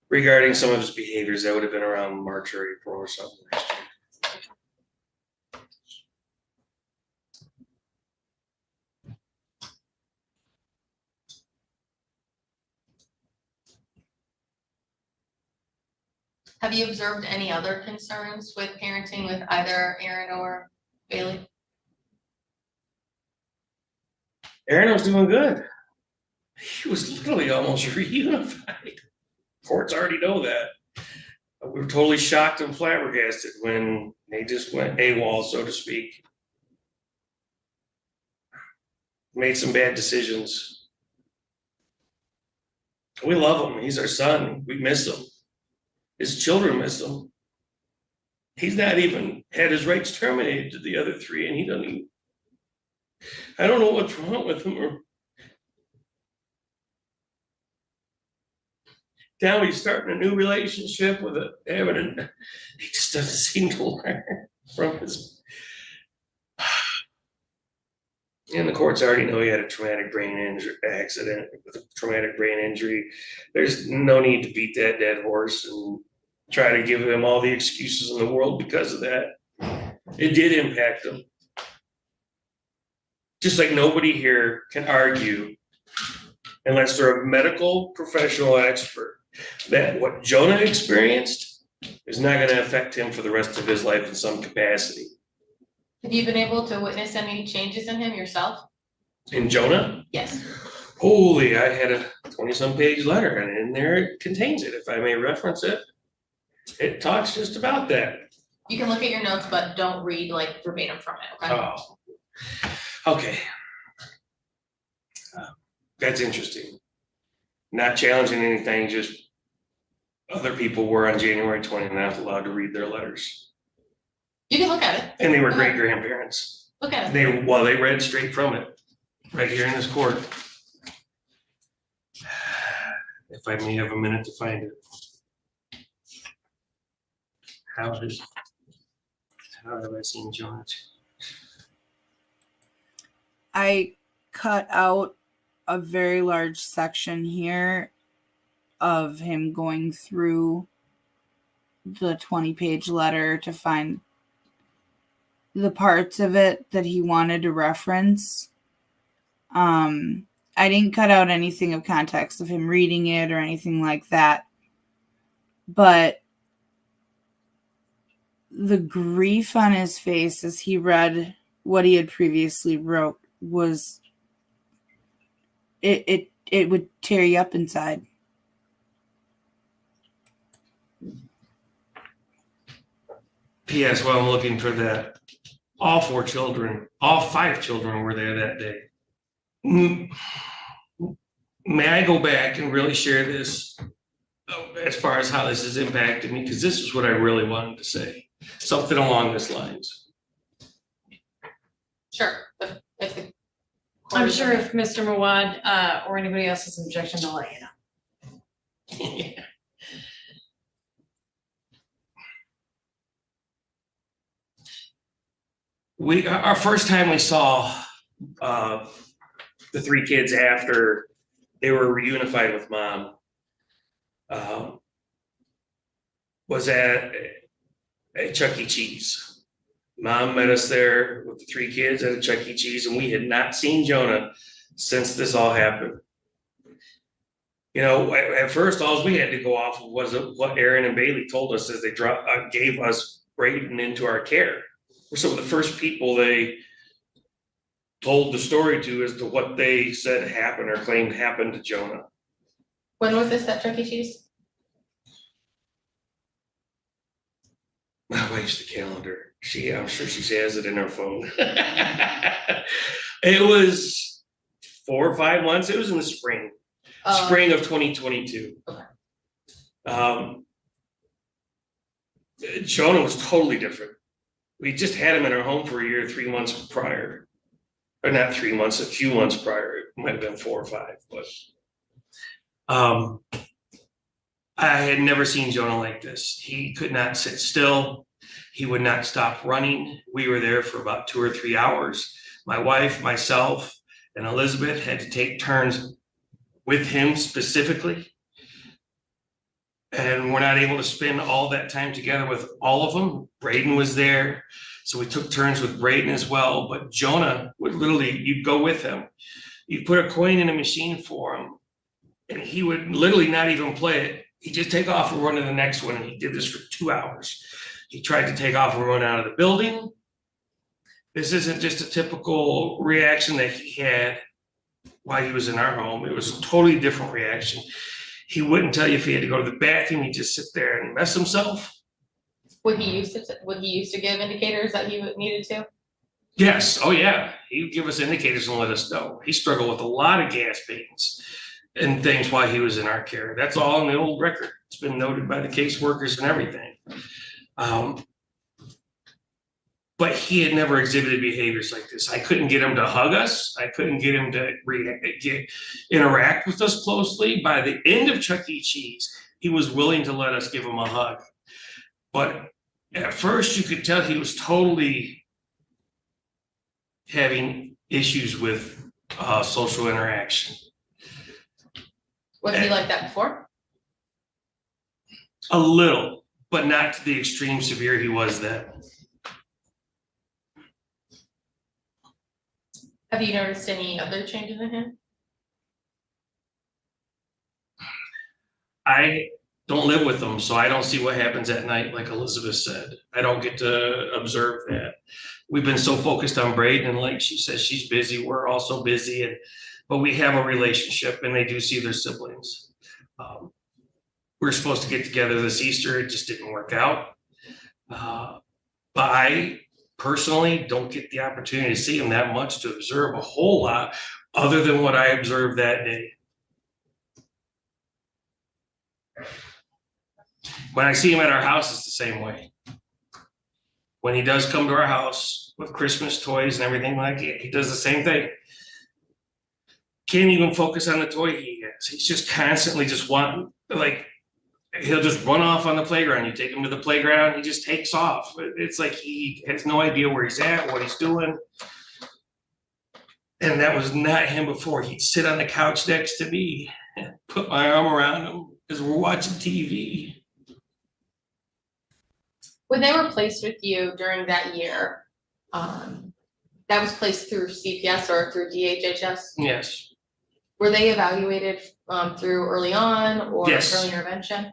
J: regarding some of his behaviors. That would have been around March or April or something last year.
C: Have you observed any other concerns with parenting with either Aaron or Bailey?
J: Aaron was doing good. He was literally almost reunified. Courts already know that. We were totally shocked and flabbergasted when they just went AWOL, so to speak. Made some bad decisions. We love him. He's our son. We miss him. His children miss him. He's not even had his rights terminated to the other three, and he doesn't even. I don't know what's wrong with him. Or now he's starting a new relationship with he just doesn't seem to learn from his. And the courts already know he had a traumatic brain injury accident with a traumatic brain injury. There's no need to beat that dead horse and try to give him all the excuses in the world because of that. It did impact him. Just like nobody here can argue, unless they're a medical professional expert, that what Jonah experienced is not going to affect him for the rest of his life in some capacity.
C: Have you been able to witness any changes in him yourself?
J: In Jonah?
C: Yes.
J: Holy, I had a 20-some page letter, and in there it contains it. If I may reference it, it talks just about that.
C: You can look at your notes, but don't read like verbatim from it, okay?
J: Oh, okay. That's interesting. Not challenging anything, just other people were on January 29th allowed to read their letters.
C: You can look at it.
J: And they were great grandparents.
C: Look at it.
J: They read straight from it, right here in this court. If I may have a minute to find it. How have I seen Jonah?
A: I cut out a very large section here of him going through the 20-page letter to find the parts of it that he wanted to reference. I didn't cut out anything of context of him reading it or anything like that. But the grief on his face as he read what he had previously wrote was it would tear you up inside.
J: P.S. While I'm looking for that, all 5 children were there that day. May I go back and really share this as far as how this has impacted me? Because this is what I really wanted to say. Something along these lines.
C: Sure. If the
B: I'm sure if Mr. Mawad or anybody else has an objection, they'll let you know.
J: Our first time we saw the 3 kids after they were reunified with mom was at Chuck E. Cheese. Mom met us there with the 3 kids at a Chuck E. Cheese, and we had not seen Jonah since this all happened. You know, at first, all we had to go off of was what Aaron and Bailey told us as they gave us Braden into our care. We're some of the first people they told the story to as to what they said happened or claimed happened to Jonah.
C: When was this at Chuck E. Cheese?
J: My wife's the calendar. I'm sure she has it in her phone. It was 4 or 5 months. It was in the spring of 2022.
C: Okay.
J: Jonah was totally different. We just had him in our home for a year, 3 months prior. Or not 3 months, a few months prior. It might have been 4 or 5, but I had never seen Jonah like this. He could not sit still. He would not stop running. We were there for about 2 or 3 hours. My wife, myself, and Elizabeth had to take turns with him specifically. And we're not able to spend all that time together with all of them. Braden was there, so we took turns with Braden as well. But Jonah would literally, you'd go with him. You'd put a coin in a machine for him, and he would literally not even play it. He'd just take off and run to the next one, and he did this for 2 hours. He tried to take off and run out of the building. This isn't just a typical reaction that he had while he was in our home. It was a totally different reaction. He wouldn't tell you if he had to go to the bathroom. He'd just sit there and mess himself.
C: Would he used to give indicators that he needed to?
J: Yes, oh yeah, he'd give us indicators and let us know. He struggled with a lot of gas pains and things while he was in our care. That's all in the old record. It's been noted by the caseworkers and everything. But he had never exhibited behaviors like this. I couldn't get him to hug us. I couldn't get him to interact with us closely. By the end of Chuck E. Cheese, he was willing to let us give him a hug. But at first you could tell he was totally having issues with social interaction.
C: Was he like that before?
J: A little, but not to the extreme severe he was then.
C: Have you noticed any other changes in him?
J: I don't live with them, so I don't see what happens at night, like Elizabeth said. I don't get to observe that. We've been so focused on Braden, and like she says, she's busy, we're also busy, but we have a relationship and they do see their siblings. We're supposed to get together this Easter, it just didn't work out. But I personally don't get the opportunity to see him that much to observe a whole lot other than what I observed that day. When I see him at our house, it's the same way. When he does come to our house with Christmas toys and everything like it, he does the same thing. Can't even focus on the toy he has. He's just constantly just wanting, like, he'll just run off on the playground. You take him to the playground, he just takes off. It's like he has no idea where he's at, what he's doing. And that was not him before. He'd sit on the couch next to me, put my arm around him as we're watching TV.
C: When they were placed with you during that year, that was placed through CPS or through DHHS?
J: Yes.
C: Were they evaluated through early on or
J: Yes.
C: early intervention?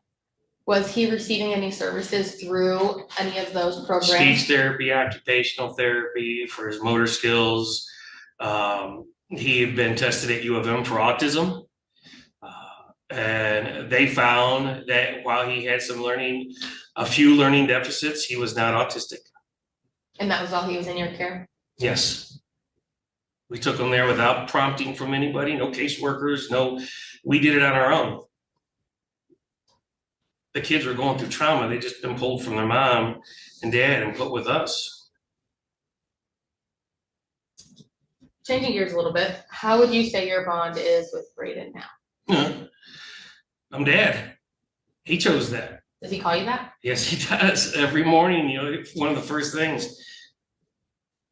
C: Was he receiving any services through any of those programs?
J: Speech therapy, occupational therapy for his motor skills. He had been tested at U of M for autism. And they found that while he had a few learning deficits, he was not autistic.
C: And that was all he was in your care?
J: Yes. We took him there without prompting from anybody, no caseworkers, we did it on our own. The kids were going through trauma. They just been pulled from their mom and dad and put with us.
C: Changing gears a little bit, how would you say your bond is with Braden now?
J: I'm dad. He chose that.
C: Does he call you that?
J: Yes, he does. Every morning, one of the first things,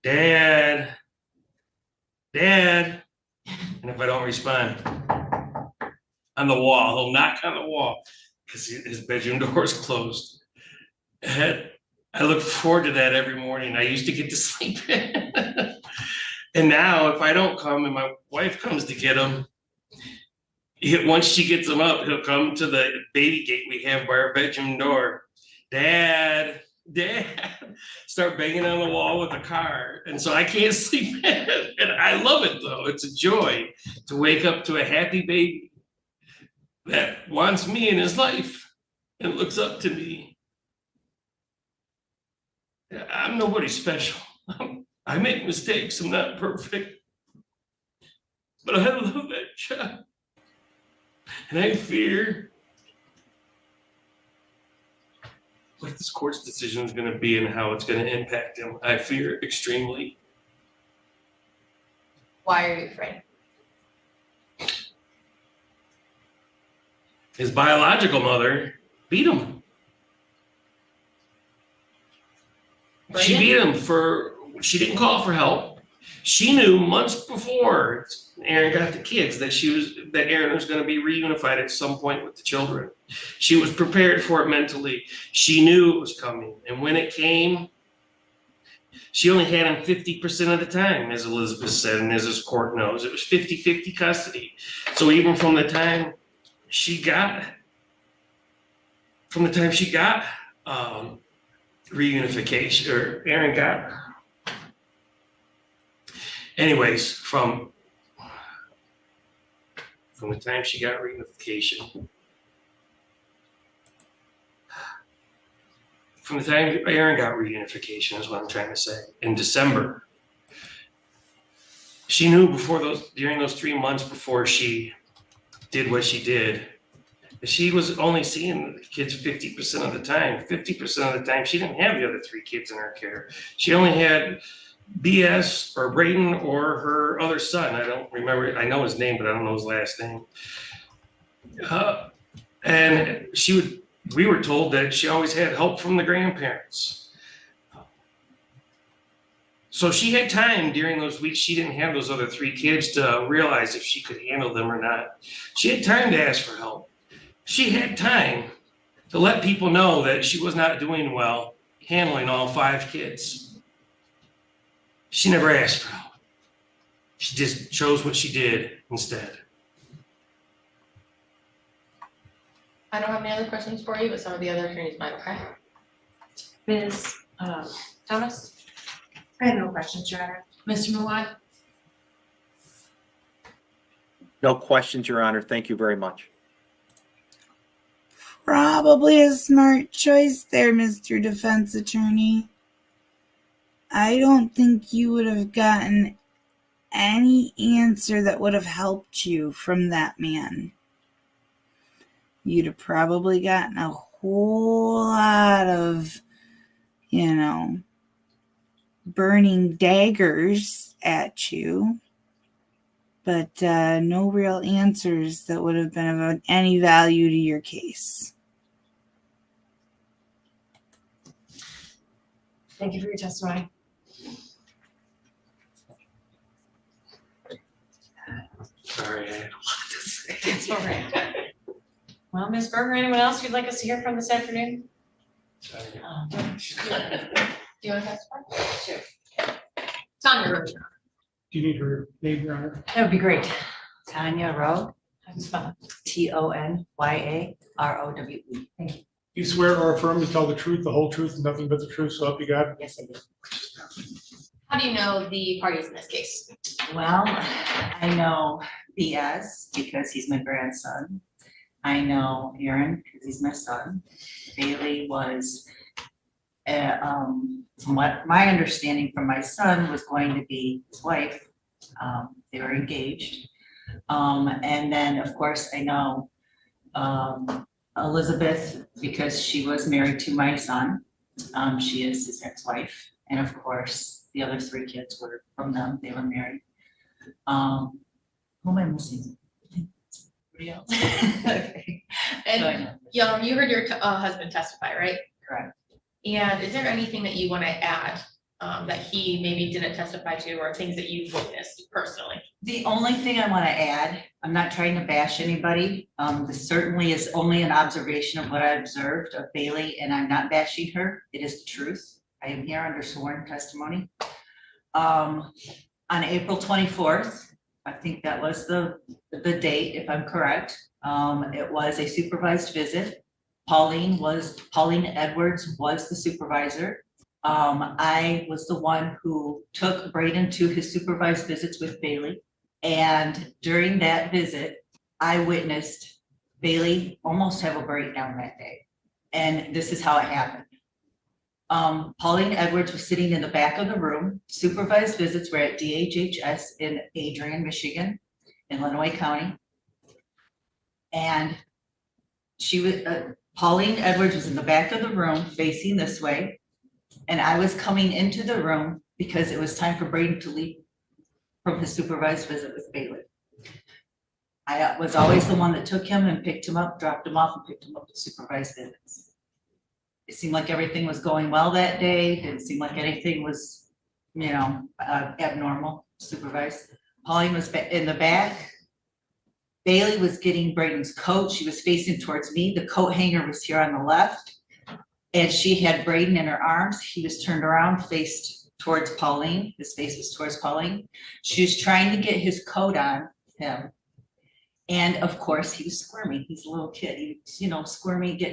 J: Dad. And if I don't respond, on the wall, he'll knock on the wall because his bedroom door is closed. And I look forward to that every morning. I used to get to sleep. And now if I don't come and my wife comes to get him, once she gets him up, he'll come to the baby gate we have by our bedroom door. Dad, start banging on the wall with the car. And so I can't sleep. And I love it though. It's a joy to wake up to a happy baby that wants me in his life and looks up to me. I'm nobody special. I make mistakes. I'm not perfect. But I love that child. And I fear what this court's decision is going to be and how it's going to impact him. I fear extremely.
C: Why are you afraid?
J: His biological mother beat him. She beat him she didn't call for help. She knew months before Aaron got the kids that Aaron was going to be reunified at some point with the children. She was prepared for it mentally. She knew it was coming. And when it came, she only had him 50% of the time, as Elizabeth said, and as this court knows. It was 50-50 custody. So even from the time she got reunification, or Aaron got, anyways, from from the time she got reunification. From the time Aaron got reunification is what I'm trying to say, in December. She knew during those 3 months before she did what she did, that she was only seeing the kids 50% of the time. 50% of the time, she didn't have the other 3 kids in her care. She only had BS or Braden or her other son. I don't remember, I know his name, but I don't know his last name. And we were told that she always had help from the grandparents. So she had time during those weeks she didn't have those other 3 kids to realize if she could handle them or not. She had time to ask for help. She had time to let people know that she was not doing well handling all 5 kids. She never asked for help. She just chose what she did instead.
C: I don't have any other questions for you, but some of the other attorneys might, okay?
B: Ms. Thomas?
D: I have no questions, Your Honor.
B: Mr. Mulad?
E: No questions, Your Honor. Thank you very much.
A: Probably a smart choice there, Mr. Defense Attorney. I don't think you would have gotten any answer that would have helped you from that man. You'd have probably gotten a whole lot of, burning daggers at you, but no real answers that would have been of any value to your case.
B: Thank you for your testimony.
J: Sorry, I had a lot to say.
B: It's all right. Well, Ms. Berger, anyone else you'd like us to hear from this afternoon?
J: Sorry.
C: Do you want to testify? Sure. Tanya Rowe.
G: Do you need her name, Your Honor?
K: That would be great. Tanya Rowe,
B: How do you spell it?
K: TONYAROWE. Thank you.
G: You swear or affirm to tell the truth, the whole truth, and nothing but the truth, so help you God?
K: Yes, I do.
C: How do you know the parties in this case?
K: Well, I know BS because he's my grandson. I know Aaron because he's my son. Bailey was, from what my understanding from my son was going to be his wife. They were engaged. And then, of course, I know Elizabeth because she was married to my son. She is his ex-wife. And of course, the other 3 kids were from them. They were married. Who am I missing? Somebody else? Okay.
C: And you heard your husband testify, right?
K: Correct.
C: And is there anything that you want to add that he maybe didn't testify to, or things that you've witnessed personally?
K: The only thing I want to add, I'm not trying to bash anybody. This certainly is only an observation of what I observed of Bailey, and I'm not bashing her. It is the truth. I am here under sworn testimony. On April 24th, I think that was the date, if I'm correct. It was a supervised visit. Pauline Edwards was the supervisor. I was the one who took Braden to his supervised visits with Bailey. And during that visit, I witnessed Bailey almost have a breakdown that day. And this is how it happened. Pauline Edwards was sitting in the back of the room. Supervised visits were at DHHS in Adrian, Michigan, in Lenawee County. And she was, Pauline Edwards was in the back of the room facing this way. And I was coming into the room because it was time for Braden to leave from his supervised visit with Bailey. I was always the one that took him and picked him up, dropped him off, and picked him up at supervised visits. It seemed like everything was going well that day. Didn't seem like anything was, abnormal, supervised. Pauline was in the back. Bailey was getting Braden's coat. She was facing towards me. The coat hanger was here on the left. And she had Braden in her arms. He was turned around, faced towards Pauline. His face was towards Pauline. She was trying to get his coat on him. And of course, he was squirming. He's a little kid. He was, squirming,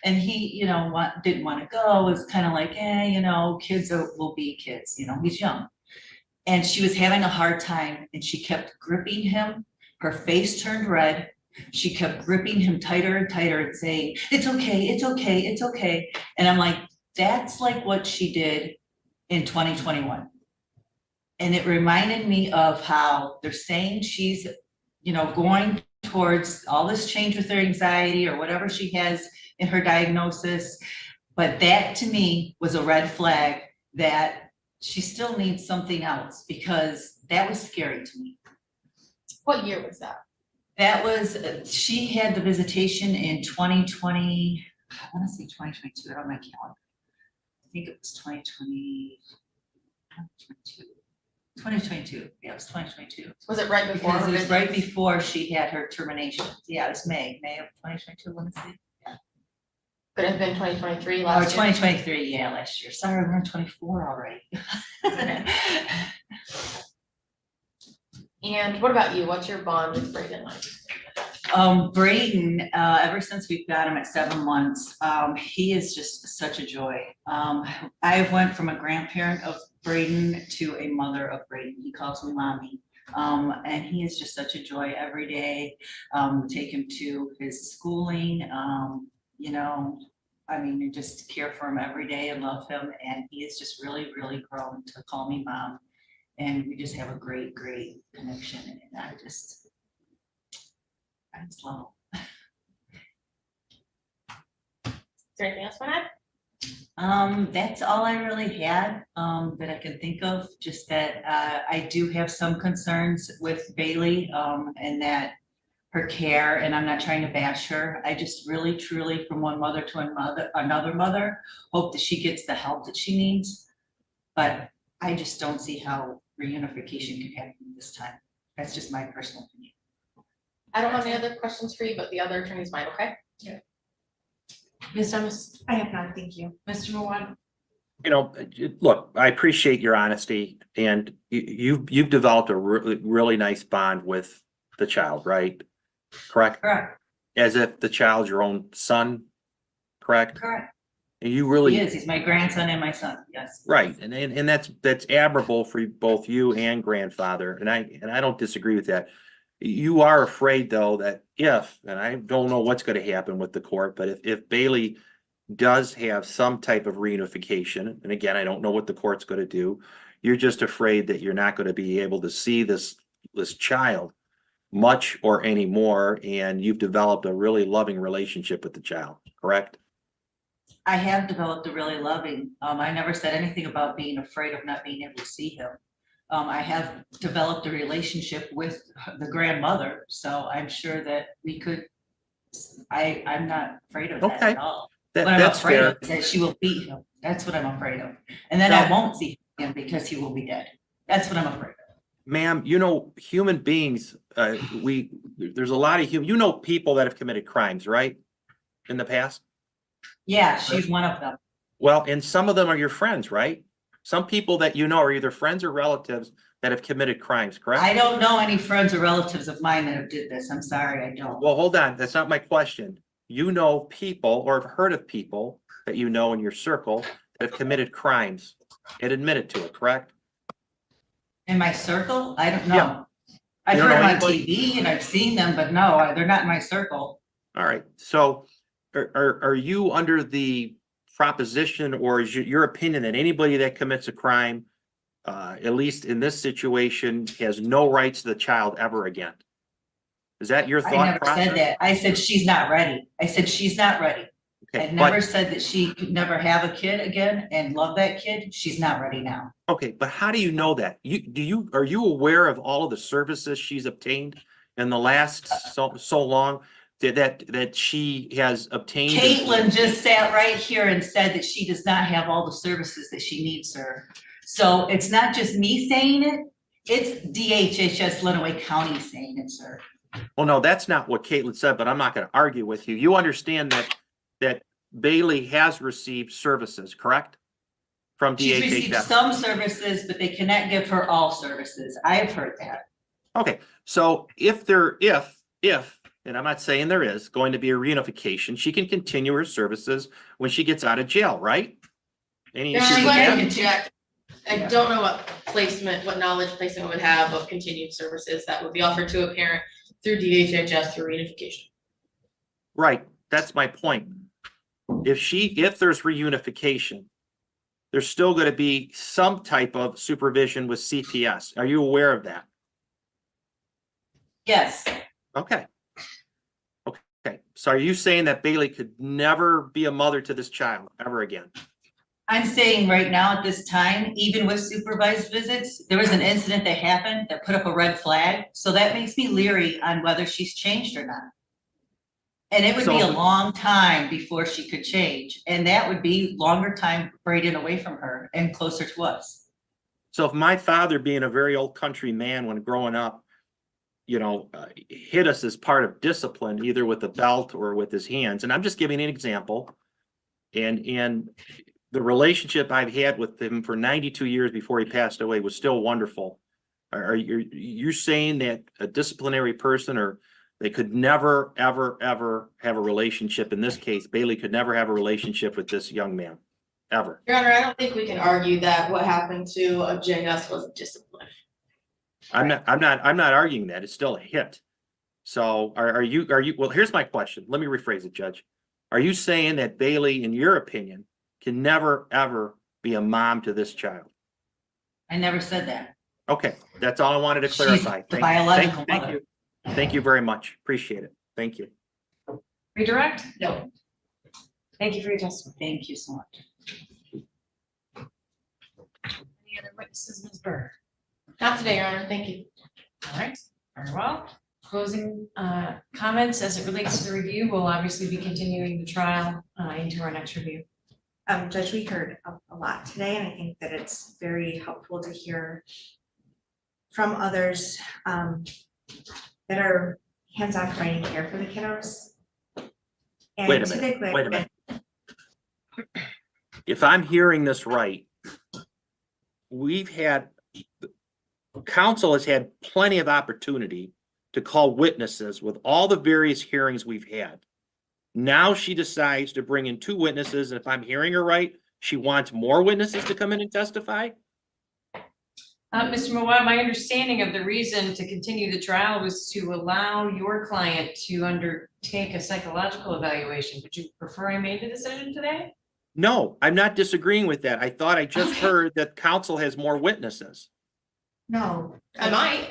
K: and he, didn't want to go. It was kind of like, kids will be kids. He's young. And she was having a hard time, and she kept gripping him, Her face turned red. She kept gripping him tighter and tighter and saying, it's okay, it's okay, it's okay. And I'm like, that's like what she did in 2021. And it reminded me of how they're saying she's, going towards all this change with her anxiety or whatever she has in her diagnosis. But that to me was a red flag that she still needs something else, because that was scary to me.
C: What year was that?
K: That was, she had the visitation in 2020, I want to say 2022, I don't have my calendar. I think it was 2022, yeah, it was 2022.
C: Was it right before?
K: Because
C: her
K: it was right
C: visit?
K: before she had her termination. Yeah, it was May of 2022, let me see.
C: Could have been 2023
K: Or
C: last year.
K: 2023, yeah, last year. Sorry, we're in 24 already.
C: And what about you? What's your bond with Braden like?
K: Braden, ever since we've got him at 7 months, he is just such a joy. I went from a grandparent of Braden to a mother of Braden. He calls me mommy. And he is just such a joy every day. Take him to his schooling, you just care for him every day and love him. And he is just really, really grown to call me mom. And we just have a great, great connection. And I just love him.
C: Is there anything else, Manette?
K: That's all I really had, that I can think of, just that, I do have some concerns with Bailey, and that her care, and I'm not trying to bash her. I just really, truly, from one mother to another mother, hope that she gets the help that she needs. But I just don't see how reunification can happen this time. That's just my personal opinion.
C: I don't have any other questions for you, but the other attorneys might, okay?
D: Yeah.
C: Ms. Thomas?
D: I have none, thank you.
C: Mr. Mawad?
E: Look, I appreciate your honesty, and you've developed a really nice bond with the child, right? Correct?
K: Correct,
E: As if the child's your own son, correct?
K: correct.
E: And you really.
K: He is, he's my grandson and my son, yes.
E: Right, and that's admirable for both you and grandfather, and I don't disagree with that. You are afraid though that and I don't know what's gonna happen with the court, but if Bailey does have some type of reunification, and again, I don't know what the court's gonna do, you're just afraid that you're not gonna be able to see this child much or anymore, and you've developed a really loving relationship with the child, correct?
K: I have developed a really loving, I never said anything about being afraid of not being able to see him. I have developed a relationship with the grandmother, so I'm sure that we could, I'm not afraid of that
E: Okay.
K: at all. What I'm
E: That's
K: afraid
E: fair.
K: of is that she will beat him. That's what I'm afraid of. And then I won't see him because he will be dead. That's what I'm afraid of.
E: Ma'am, human beings, there's a lot of people that have committed crimes, right? In the past?
K: Yeah, she's one of them.
E: Well, and some of them are your friends, right? Some people that are either friends or relatives that have committed crimes, correct?
K: I don't know any friends or relatives of mine that have did this. I'm sorry, I don't.
E: Well, hold on. That's not my question. You know people or have heard of people that you know in your circle that have committed crimes and admitted to it, correct?
K: In my circle? I don't know.
E: Yeah.
K: I've
E: You don't
K: heard
E: know
K: them on
E: anybody?
K: TV and I've seen them, but no, they're not in my circle.
E: All right. So are you under the proposition, or is your opinion that anybody that commits a crime, at least in this situation, has no rights to the child ever again? Is that your
K: I
E: thought
K: never
E: process?
K: said that. I said she's not ready. I said she's not ready.
E: Okay,
K: I never said that she could never have a kid again and love that kid. She's not ready now.
E: okay, but how do you know that? Are you aware of all of the services she's obtained in the last so long that she has obtained?
K: Caitlin just sat right here and said that she does not have all the services that she needs, sir. So it's not just me saying it, it's DHHS Lenawee County saying it, sir.
E: Well, no, that's not what Caitlin said, but I'm not going to argue with you. You understand that Bailey has received services, correct? From
K: She's received
E: DHHS.
K: some services, but they cannot give her all services. I've heard that.
E: Okay, so if and I'm not saying there is going to be a reunification, she can continue her services when she gets out of jail, right? Any issues with
C: I
E: that?
C: can check. I don't know what knowledge placement would have of continued services that would be offered to a parent through DHHS through reunification.
E: Right, that's my point. If there's reunification, there's still gonna be some type of supervision with CPS. Are you aware of that?
K: Yes,
E: Okay. Okay, so are you saying that Bailey could never be a mother to this child ever again?
K: I'm saying right now at this time, even with supervised visits, there was an incident that happened that put up a red flag. So that makes me leery on whether she's changed or not. And it would be a
E: So-
K: long time before she could change. And that would be longer time braided away from her and closer to us.
E: So if my father, being a very old country man when growing up, hit us as part of discipline, either with a belt or with his hands, and I'm just giving an example. And the relationship I've had with him for 92 years before he passed away was still wonderful. Are you saying that a disciplinary person, or they could never, ever, ever have a relationship? In this case, Bailey could never have a relationship with this young man, ever.
C: Your Honor, I don't think we can argue that what happened to Jane Gus was discipline.
E: I'm not arguing that. It's still a hit. So are you, well, here's my question. Let me rephrase it, Judge. Are you saying that Bailey, in your opinion, can never, ever be a mom to this child?
K: I never said that.
E: Okay, that's all I wanted to
K: She's
E: clarify.
K: the biological
E: Thank
K: mother.
E: you. Thank you very much. Appreciate it. Thank you.
B: Redirect?
K: No,
B: Thank you for your testimony.
K: thank you so much.
B: Any other witnesses, Ms. Berger?
C: Not today, Your Honor, thank you.
B: All right, very well. Closing comments as it relates to the review. We'll obviously be continuing the trial into our next review.
D: Judge, we heard a lot today, and I think that it's very helpful to hear from others that are hands-on providing care for the kiddos. And
E: Wait a
D: typically-
E: minute, wait a minute. If I'm hearing this right, council has had plenty of opportunity to call witnesses with all the various hearings we've had. Now she decides to bring in 2 witnesses, and if I'm hearing her right, she wants more witnesses to come in and testify?
B: Mr. Mawad, my understanding of the reason to continue the trial was to allow your client to undertake a psychological evaluation. Would you prefer I made the decision today?
E: No, I'm not disagreeing with that. I thought I just heard that council has more witnesses.
D: No.
C: I might.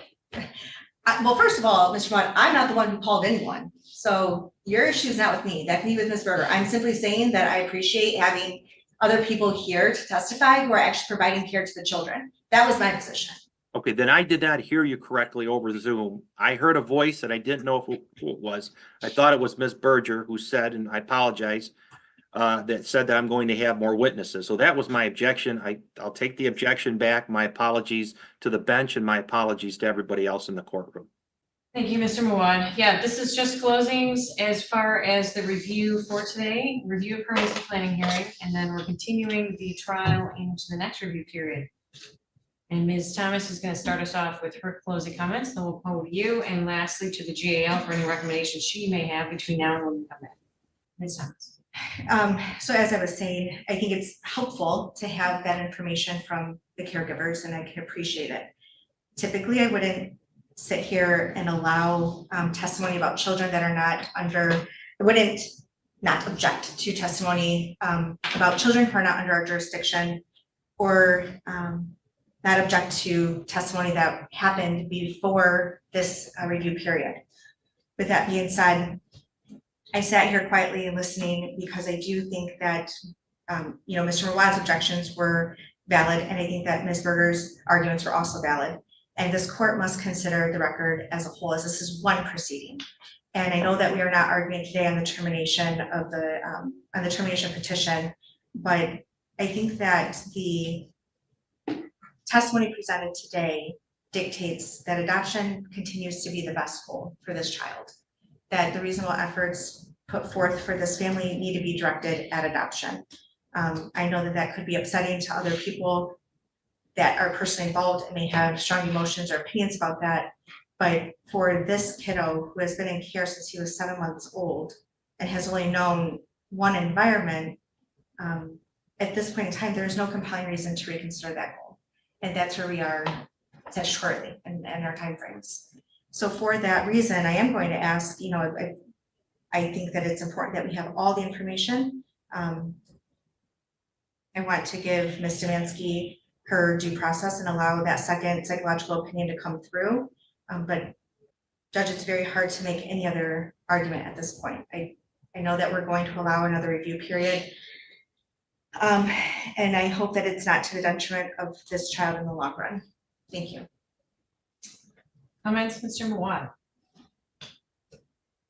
D: Well, first of all, Mr. Mott, I'm not the one who called anyone. So your issue is not with me. That can be with Ms. Berger. I'm simply saying that I appreciate having other people here to testify who are actually providing care to the children. That was my position.
E: Okay, then I did not hear you correctly over Zoom. I heard a voice and I didn't know who it was. I thought it was Ms. Berger who said, and I apologize, that said that I'm going to have more witnesses. So that was my objection. I'll take the objection back. My apologies to the bench and my apologies to everybody else in the courtroom.
B: Thank you, Mr. Mawad. Yeah, this is just closings as far as the review for today, review of permits and planning hearing, and then we're continuing the trial into the next review period. And Ms. Thomas is going to start us off with her closing comments, then we'll go with you, and lastly to the GAL for any recommendations she may have between now and when we come back. Ms. Thomas.
D: So as I was saying, I think it's helpful to have that information from the caregivers, and I can appreciate it. Typically, I wouldn't sit here and allow testimony about children that are not under, I wouldn't not object to testimony about children who are not under our jurisdiction, or not object to testimony that happened before this review period. With that being said, I sat here quietly and listening because I do think that, Mr. Mawad's objections were valid, and I think that Ms. Berger's arguments were also valid. And this court must consider the record as a whole, as this is one proceeding. And I know that we are not arguing today on the termination of on the termination petition, but I think that the testimony presented today dictates that adoption continues to be the best goal for this child, that the reasonable efforts put forth for this family need to be directed at adoption. I know that that could be upsetting to other people that are personally involved and may have strong emotions or opinions about that. But for this kiddo who has been in care since he was 7 months old and has only known one environment, at this point in time, there is no compelling reason to reconsider that goal. And that's where we are statutorily and our timeframes. So for that reason, I am going to ask, I think that it's important that we have all the information. I want to give Ms. Demansky her due process and allow that second psychological opinion to come through. But Judge, it's very hard to make any other argument at this point. I know that we're going to allow another review period. And I hope that it's not to the detriment of this child in the long run. Thank you.
B: Comments, Mr. Mawad?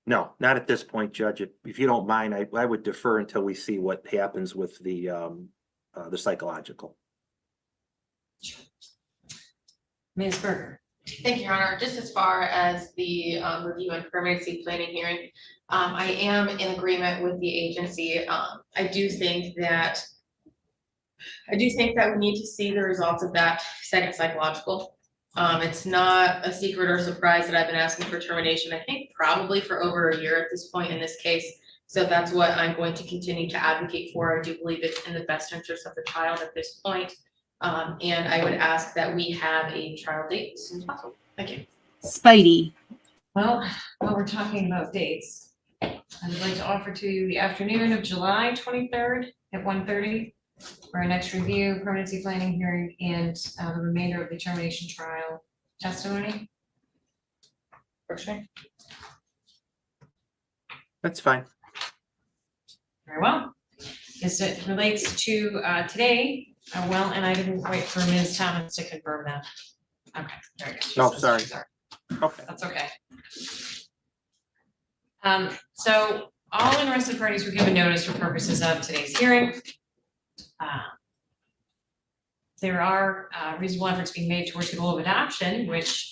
E: No, not at this point, Judge. If you don't mind, I would defer until we see what happens with the psychological.
B: Ms. Berger?
C: Thank you, Your Honor. Just as far as the review and permanency planning hearing, I am in agreement with the agency. I do think that we need to see the results of that second psychological. It's not a secret or surprise that I've been asking for termination, I think probably for over a year at this point in this case. So that's what I'm going to continue to advocate for. I do believe it's in the best interest of the child at this point. And I would ask that we have a trial date as soon as possible. Thank you.
A: Spidey.
B: Well, while we're talking about dates, I would like to offer to you the afternoon of July 23rd at 1:30 for our next review, permanency planning hearing, and the remainder of the termination trial testimony. Works for me?
E: That's fine.
B: Very well. As it relates to today, well, and I didn't wait for Ms. Thomas to confirm that. Okay, very good.
E: No, sorry. Okay.
B: That's okay. So all interested parties were given notice for purposes of today's hearing. There are reasonable efforts being made towards the goal of adoption, which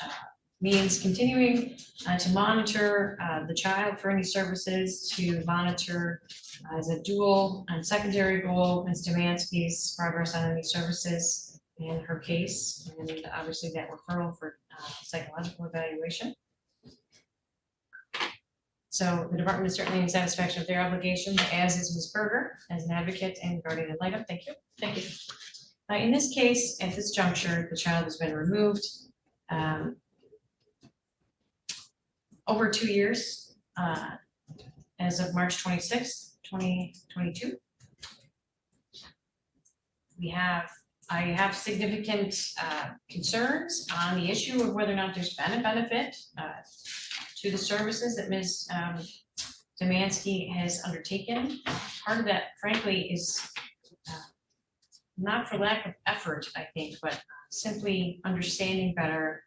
B: means continuing to monitor the child for any services, to monitor as a dual and secondary goal, Ms. Demansky's progress on any services in her case, and obviously that referral for psychological evaluation. So the department is certainly in satisfaction of their obligations, as is Ms. Berger, as an advocate and guardian ad litem. Thank you.
C: Thank you.
B: In this case, at this juncture, the child has been removed over 2 years, as of March 26th, 2022. I have significant concerns on the issue of whether or not there's been a benefit to the services that Ms. Demansky has undertaken. Part of that, frankly, is not for lack of effort, I think, but simply understanding better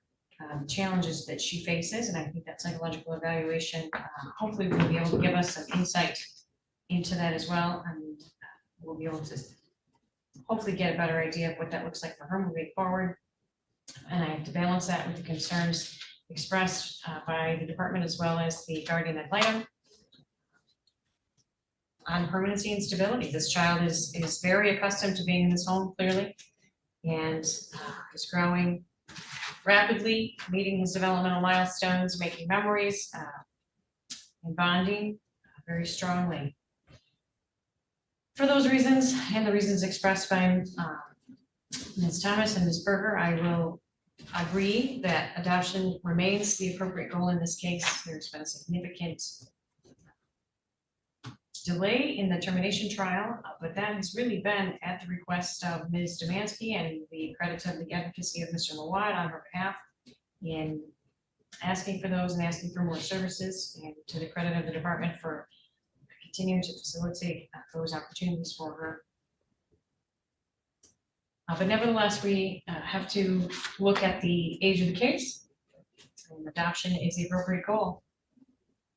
B: challenges that she faces. And I think that psychological evaluation hopefully will be able to give us some insight into that as well. And we'll be able to hopefully get a better idea of what that looks like for her moving forward. And I have to balance that with the concerns expressed by the department as well as the guardian ad litem on permanency and stability. This child is very accustomed to being in this home, clearly, and is growing rapidly, meeting his developmental milestones, making memories, and bonding very strongly. For those reasons and the reasons expressed by Ms. Thomas and Ms. Berger, I will agree that adoption remains the appropriate goal in this case. There's been a significant delay in the termination trial, but that has really been at the request of Ms. Demansky and the credit of the advocacy of Mr. Mawad on her behalf in asking for those and asking for more services, and to the credit of the department for continuing to facilitate those opportunities for her. But nevertheless, we have to look at the age of the case, and adoption is the appropriate goal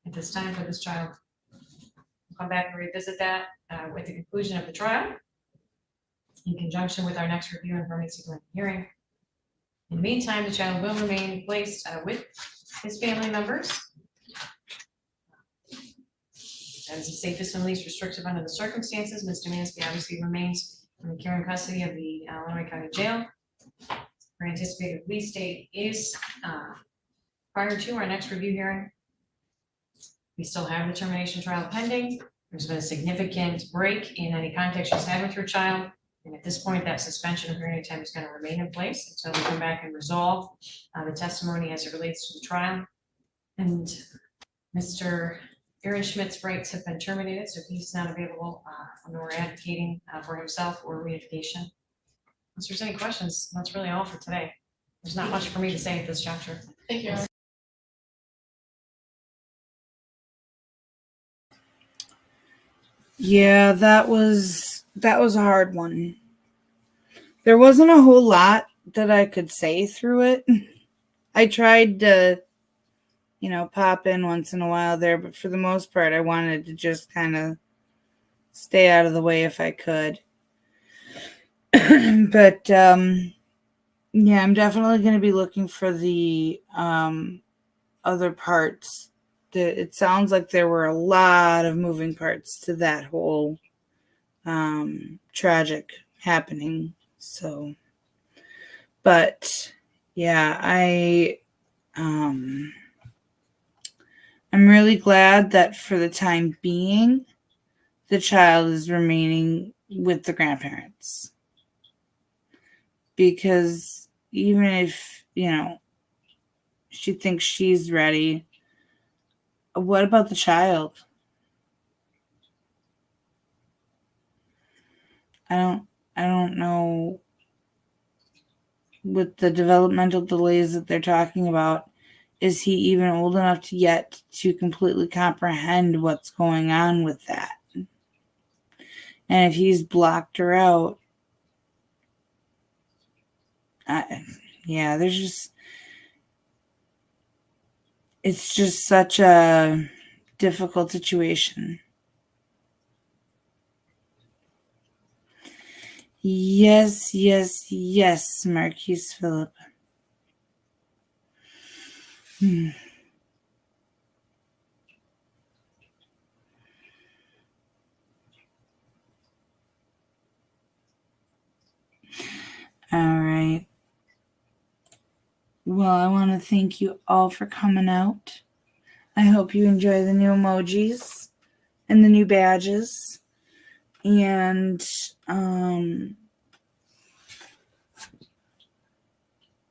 B: at this time for this child. We'll come back and revisit that with the conclusion of the trial in conjunction with our next review and permanency hearing. In the meantime, the child will remain placed with his family members. That is the safest and least restrictive under the circumstances. Ms. Demansky obviously remains in the care and custody of the Illinois County Jail. Her anticipated release date is prior to our next review hearing. We still have the termination trial pending. There's been a significant break in any contact she's had with her child. And at this point, that suspension of hearing time is going to remain in place until we come back and resolve the testimony as it relates to the trial. And Mr. Aaron Schmidt's rights have been terminated, so he's not available, nor advocating for himself or reunification. Unless there's any questions, that's really all for today. There's not much for me to say at this juncture.
C: Thank you.
A: Yeah, that was a hard one. There wasn't a whole lot that I could say through it. I tried to, pop in once in a while there, but for the most part, I wanted to just kind of stay out of the way if I could. But yeah, I'm definitely going to be looking for the other parts. It sounds like there were a lot of moving parts to that whole tragic happening. So, but yeah, I'm really glad that for the time being, the child is remaining with the grandparents. Because even if, she thinks she's ready, what about the child? I don't know, with the developmental delays that they're talking about, is he even old enough to completely comprehend what's going on with that? And if he's blocked her out, it's just such a difficult situation. Yes, Marquise Phillip. All right. Well, I want to thank you all for coming out. I hope you enjoy the new emojis and the new badges. And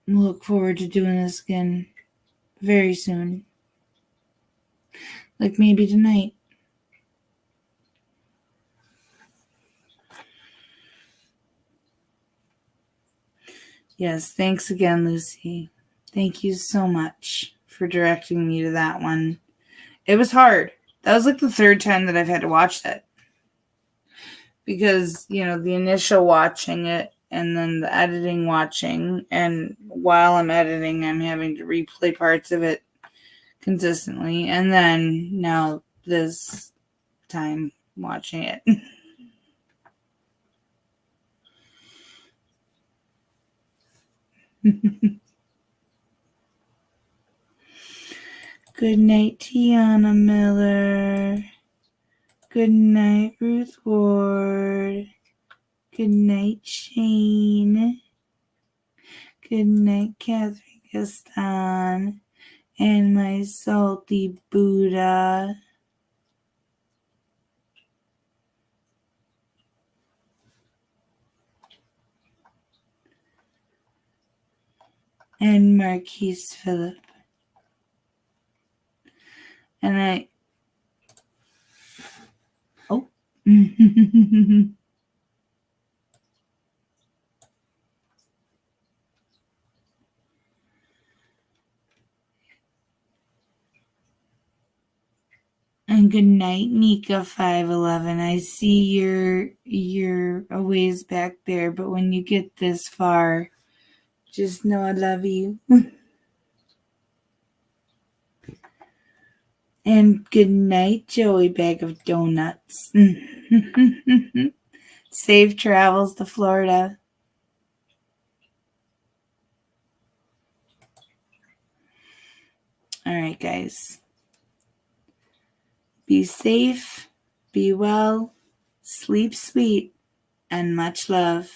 A: look forward to doing this again very soon. Like maybe tonight. Yes, thanks again, Lucy. Thank you so much for directing me to that one. It was hard. That was like the third time that I've had to watch that. Because, the initial watching it and then the editing watching, and while I'm editing, I'm having to replay parts of it consistently. And then now this time watching it. Good night, Tiana Miller. Good night, Ruth Ward. Good night, Shane. Good night, Catherine Gaston. And my salty Buddha. And Marquise Phillip. And and good night, Nika 511. I see you're a ways back there, but when you get this far, just know I love you. And good night, Joey Bag of Donuts. Safe travels to Florida. All right, guys. Be safe, be well, sleep sweet, and much love.